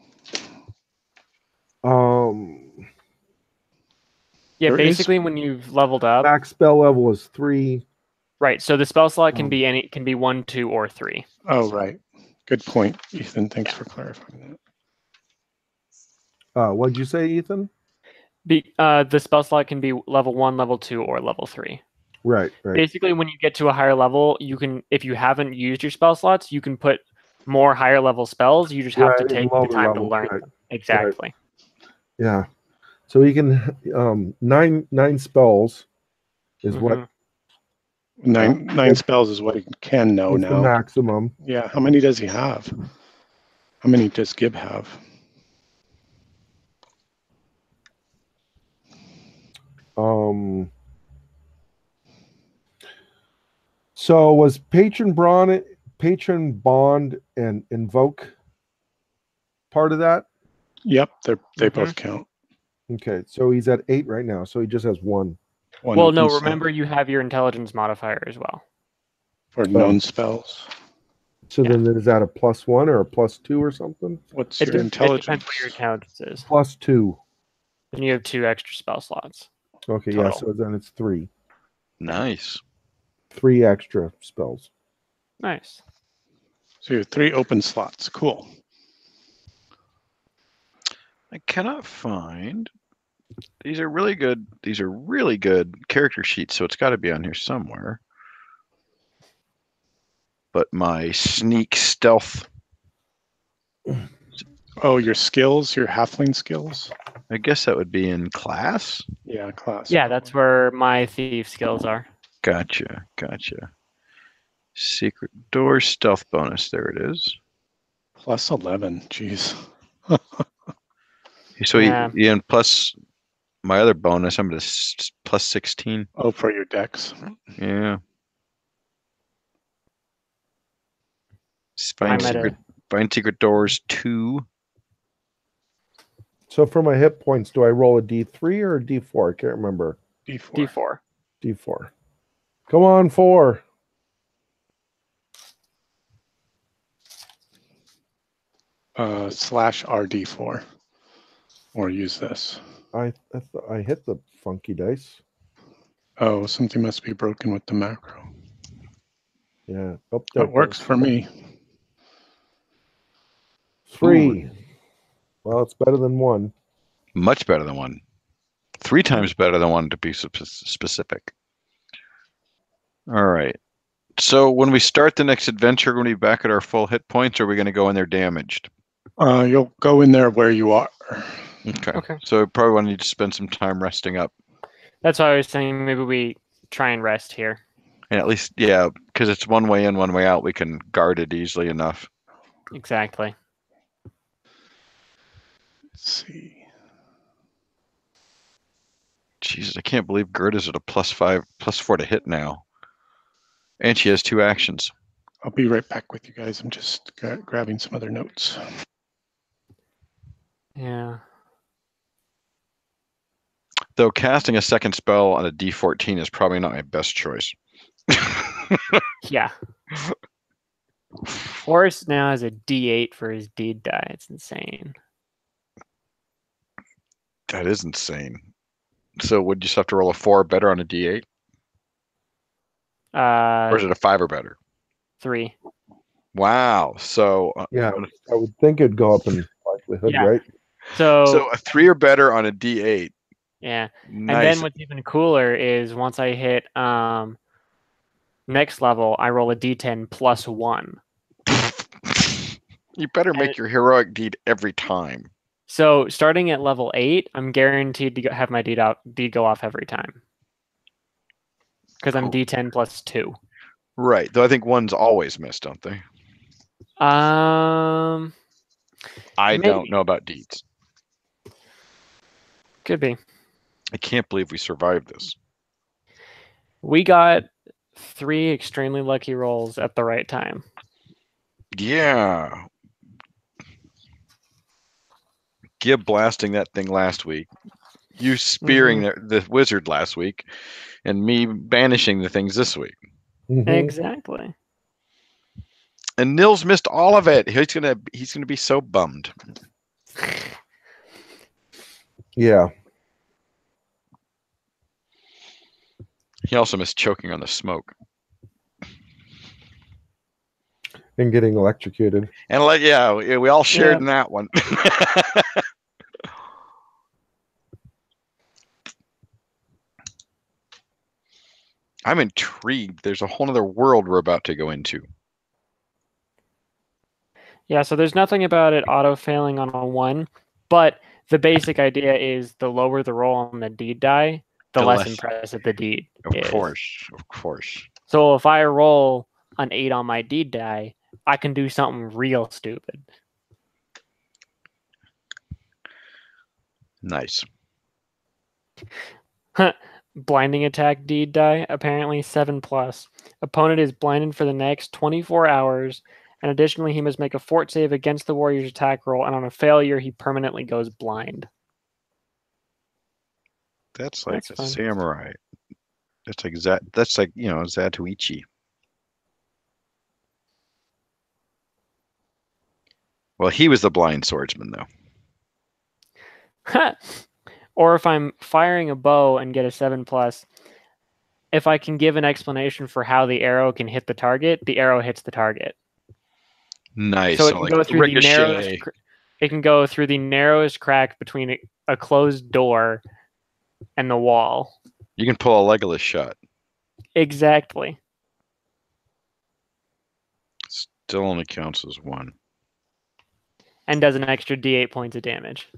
Yeah, basically when you've leveled up, max spell level is 3. Right. So the spell slot can be 1, 2, or 3. Oh, right. Good point, Ethan. Thanks for clarifying that. What did you say, Ethan? The spell slot can be level 1, level 2, or level 3. Right. Basically, when you get to a higher level, you can, if you haven't used your spell slots, you can put more higher level spells. You just have to take the time to learn them. Exactly. Right. Yeah. So he can 9 spells is what. 9 spells is what he can know now. The maximum. Yeah. How many does he have? How many does Gib have? So was patron bond and invoke part of that? Yep, they both count. Okay, so he's at 8 right now, so he just has one. Well, no, remember you have your intelligence modifier as well. For known spells. So then is that a +1 or a +2 or something? What's your intelligence? It depends what your intelligence is. +2. Then you have 2 extra spell slots. Okay, total. yeah, so then it's 3. Nice. 3 extra spells. Nice. So you have 3 open slots. Cool. I cannot find. These are really good. These are really good character sheets, so it's got to be on here somewhere. But my sneak stealth. Oh, your skills, your halfling skills? I guess that would be in class. Yeah, class. Yeah, that's where my thief skills are. Gotcha. Secret door stealth bonus. There it is. +11. Jeez. So Yeah. and plus my other bonus, I'm at +16. Oh, for your decks. Yeah. I'm Find secret doors 2. So for my hit points, do I roll a D3 or a D4? I can't remember. D4. D4. Come on, 4. /RD4. Or use this. I hit the funky dice. Oh, something must be broken with the macro. Yeah. That works for me. 3. Ooh. Well, it's better than 1. Much better than 1. 3 times better than 1 to be specific. All right. So when we start the next adventure, we're going to be back at our full hit points, or are we going to go in there damaged? You'll go in there where you are. Okay. So we probably want to need to spend some time resting up. That's why I was saying maybe we try and rest here. And at least, yeah, because it's one way in, one way out. We can guard it easily enough. Exactly. Let's see. Jesus, I can't believe Gerda's at a +4 to hit now. And she has 2 actions. I'll be right back with you guys. I'm just grabbing some other notes. Yeah. Though casting a second spell on a D14 is probably not my best choice. Yeah. Forrest now has a D8 for his deed die. It's insane. That is insane. So would you just have to roll a 4 or better on a D8? Or is it a 5 or better? 3. Wow. So Yeah, I would think it'd go up in likelihood, Yeah. right? So a 3 or better on a D8. yeah. Nice. And then what's even cooler is once I hit next level, I roll a D10 +1. You better make your heroic deed every time. So starting at level 8, I'm guaranteed to have my deed go off every time. Because I'm D10 +2. Right. Though I think one's always missed, don't they? I don't know about deeds. Could be. I can't believe we survived this. We got 3 extremely lucky rolls at the right time. Yeah. Gib blasting that thing last week. You spearing the wizard last week. And me banishing the things this week. Exactly. And Nils missed all of it. He's gonna be so bummed. Yeah. He also missed choking on the smoke. And getting electrocuted. And we all shared in that one. I'm intrigued. There's a whole other world we're about to go into. Yeah, so there's nothing about it auto-failing on a 1, but the basic idea is the lower the roll on the deed die, the less impressive the deed is. Of course. So if I roll an 8 on my deed die, I can do something real stupid. Nice. blinding attack deed die, apparently 7+. Opponent is blinded for the next 24 hours, and additionally he must make a fort save against the warrior's attack roll, and on a failure he permanently goes blind. That's like That's a fun. samurai. That's like Zatoichi. Well, he was the blind swordsman, though. Or if I'm firing a bow and get a 7+, if I can give an explanation for how the arrow can hit the target, the arrow hits the target. Nice. So it can like go through the narrowest. ricochet. It can go through the narrowest crack between a closed door and the wall. You can pull a Legolas shot. Exactly. Still only counts as 1. And does an extra D8 points of damage.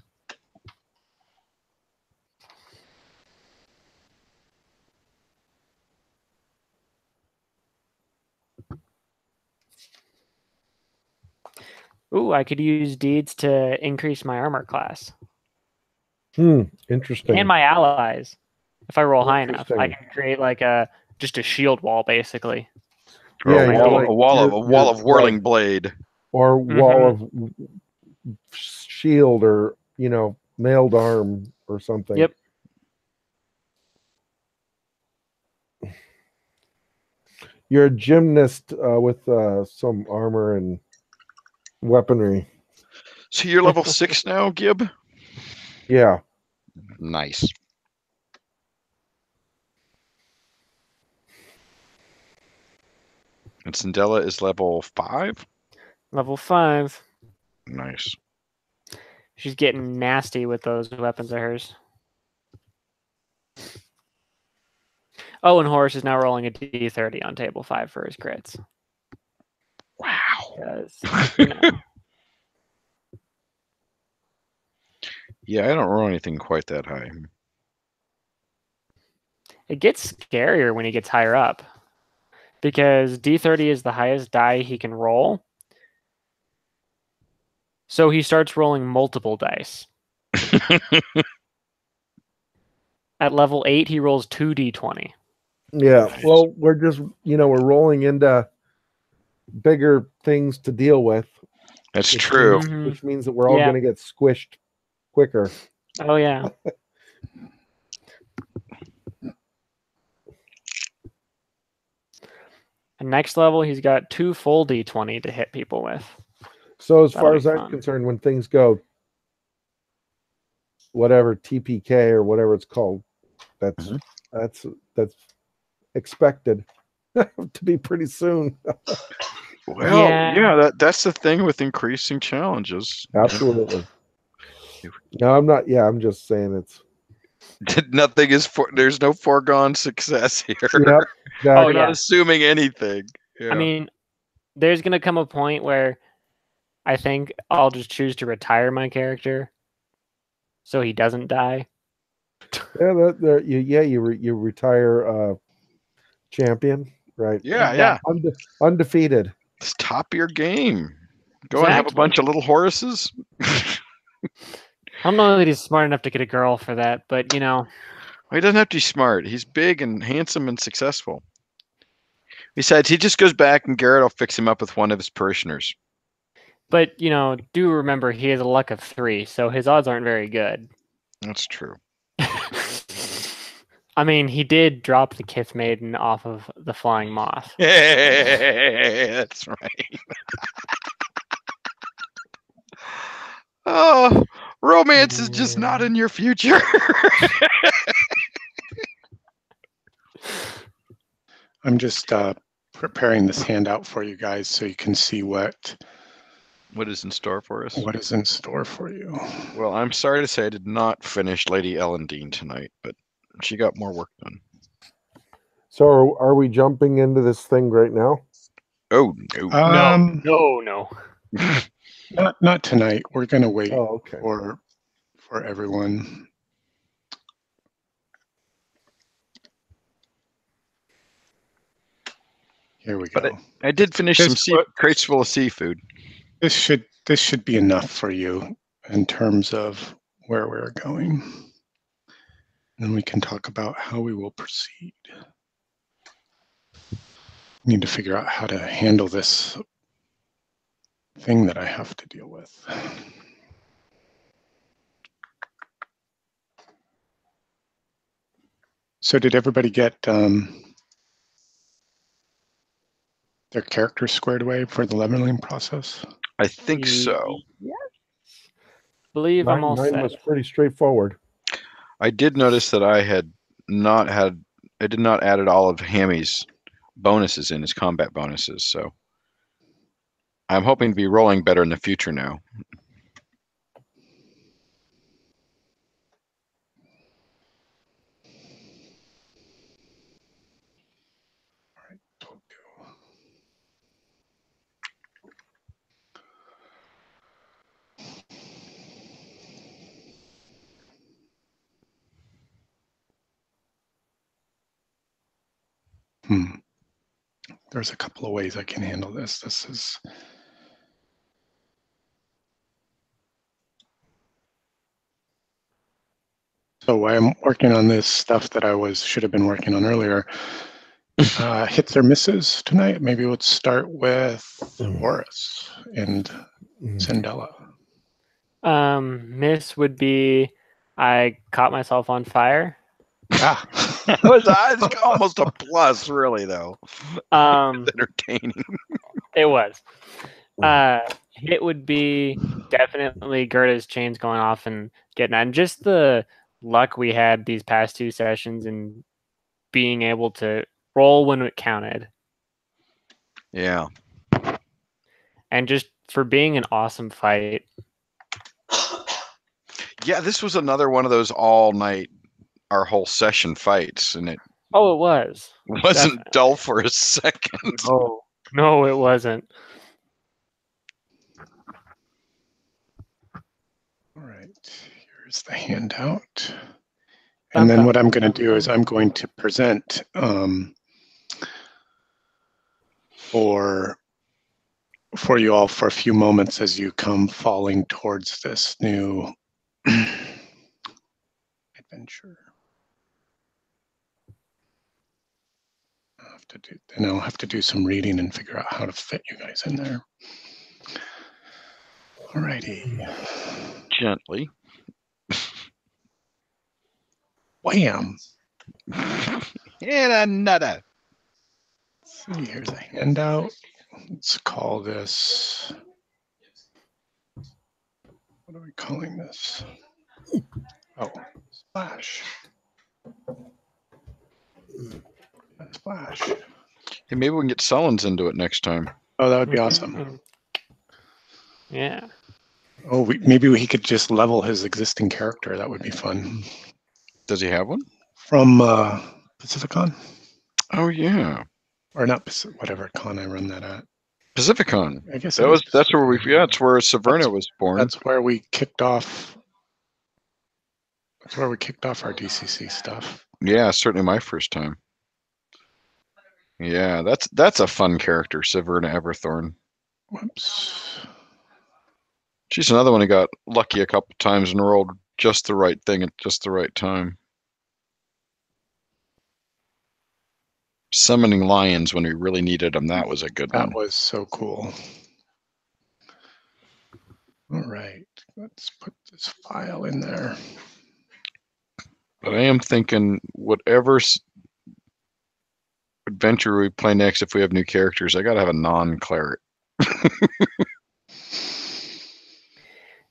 Ooh, I could use deeds to increase my armor class. Interesting. And my allies. If I roll high enough, I Interesting. can create just a shield wall, basically. Yeah, a you're wall of whirling blade. Or wall of shield, or mailed arm or something. Yep. You're a gymnast with some armor and weaponry. So you're level 6 now, Gib? Yeah. Nice. And Cindella is level 5? Level 5. Nice. She's getting nasty with those weapons of hers. Oh, and Horace is now rolling a D30 on table 5 for his crits. Wow. Because, Yeah, I don't roll anything quite that high. it gets scarier when he gets higher up. Because D30 is the highest die he can roll. So he starts rolling multiple dice. At level 8, he rolls 2d20. Yeah. Nice. Well, we're just, we're rolling into bigger things to deal with. That's which true. means- which means that we're all Yeah. going to get squished quicker. Oh, yeah. And next level, he's got 2 full d20 to hit people with. So as That'll far be as I'm fun. concerned, when things go whatever TPK or whatever it's called, that's expected to be pretty soon. Well, Yeah. that's the thing with increasing challenges. Absolutely. No, I'm not. Yeah, I'm just saying it's. Nothing is there's no foregone success here. Yep, We're exactly. not assuming anything. Yeah. I mean, there's going to come a point where I think I'll just choose to retire my character so he doesn't die. Yeah, you retire champion, right? yeah. Undefeated. It's top of your game. Go and have a Exactly. bunch of little Horaces. I don't know that he's smart enough to get a girl for that, but He doesn't have to be smart. He's big and handsome and successful. Besides, he just goes back and Garrett will fix him up with one of his parishioners. But do remember he has a luck of 3, so his odds aren't very good. That's true. I mean, he did drop the Kith Maiden off of the Flying Moth. That's right. Oh, romance is just not in your future. I'm just preparing this handout for you guys so you can see what is in store for us? what is in store for you. Well, I'm sorry to say I did not finish Lady Ellen Dean tonight, but she got more work done. So are we jumping into this thing right now? Oh, no. No. Not tonight. We're gonna wait Oh, okay. for everyone. Here we go. But I did finish some crates full of seafood. This should be enough for you in terms of where we're going. And we can talk about how we will proceed. Need to figure out how to handle this thing that I have to deal with. So did everybody get their characters squared away for the leveling process? I think so. Yes. Believe I'm all Mine set. was pretty straightforward. I did notice that I did not added all of Hammy's bonuses in his combat bonuses, so I'm hoping to be rolling better in the future now. There's a couple of ways I can handle this. So I'm working on this stuff that I should have been working on earlier. Hits or misses tonight. Maybe let's start with Horus and Sandella. Miss would be I caught myself on fire. Ah, It was almost a plus, really, though. It's entertaining. It was. Hit would be definitely Gerda's chains going off and getting that. And just the luck we had these past 2 sessions and being able to roll when it counted. Yeah. And just for being an awesome fight. Yeah, this was another one of those all-night, our whole session fights, and it Oh, it was. wasn't Definitely. dull for a second. Oh, no, it wasn't. all right. Here's the handout. And then what I'm going to do is I'm going to present for you all for a few moments as you come falling towards this new adventure. I'll have to do some reading and figure out how to fit you guys in there. Alrighty. Gently. Wham! And another. See, here's a handout. Let's call this. What are we calling this? Oh, splash. Splash. Hey, maybe we can get Sullins into it next time. Oh, that would be awesome. Yeah. Oh, maybe he could just level his existing character. That would be fun. Does he have one? From Pacificon? Oh yeah. Or not Pacific, whatever con I run that at. Pacificon. I guess that's where that's where Severna was born. That's where we kicked off. That's where we kicked off our DCC stuff. Yeah, certainly my first time. Yeah, that's a fun character, Severna Everthorn. Whoops. She's another one who got lucky a couple times and rolled just the right thing at just the right time. Summoning lions when we really needed them, that was a good one. That was so cool. All right, let's put this file in there. But I am thinking whatever adventure we play next, if we have new characters, I gotta have a non-cleric.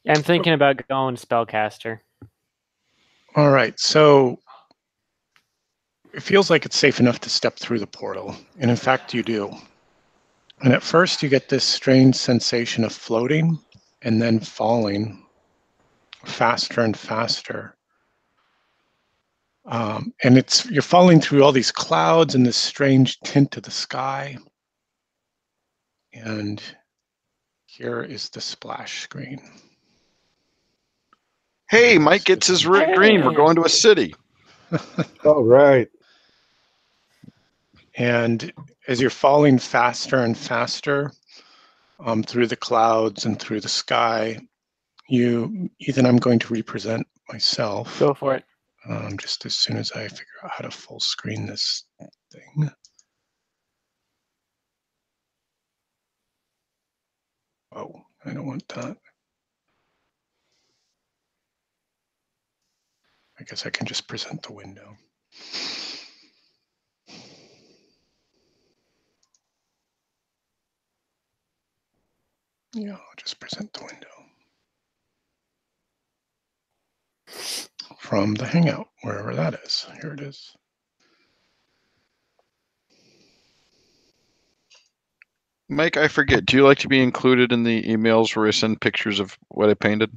I'm thinking about going spellcaster. All right, so it feels like it's safe enough to step through the portal, and in fact you do. And at first you get this strange sensation of floating and then falling faster and faster. And you're falling through all these clouds and this strange tint of the sky. And here is the splash screen. Hey, Mike gets his green. We're going to a city. All right. And as you're falling faster and faster through the clouds and through the sky, Ethan, I'm going to represent myself. Go for it. Just as soon as I figure out how to full screen this thing. Oh, I don't want that. I guess I can just present the window. Yeah, I'll just present the window. From the Hangout, wherever that is. Here it is. Mike, I forget. Do you like to be included in the emails where I send pictures of what I painted?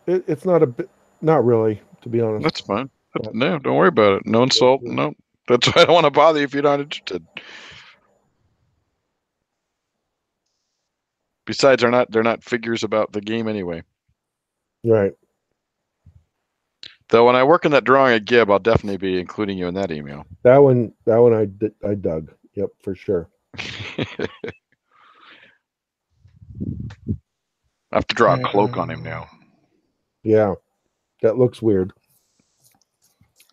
It's not a bit, not really, to be honest. That's fine. No, don't worry about it. No insult. No, that's why I don't want to bother you if you're not interested. Besides, they're not figures about the game anyway. Right. Though when I work on that drawing of Gib, I'll definitely be including you in that email. That one I dug. Yep, for sure. I have to draw a cloak on him now. Yeah, that looks weird.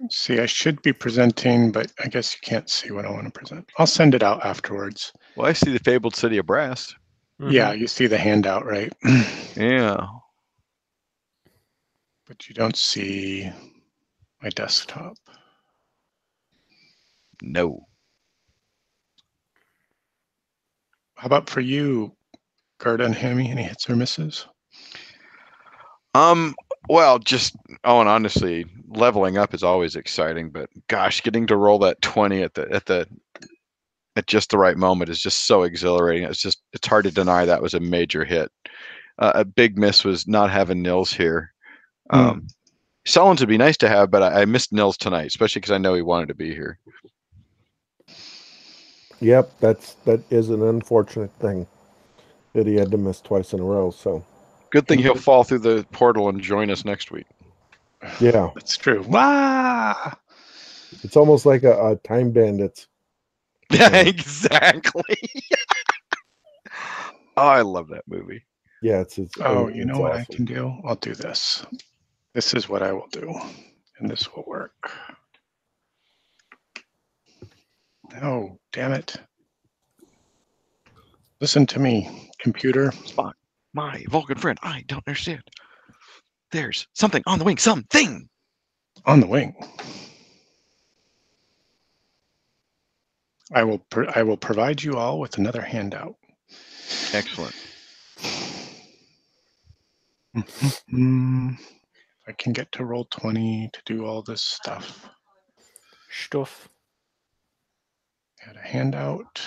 See, I should be presenting, but I guess you can't see what I want to present. I'll send it out afterwards. Well, I see the fabled city of brass. Mm-hmm. Yeah, you see the handout, right? Yeah. But you don't see my desktop. No. How about for you, Gerda and Hammy? Any hits or misses? Well, and honestly, leveling up is always exciting, but gosh, getting to roll that 20 at just the right moment is just so exhilarating. It's hard to deny that was a major hit. A big miss was not having Nils here. Solons would be nice to have, but I missed Nils tonight, especially because I know he wanted to be here. Yep, that is an unfortunate thing that he had to miss twice in a row. So good thing he'll fall through the portal and join us next week. Yeah, that's true. Wow, it's almost like a Time Bandits. Yeah, exactly. Oh, I love that movie. Yeah, it's oh, you know what awesome. I can do? I'll do this. This is what I will do, and this will work. Oh, damn it. Listen to me, computer. Spock, my Vulcan friend, I don't understand. There's something on the wing, something! On the wing. I will provide you all with another handout. Excellent. If I can get to roll 20 to do all this stuff. Stuff. Add a handout.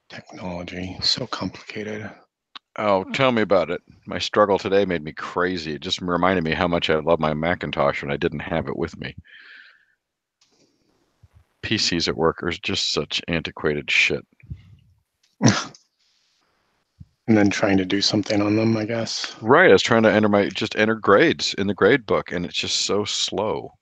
Technology, so complicated. Oh, tell me about it. My struggle today made me crazy. It just reminded me how much I love my Macintosh when I didn't have it with me. PCs at work are just such antiquated shit. And then trying to do something on them, I guess. Right, I was trying to enter grades in the grade book, and it's just so slow.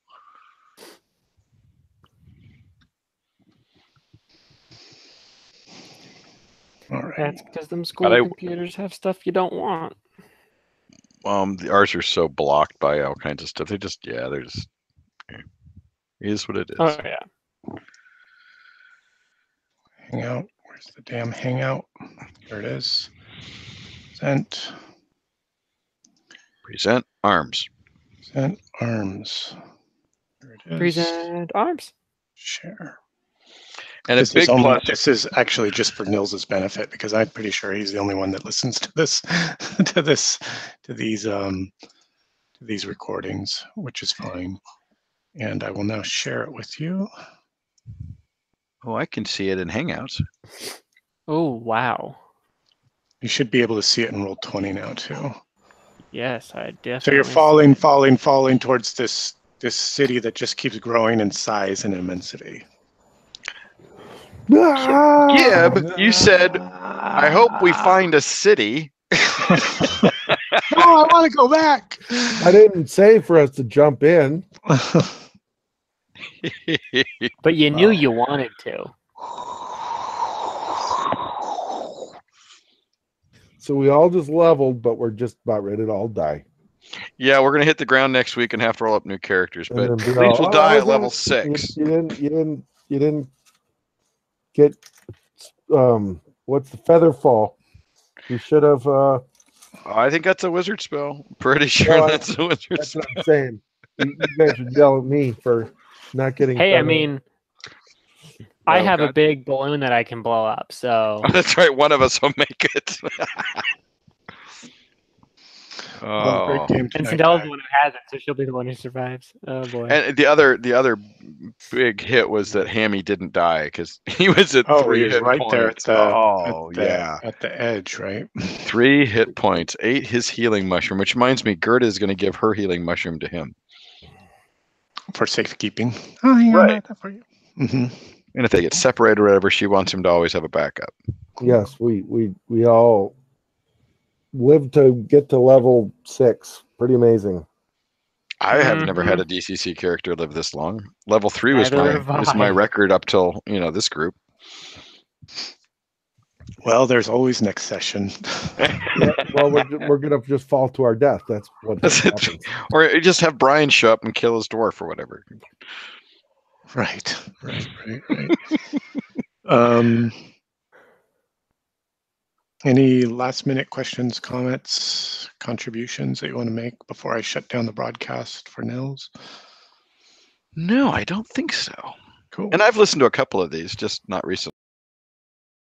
All right. That's because them school computers have stuff you don't want. Ours are so blocked by all kinds of stuff. It is what it is. Oh yeah. Hangout. Where's the damn hangout? There it is. Present arms. Present arms. There it is. Present arms. Share. And this is actually just for Nils's benefit, because I'm pretty sure he's the only one that listens to this, to these recordings, which is fine. And I will now share it with you. Oh, I can see it in Hangouts. Oh, wow. You should be able to see it in roll 20 now too. Yes, I definitely. So you're falling towards this city that just keeps growing in size and immensity. Gib, you said I hope we find a city. No, I want to go back. I didn't say for us to jump in. But you knew you wanted to. So we all just leveled, but we're just about ready to all die. Yeah, we're gonna hit the ground next week and have to roll up new characters, And but then be Druids all, will "Oh, die I at was level on- 6. You didn't get what's the feather fall? You should have. I think that's a wizard spell. Pretty sure No, that's a wizard That's spell. what I'm saying. You guys would yell at me for not getting. Hey, I feather. mean, I Oh, have a God. big balloon that I can blow up, so Oh, that's right. One of us will make it. Well, great Oh. game and tonight, Cinderella's guys. the one who has it, so she'll be the one who survives. Oh boy. And the other big hit was that Hammy didn't die because he was at Oh, 3 he was hit right points. there at the, Oh, at the, yeah. at the edge, right? 3 hit points. 8 his healing mushroom, which reminds me, Gerda is going to give her healing mushroom to him. For safekeeping. Oh, hang on, Right. I got that for you. Mm-hmm. And if they get separated or whatever, she wants him to always have a backup. Yes, we all lived to get to level 6. Pretty amazing. I have never had a DCC character live this long. Level 3 was Neither have my I. record up till this group. Well, there's always next session. Yeah, well, we're gonna just fall to our death. That's what That's it. happens. Or you just have Brian show up and kill his dwarf or whatever. Right. Any last minute questions, comments, contributions that you want to make before I shut down the broadcast for Nils? No, I don't think so. Cool. And I've listened to a couple of these, just not recently.